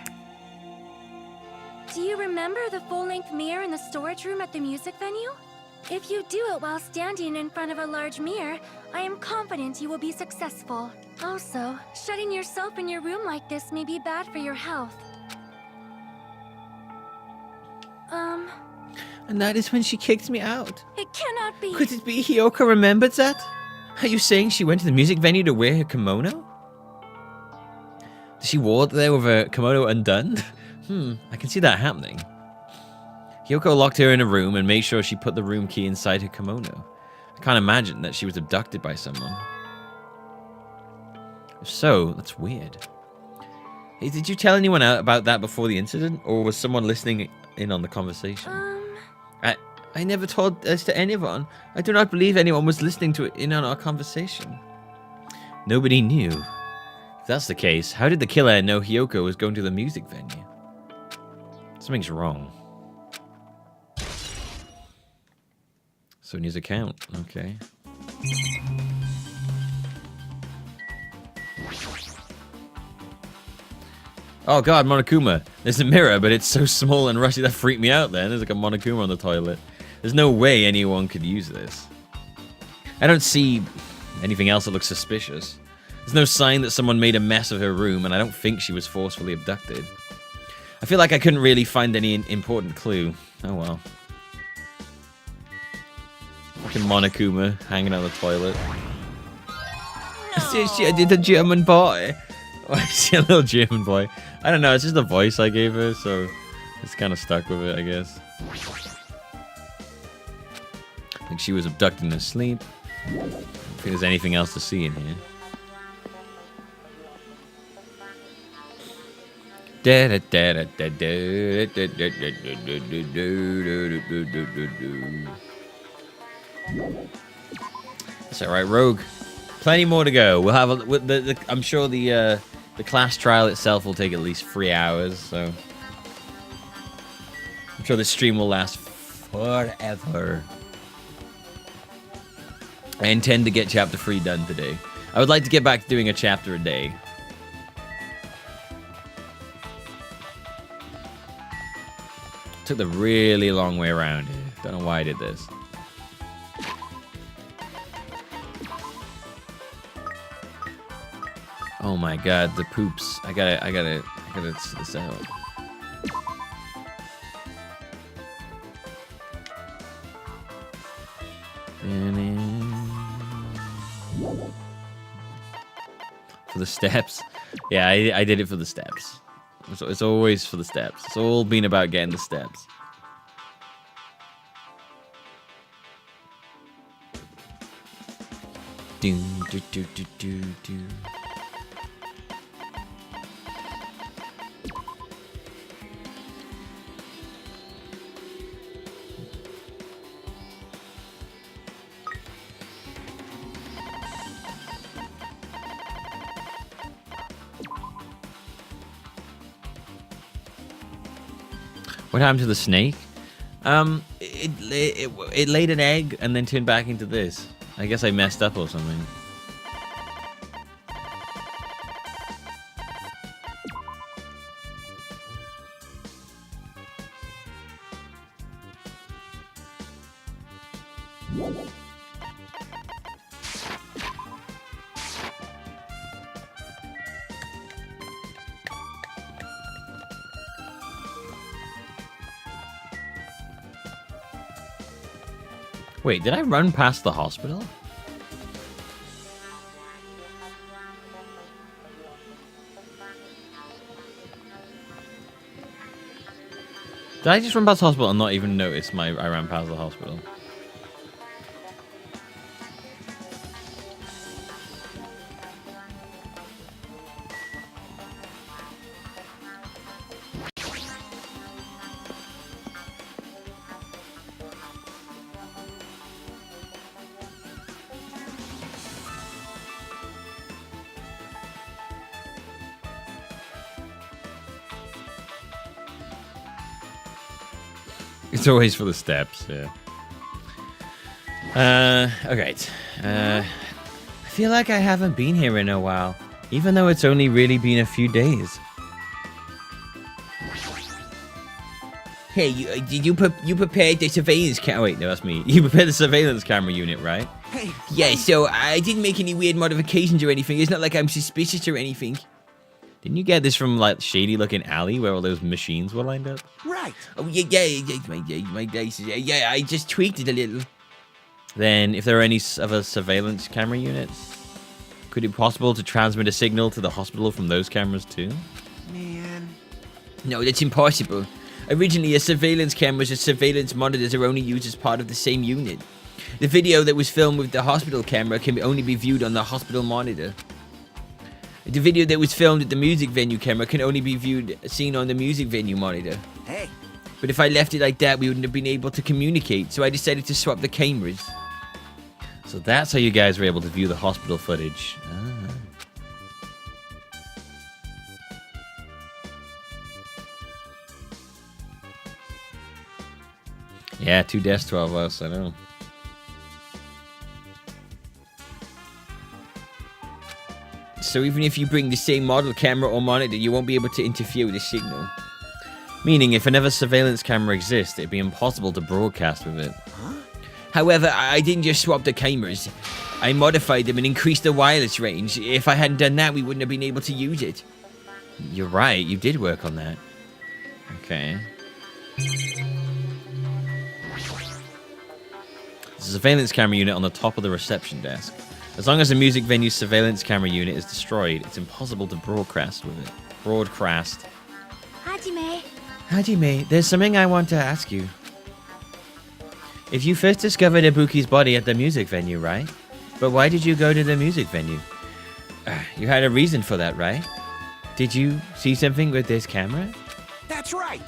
Do you remember the full-length mirror in the storage room at the music venue? If you do it while standing in front of a large mirror, I am confident you will be successful. Also, shutting yourself in your room like this may be bad for your health. And that is when she kicked me out. It cannot be. Could it be Hiyoko remembered that? Are you saying she went to the music venue to wear her kimono? She wore it there with her kimono undone? I can see that happening. Hiyoko locked her in a room and made sure she put the room key inside her kimono. I can't imagine that she was abducted by someone. If so, that's weird. Hey, did you tell anyone out about that before the incident, or was someone listening in on the conversation? I never told this to anyone. I do not believe anyone was listening to it in on our conversation. Nobody knew. If that's the case, how did the killer know Hiyoko was going to the music venue? Something's wrong. Sonia's account. Okay. Oh god, Monokuma. There's a mirror, but it's so small and rusty that freaked me out then. There's like a Monokuma on the toilet. There's no way anyone could use this. I don't see anything else that looks suspicious. There's no sign that someone made a mess of her room, and I don't think she was forcefully abducted. I feel like I couldn't really find any important clue. Oh well. Fucking Monokuma hanging out the toilet. She did a German boy. Why is she a little German boy? I don't know, it's just the voice I gave her, so it's kind of stuck with it, I guess. Like she was abducted in her sleep. I don't think there's anything else to see in here. That's alright, Rogue. Plenty more to go. We'll have I'm sure the class trial itself will take at least 3 hours, so I'm sure this stream will last forever. I intend to get chapter 3 done today. I would like to get back to doing a chapter a day. Took the really long way around here. Don't know why I did this. Oh my god, the poops. I gotta see this out. For the steps. Yeah, I did it for the steps. It's always for the steps. It's all been about getting the steps. Do do do do do do. What happened to the snake? It laid an egg and then turned back into this. I guess I messed up or something. Wait, did I run past the hospital? Did I just run past the hospital and not even notice I ran past the hospital? It's always for the steps, yeah. Okay. I feel like I haven't been here in a while, even though it's only really been a few days. Hey, you prepared the surveillance camera? Wait, no, that's me. You prepared the surveillance camera unit, right? Hey. Yeah, so I didn't make any weird modifications or anything. It's not like I'm suspicious or anything. Didn't you get this from, like, shady-looking alley where all those machines were lined up? Right. Oh, my dice. Yeah, I just tweaked it a little. Then, if there are any other surveillance camera units, could it be possible to transmit a signal to the hospital from those cameras, too? Man. No, that's impossible. Originally, a surveillance camera's and surveillance monitors are only used as part of the same unit. The video that was filmed with the hospital camera can only be viewed on the hospital monitor. The video that was filmed at the music venue camera can only be seen on the music venue monitor. Hey, But if I left it like that, we wouldn't have been able to communicate, so I decided to swap the cameras. So that's how you guys were able to view the hospital footage. Ah. Yeah, 2 deaths, 12 us, I know. So even if you bring the same model camera or monitor, you won't be able to interfere with the signal. Meaning, if another surveillance camera exists, it'd be impossible to broadcast with it. However, I didn't just swap the cameras. I modified them and increased the wireless range. If I hadn't done that, we wouldn't have been able to use it. You're right, you did work on that. Okay. There's a surveillance camera unit on the top of the reception desk. As long as the music venue's surveillance camera unit is destroyed, it's impossible to broadcast with it. Broadcast. Hajime. Hajime, there's something I want to ask you. If you first discovered Ibuki's body at the music venue, right? But why did you go to the music venue? You had a reason for that, right? Did you see something with this camera? that's right.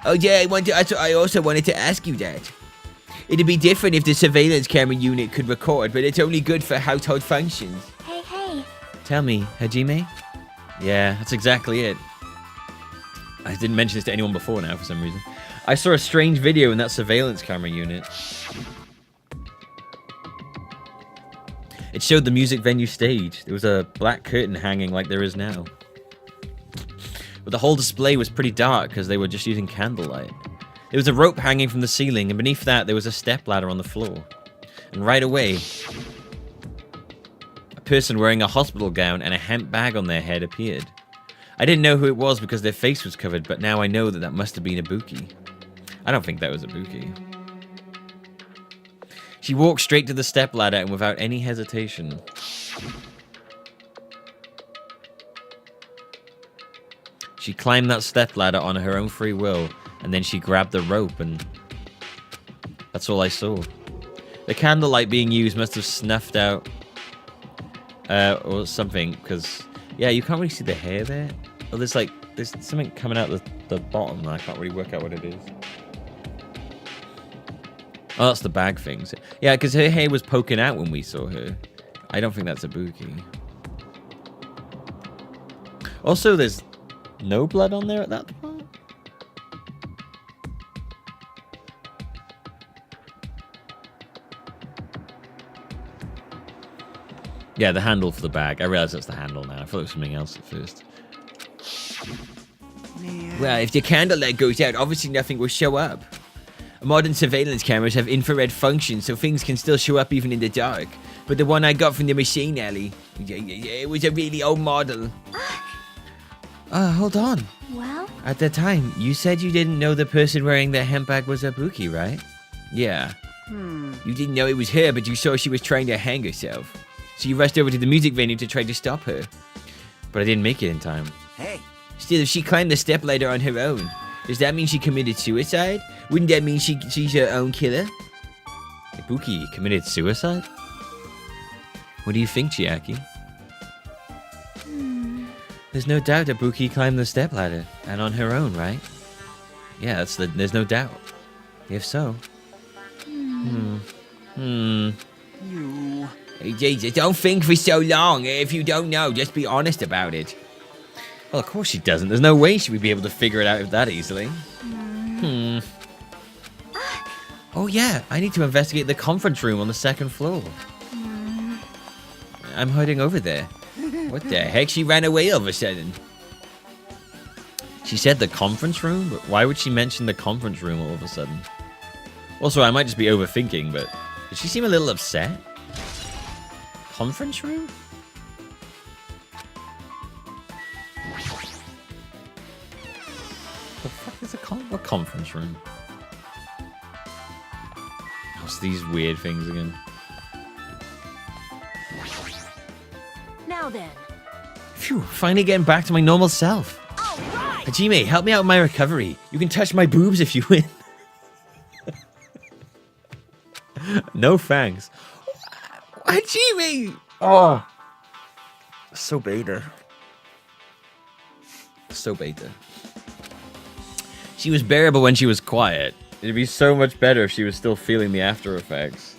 Oh yeah, I also wanted to ask you that. It'd be different if the surveillance camera unit could record, but it's only good for household functions. Hey, hey. Tell me, Hajime? Yeah, that's exactly it. I didn't mention this to anyone before now for some reason. I saw a strange video in that surveillance camera unit. It showed the music venue stage. There was a black curtain hanging like there is now. But the whole display was pretty dark because they were just using candlelight. There was a rope hanging from the ceiling, and beneath that there was a stepladder on the floor. And right away, a person wearing a hospital gown and a hemp bag on their head appeared. I didn't know who it was because their face was covered, but now I know that that must have been Ibuki. I don't think that was Ibuki. She walked straight to the stepladder and without any hesitation. She climbed that stepladder on her own free will, and then she grabbed the rope, and that's all I saw. The candlelight being used must have snuffed out or something, because yeah, you can't really see the hair there. Oh, there's something coming out the bottom, and I can't really work out what it is. Oh, that's the bag things. Yeah, because her hair was poking out when we saw her. I don't think that's Ibuki. Also, there's no blood on there at that point. Yeah, the handle for the bag. I realize that's the handle now. I thought it was something else at first. Well, if the candlelight goes out, obviously nothing will show up. Modern surveillance cameras have infrared functions, so things can still show up even in the dark. But the one I got from the machine alley, it was a really old model. Hold on. Well, At the time, you said you didn't know the person wearing the hemp bag was Ibuki, right? Yeah. You didn't know it was her, but you saw she was trying to hang herself. So you rushed over to the music venue to try to stop her. But I didn't make it in time. Hey, Still, if she climbed the stepladder on her own, does that mean she committed suicide? Wouldn't that mean she's her own killer? Ibuki committed suicide? What do you think, Chiaki? There's no doubt Ibuki climbed the stepladder, and on her own, right? Yeah, there's no doubt. If so. you. Hey, Jesus, don't think for so long. If you don't know, just be honest about it. Well, of course she doesn't. There's no way she would be able to figure it out that easily. Oh yeah, I need to investigate the conference room on the second floor. I'm hiding over there. What the heck? She ran away all of a sudden. She said the conference room, but why would she mention the conference room all of a sudden? Also, I might just be overthinking, but did she seem a little upset? Conference room? The fuck is what conference room? What's these weird things again? now then. Phew, finally getting back to my normal self. All right. Hajime, help me out with my recovery. You can touch my boobs if you win. No thanks. Hajime! Oh. So beta. So beta. She was bearable when she was quiet. It'd be so much better if she was still feeling the after effects.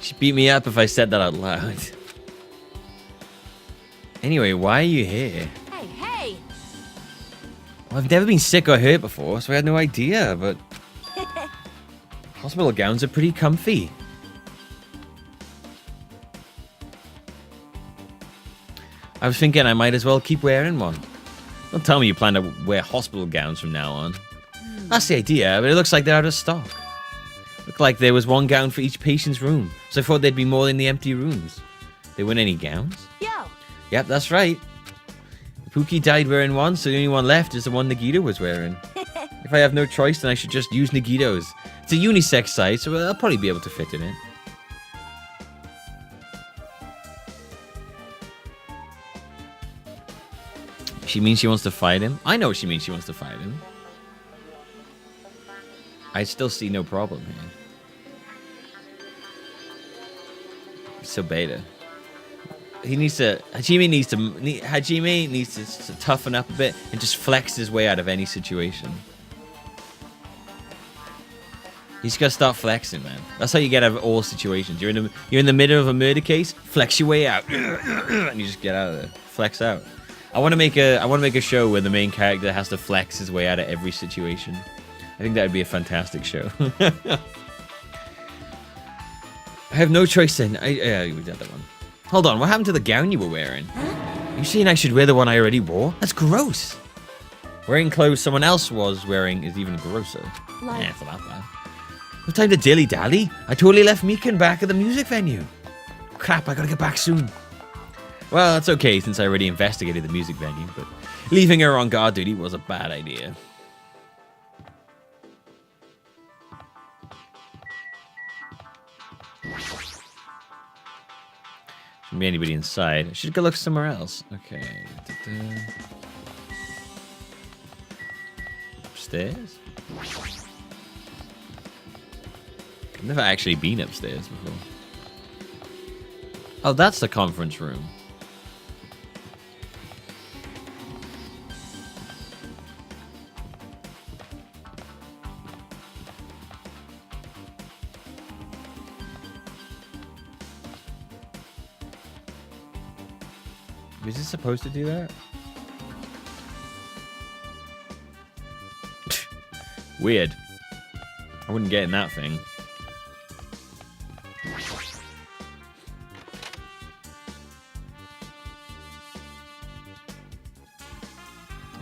She beat me up if I said that out loud. Anyway, why are you here? Hey, hey! Well, I've never been sick or hurt before, so I had no idea, but... hospital gowns are pretty comfy. I was thinking I might as well keep wearing one. Don't tell me you plan to wear hospital gowns from now on. That's the idea, but it looks like they're out of stock. Looked like there was one gown for each patient's room, so I thought there'd be more in the empty rooms. There weren't any gowns? Yo! Yep, that's right. Ibuki died wearing one, so the only one left is the one Nagito was wearing. If I have no choice, then I should just use Nagito's. It's a unisex site, so I'll probably be able to fit it in. She means she wants to fight him? I know she means she wants to fight him. I still see no problem here. So beta. He needs to... Hajime needs to toughen up a bit and just flex his way out of any situation. He's got to start flexing, man. That's how you get out of all situations. You're in the middle of a murder case, flex your way out, and you just get out of there. Flex out. I want to make a show where the main character has to flex his way out of every situation. I think that would be a fantastic show. I have no choice then. Yeah, we did that one. Hold on, what happened to the gown you were wearing? You saying I should wear the one I already wore? That's gross. Wearing clothes someone else was wearing is even grosser. Like... it's not that bad. No time to dilly-dally. I totally left Mikan back at the music venue. Crap, I gotta get back soon. Well, that's okay since I already investigated the music venue, but leaving her on guard duty was a bad idea. Shouldn't be anybody inside. I should go look somewhere else. Okay. Upstairs? I've never actually been upstairs before. Oh, that's the conference room. Is it supposed to do that? Weird. I wouldn't get in that thing.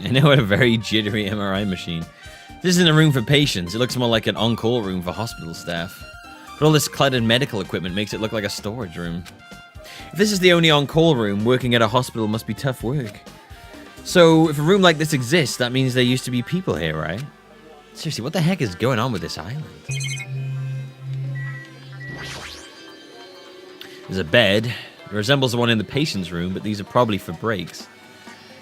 I know, what a very jittery MRI machine. This isn't a room for patients. It looks more like an on-call room for hospital staff. But all this cluttered medical equipment makes it look like a storage room. If this is the only on-call room, working at a hospital must be tough work. So, if a room like this exists, that means there used to be people here, right? Seriously, what the heck is going on with this island? There's a bed. It resembles the one in the patient's room, but these are probably for breaks.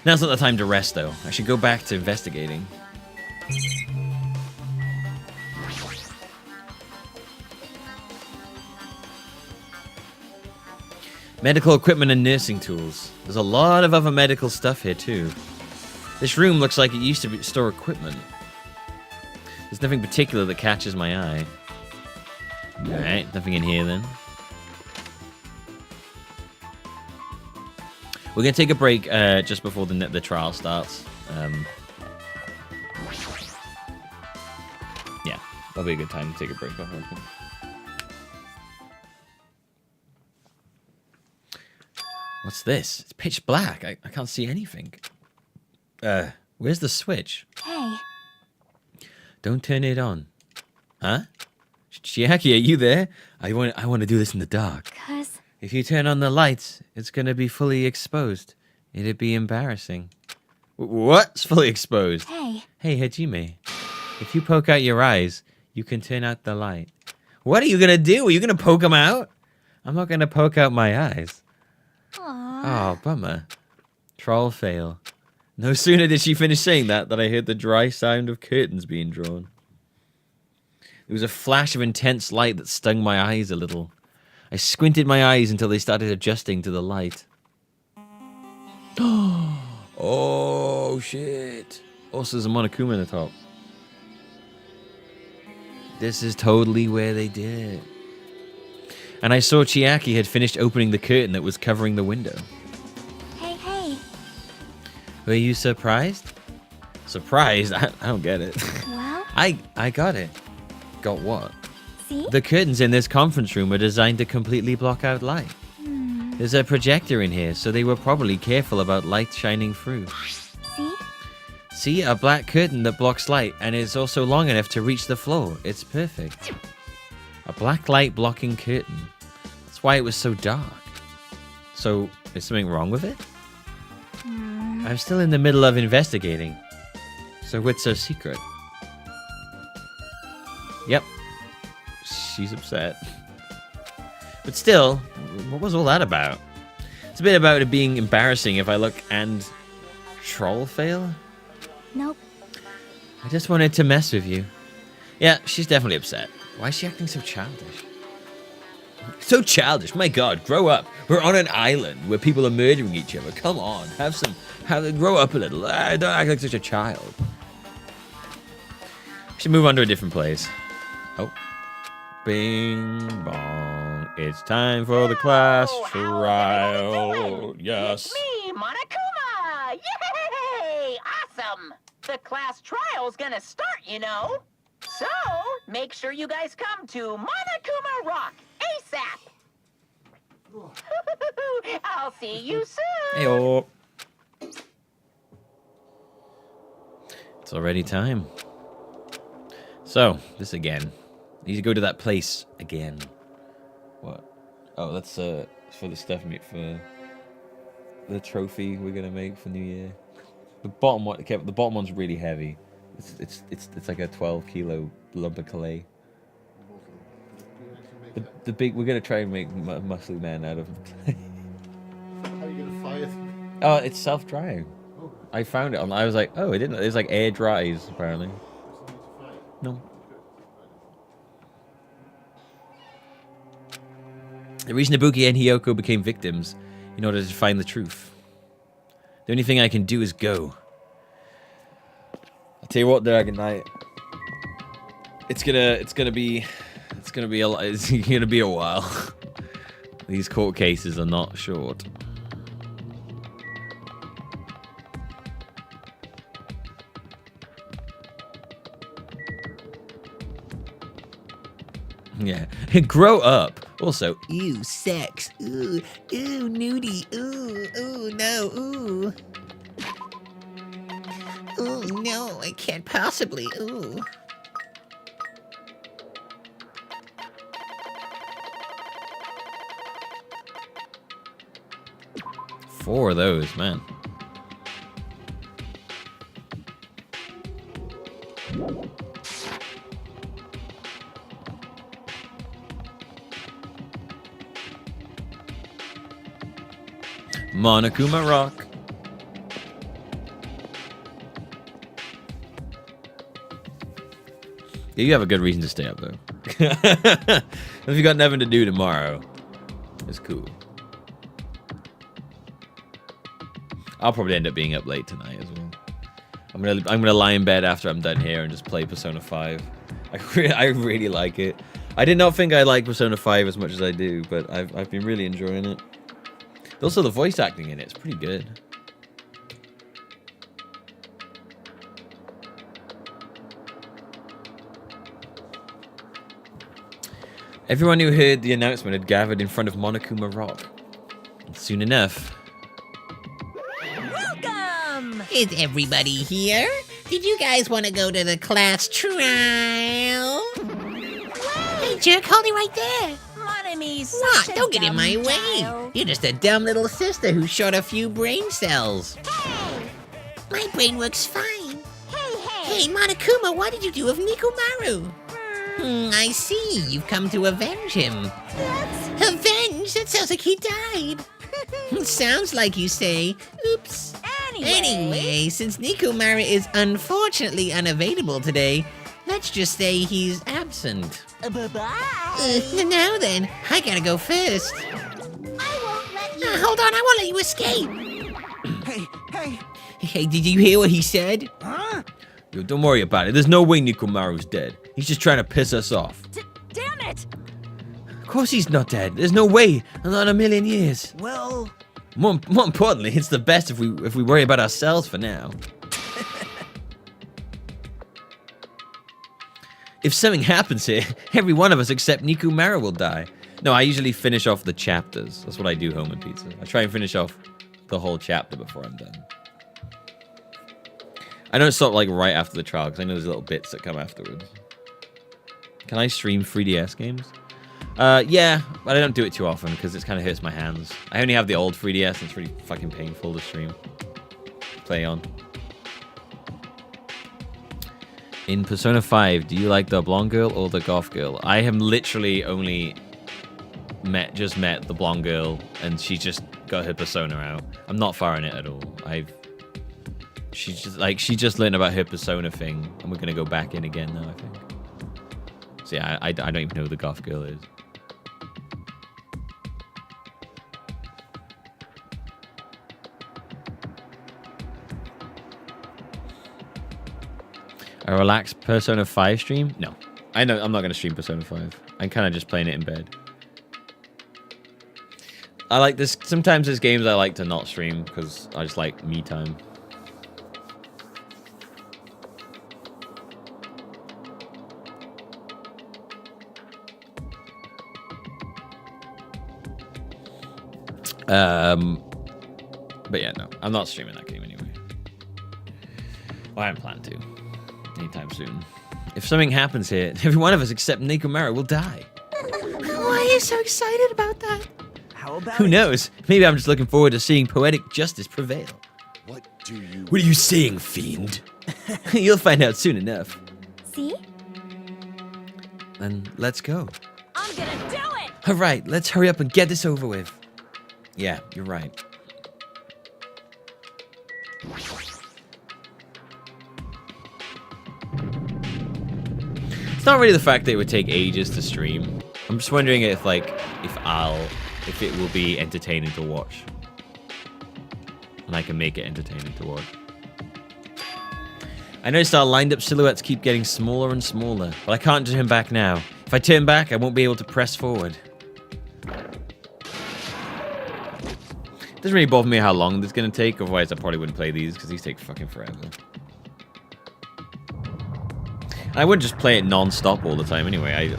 Now's not the time to rest, though. I should go back to investigating. Medical equipment and nursing tools. There's a lot of other medical stuff here, too. This room looks like it used to store equipment. There's nothing particular that catches my eye. Alright, nothing in here, then. We're going to take a break just before the trial starts. Yeah, that'll be a good time to take a break. What's this? It's pitch black. I can't see anything. Where's the switch? Hey. Don't turn it on. Huh? Chiaki, are you there? I want to do this in the dark. 'Cause... If you turn on the lights, it's going to be fully exposed. It'd be embarrassing. What's fully exposed? Hey. Hey, Hajime. If you poke out your eyes, you can turn out the light. What are you going to do? Are you going to poke them out? I'm not going to poke out my eyes. Aww. Oh, bummer. Troll fail. No sooner did she finish saying that than I heard the dry sound of curtains being drawn. There was a flash of intense light that stung my eyes a little. I squinted my eyes until they started adjusting to the light. Oh, shit. Also, there's a Monokuma in the top. This is totally where they did it. And I saw Chiaki had finished opening the curtain that was covering the window. Hey, hey. Were you surprised? Surprised? I don't get it. Well, I got it. Got what? see? The curtains in this conference room are designed to completely block out light. There's a projector in here, so they were probably careful about light shining through. See? See, a black curtain that blocks light and is also long enough to reach the floor. It's perfect. A black light blocking curtain. That's why it was so dark. So, is something wrong with it? I'm still in the middle of investigating. So what's her secret? Yep. She's upset. But still, what was all that about? It's a bit about it being embarrassing if I look and troll fail. Nope. I just wanted to mess with you. Yeah, she's definitely upset. Why is she acting so childish? So childish, my god, grow up. We're on an island where people are murdering each other. Come on, grow up a little. Don't act like such a child. We should move on to a different place. Oh. Bing bong. It's time for the class trial. Yes. It's me, Monokuma! Yay! Awesome! The class trial's gonna start, you know. So, make sure you guys come to Monokuma Rock ASAP! I'll see you soon! Hey-oh. It's already time. So, this again. Need to go to that place again. What? Oh, that's for the stuff for the trophy we're gonna make for New Year. The bottom one, the bottom one's really heavy. It's like a 12-kilo lump of clay. The big, we're gonna try and make muscly man out of clay. How are you gonna fire? Oh, it's self-drying. I found it on. I was like, oh, it didn't. It's like air dries apparently. No. The reason Ibuki and Hiyoko became victims in order to find the truth. The only thing I can do is go. I'll tell you what, Dragon Knight. It's gonna be a while. These court cases are not short. Yeah. Grow up. Also, ew, sex. Ooh, nudie. Ooh, no, ooh. Ooh, no, I can't possibly, ooh. Four of those, man. Monokuma Rock. Yeah, you have a good reason to stay up, though. If you got nothing to do tomorrow, it's cool. I'll probably end up being up late tonight as well. I'm gonna lie in bed after I'm done here and just play Persona 5. I really like it. I did not think I liked Persona 5 as much as I do, but I've been really enjoying it. Also, the voice acting in it's pretty good. Everyone who heard the announcement had gathered in front of Monokuma Rock. And soon enough... Welcome! Is everybody here? Did you guys want to go to the class trial? Hey, jerk, hold it right there. What? Don't get in my way. You're just a dumb little sister who shot a few brain cells. Hey! My brain works fine. Hey, Monokuma, what did you do with Nikumaru? I see. You've come to avenge him. What? Avenge? That sounds like he died. Sounds like you say. Oops. Anyway, since Nikumaru is unfortunately unavailable today, let's just say he's absent. Bye-bye. Now then, I gotta go first. I won't let you. Hold on, I won't let you escape. Hey. Hey, did you hear what he said? Huh? Yo, don't worry about it. There's no way Nikumaru's dead. He's just trying to piss us off. Damn it! Of course he's not dead. There's no way. Not in a million years. Well, More importantly, it's the best if we worry about ourselves for now. If something happens here, every one of us except Nikumaru will die. No, I usually finish off the chapters. That's what I do home in pizza. I try and finish off the whole chapter before I'm done. I don't stop like right after the trial because I know there's little bits that come afterwards. Can I stream 3DS games? Yeah, but I don't do it too often because it kind of hurts my hands. I only have the old 3DS and it's really fucking painful to stream. Play on. In Persona 5, do you like the blonde girl or the goth girl? I have literally only just met the blonde girl and she just got her persona out. I'm not far in it at all. She just learned about her persona thing and we're gonna go back in again now, I think. So yeah, I don't even know who the goth girl is. A relaxed Persona 5 stream? No. I know I'm not going to stream Persona 5. I'm kind of just playing it in bed. I like this. Sometimes there's games I like to not stream because I just like me time. But yeah, no. I'm not streaming that game anyway. Well, I haven't planned to. Anytime soon. If something happens here, every one of us except Nikumaru will die. Why are you so excited about that? how about Who knows? Maybe I'm just looking forward to seeing poetic justice prevail. What What are you saying, fiend? You'll find out soon enough. See? Then let's go. I'm gonna do it! All right, let's hurry up and get this over with. Yeah, you're right. It's not really the fact that it would take ages to stream. I'm just wondering if it will be entertaining to watch. And I can make it entertaining to watch. I noticed our lined up silhouettes keep getting smaller and smaller, but I can't turn back now. If I turn back, I won't be able to press forward. It doesn't really bother me how long this is going to take, otherwise I probably wouldn't play these, because these take fucking forever. I wouldn't just play it non-stop all the time anyway.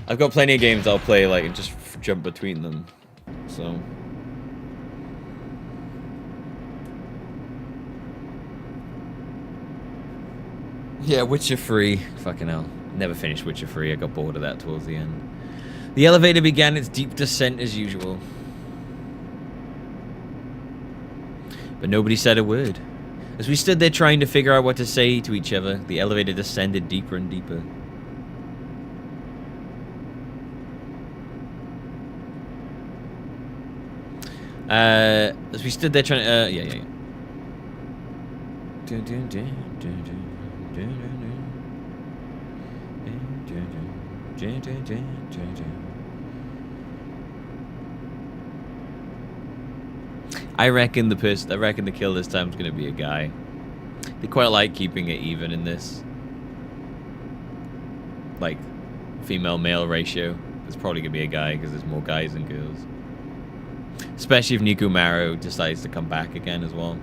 I've got plenty of games I'll play like and just jump between them. So yeah, Witcher 3. Fucking hell. Never finished Witcher 3. I got bored of that towards the end. The elevator began its deep descent as usual. But nobody said a word. As we stood there trying to figure out what to say to each other, the elevator descended deeper and deeper. As we stood there trying to, yeah. I reckon the kill this time is gonna be a guy. They quite like keeping it even in this, like, female-male ratio. It's probably gonna be a guy because there's more guys than girls. Especially if Nikumaru decides to come back again as well.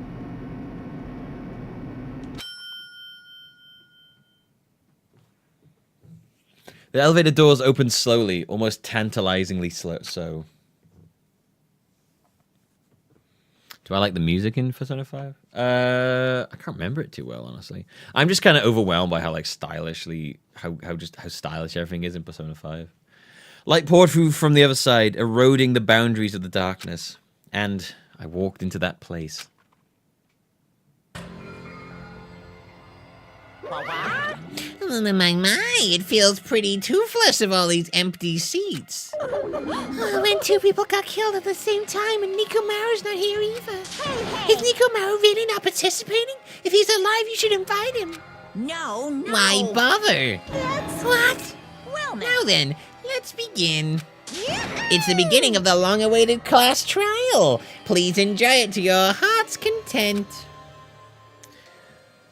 The elevator doors opened slowly, almost tantalizingly so. Do I like the music in Persona 5? I can't remember it too well, honestly. I'm just kind of overwhelmed by how like stylishly, how stylish everything is in Persona 5. Light poured through from the other side, eroding the boundaries of the darkness, and I walked into that place. My, it feels pretty toothless of all these empty seats. When two people got killed at the same time and Nikumaru's not here either. Is Nikumaru really not participating? If he's alive, you should invite him. No. Why bother? What? Well, Now then, let's begin. It's the beginning of the long-awaited class trial. Please enjoy it to your heart's content. tent.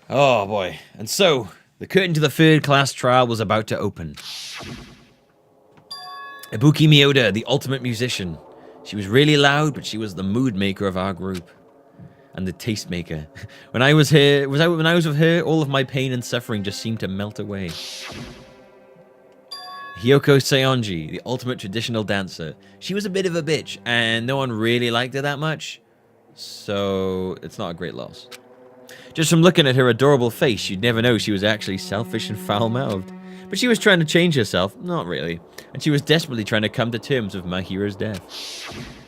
Oh boy. And so, the curtain to the third class trial was about to open. Ibuki Miyoda, the ultimate musician. She was really loud, but she was the mood maker of our group. And the taste maker. When I was with her, all of my pain and suffering just seemed to melt away. Hiyoko Seonji, the ultimate traditional dancer. She was a bit of a bitch, and no one really liked her that much. So, it's not a great loss. Just from looking at her adorable face, you'd never know she was actually selfish and foul-mouthed. But she was trying to change herself. Not really. And she was desperately trying to come to terms with my hero's death.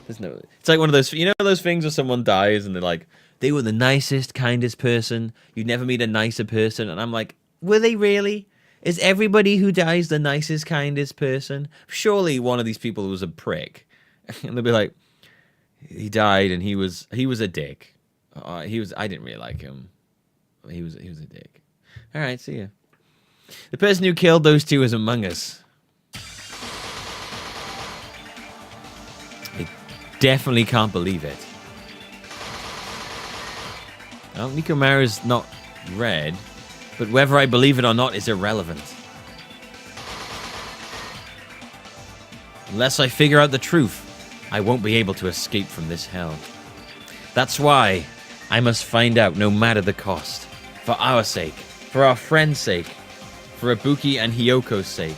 It's like one of those, you know those things where someone dies and they're like, they were the nicest, kindest person. You'd never meet a nicer person. And I'm like, were they really? Is everybody who dies the nicest, kindest person? Surely one of these people was a prick. And they'll be like, he died and he was a dick. I didn't really like him. He was a dick. All right, see ya. The person who killed those two is among us. I definitely can't believe it. Well, Mikomaru's not red, but whether I believe it or not is irrelevant. Unless I figure out the truth, I won't be able to escape from this hell. That's why I must find out no matter the cost. For our sake, for our friend's sake, for Ibuki and Hiyoko's sake.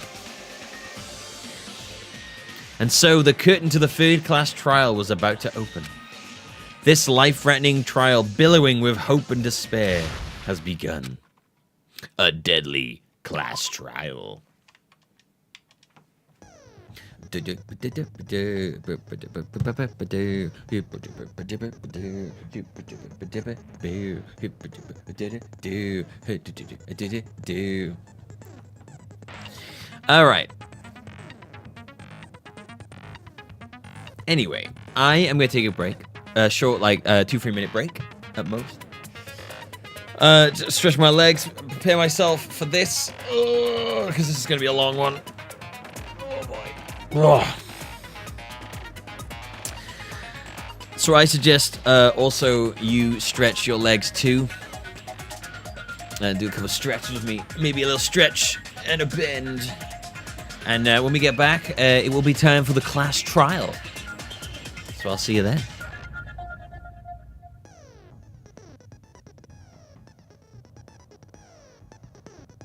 And so the curtain to the third-class trial was about to open. This life-threatening trial, billowing with hope and despair, has begun. A deadly class trial. All right. Anyway, I am going to take a break. A short, 2-3 minute break at most. Stretch my legs, prepare myself for this. Because this is going to be a long one. Oh boy. Oh. So I suggest also you stretch your legs too. And do a couple of stretches with me. Maybe a little stretch and a bend. And when we get back, it will be time for the class trial. So I'll see you then.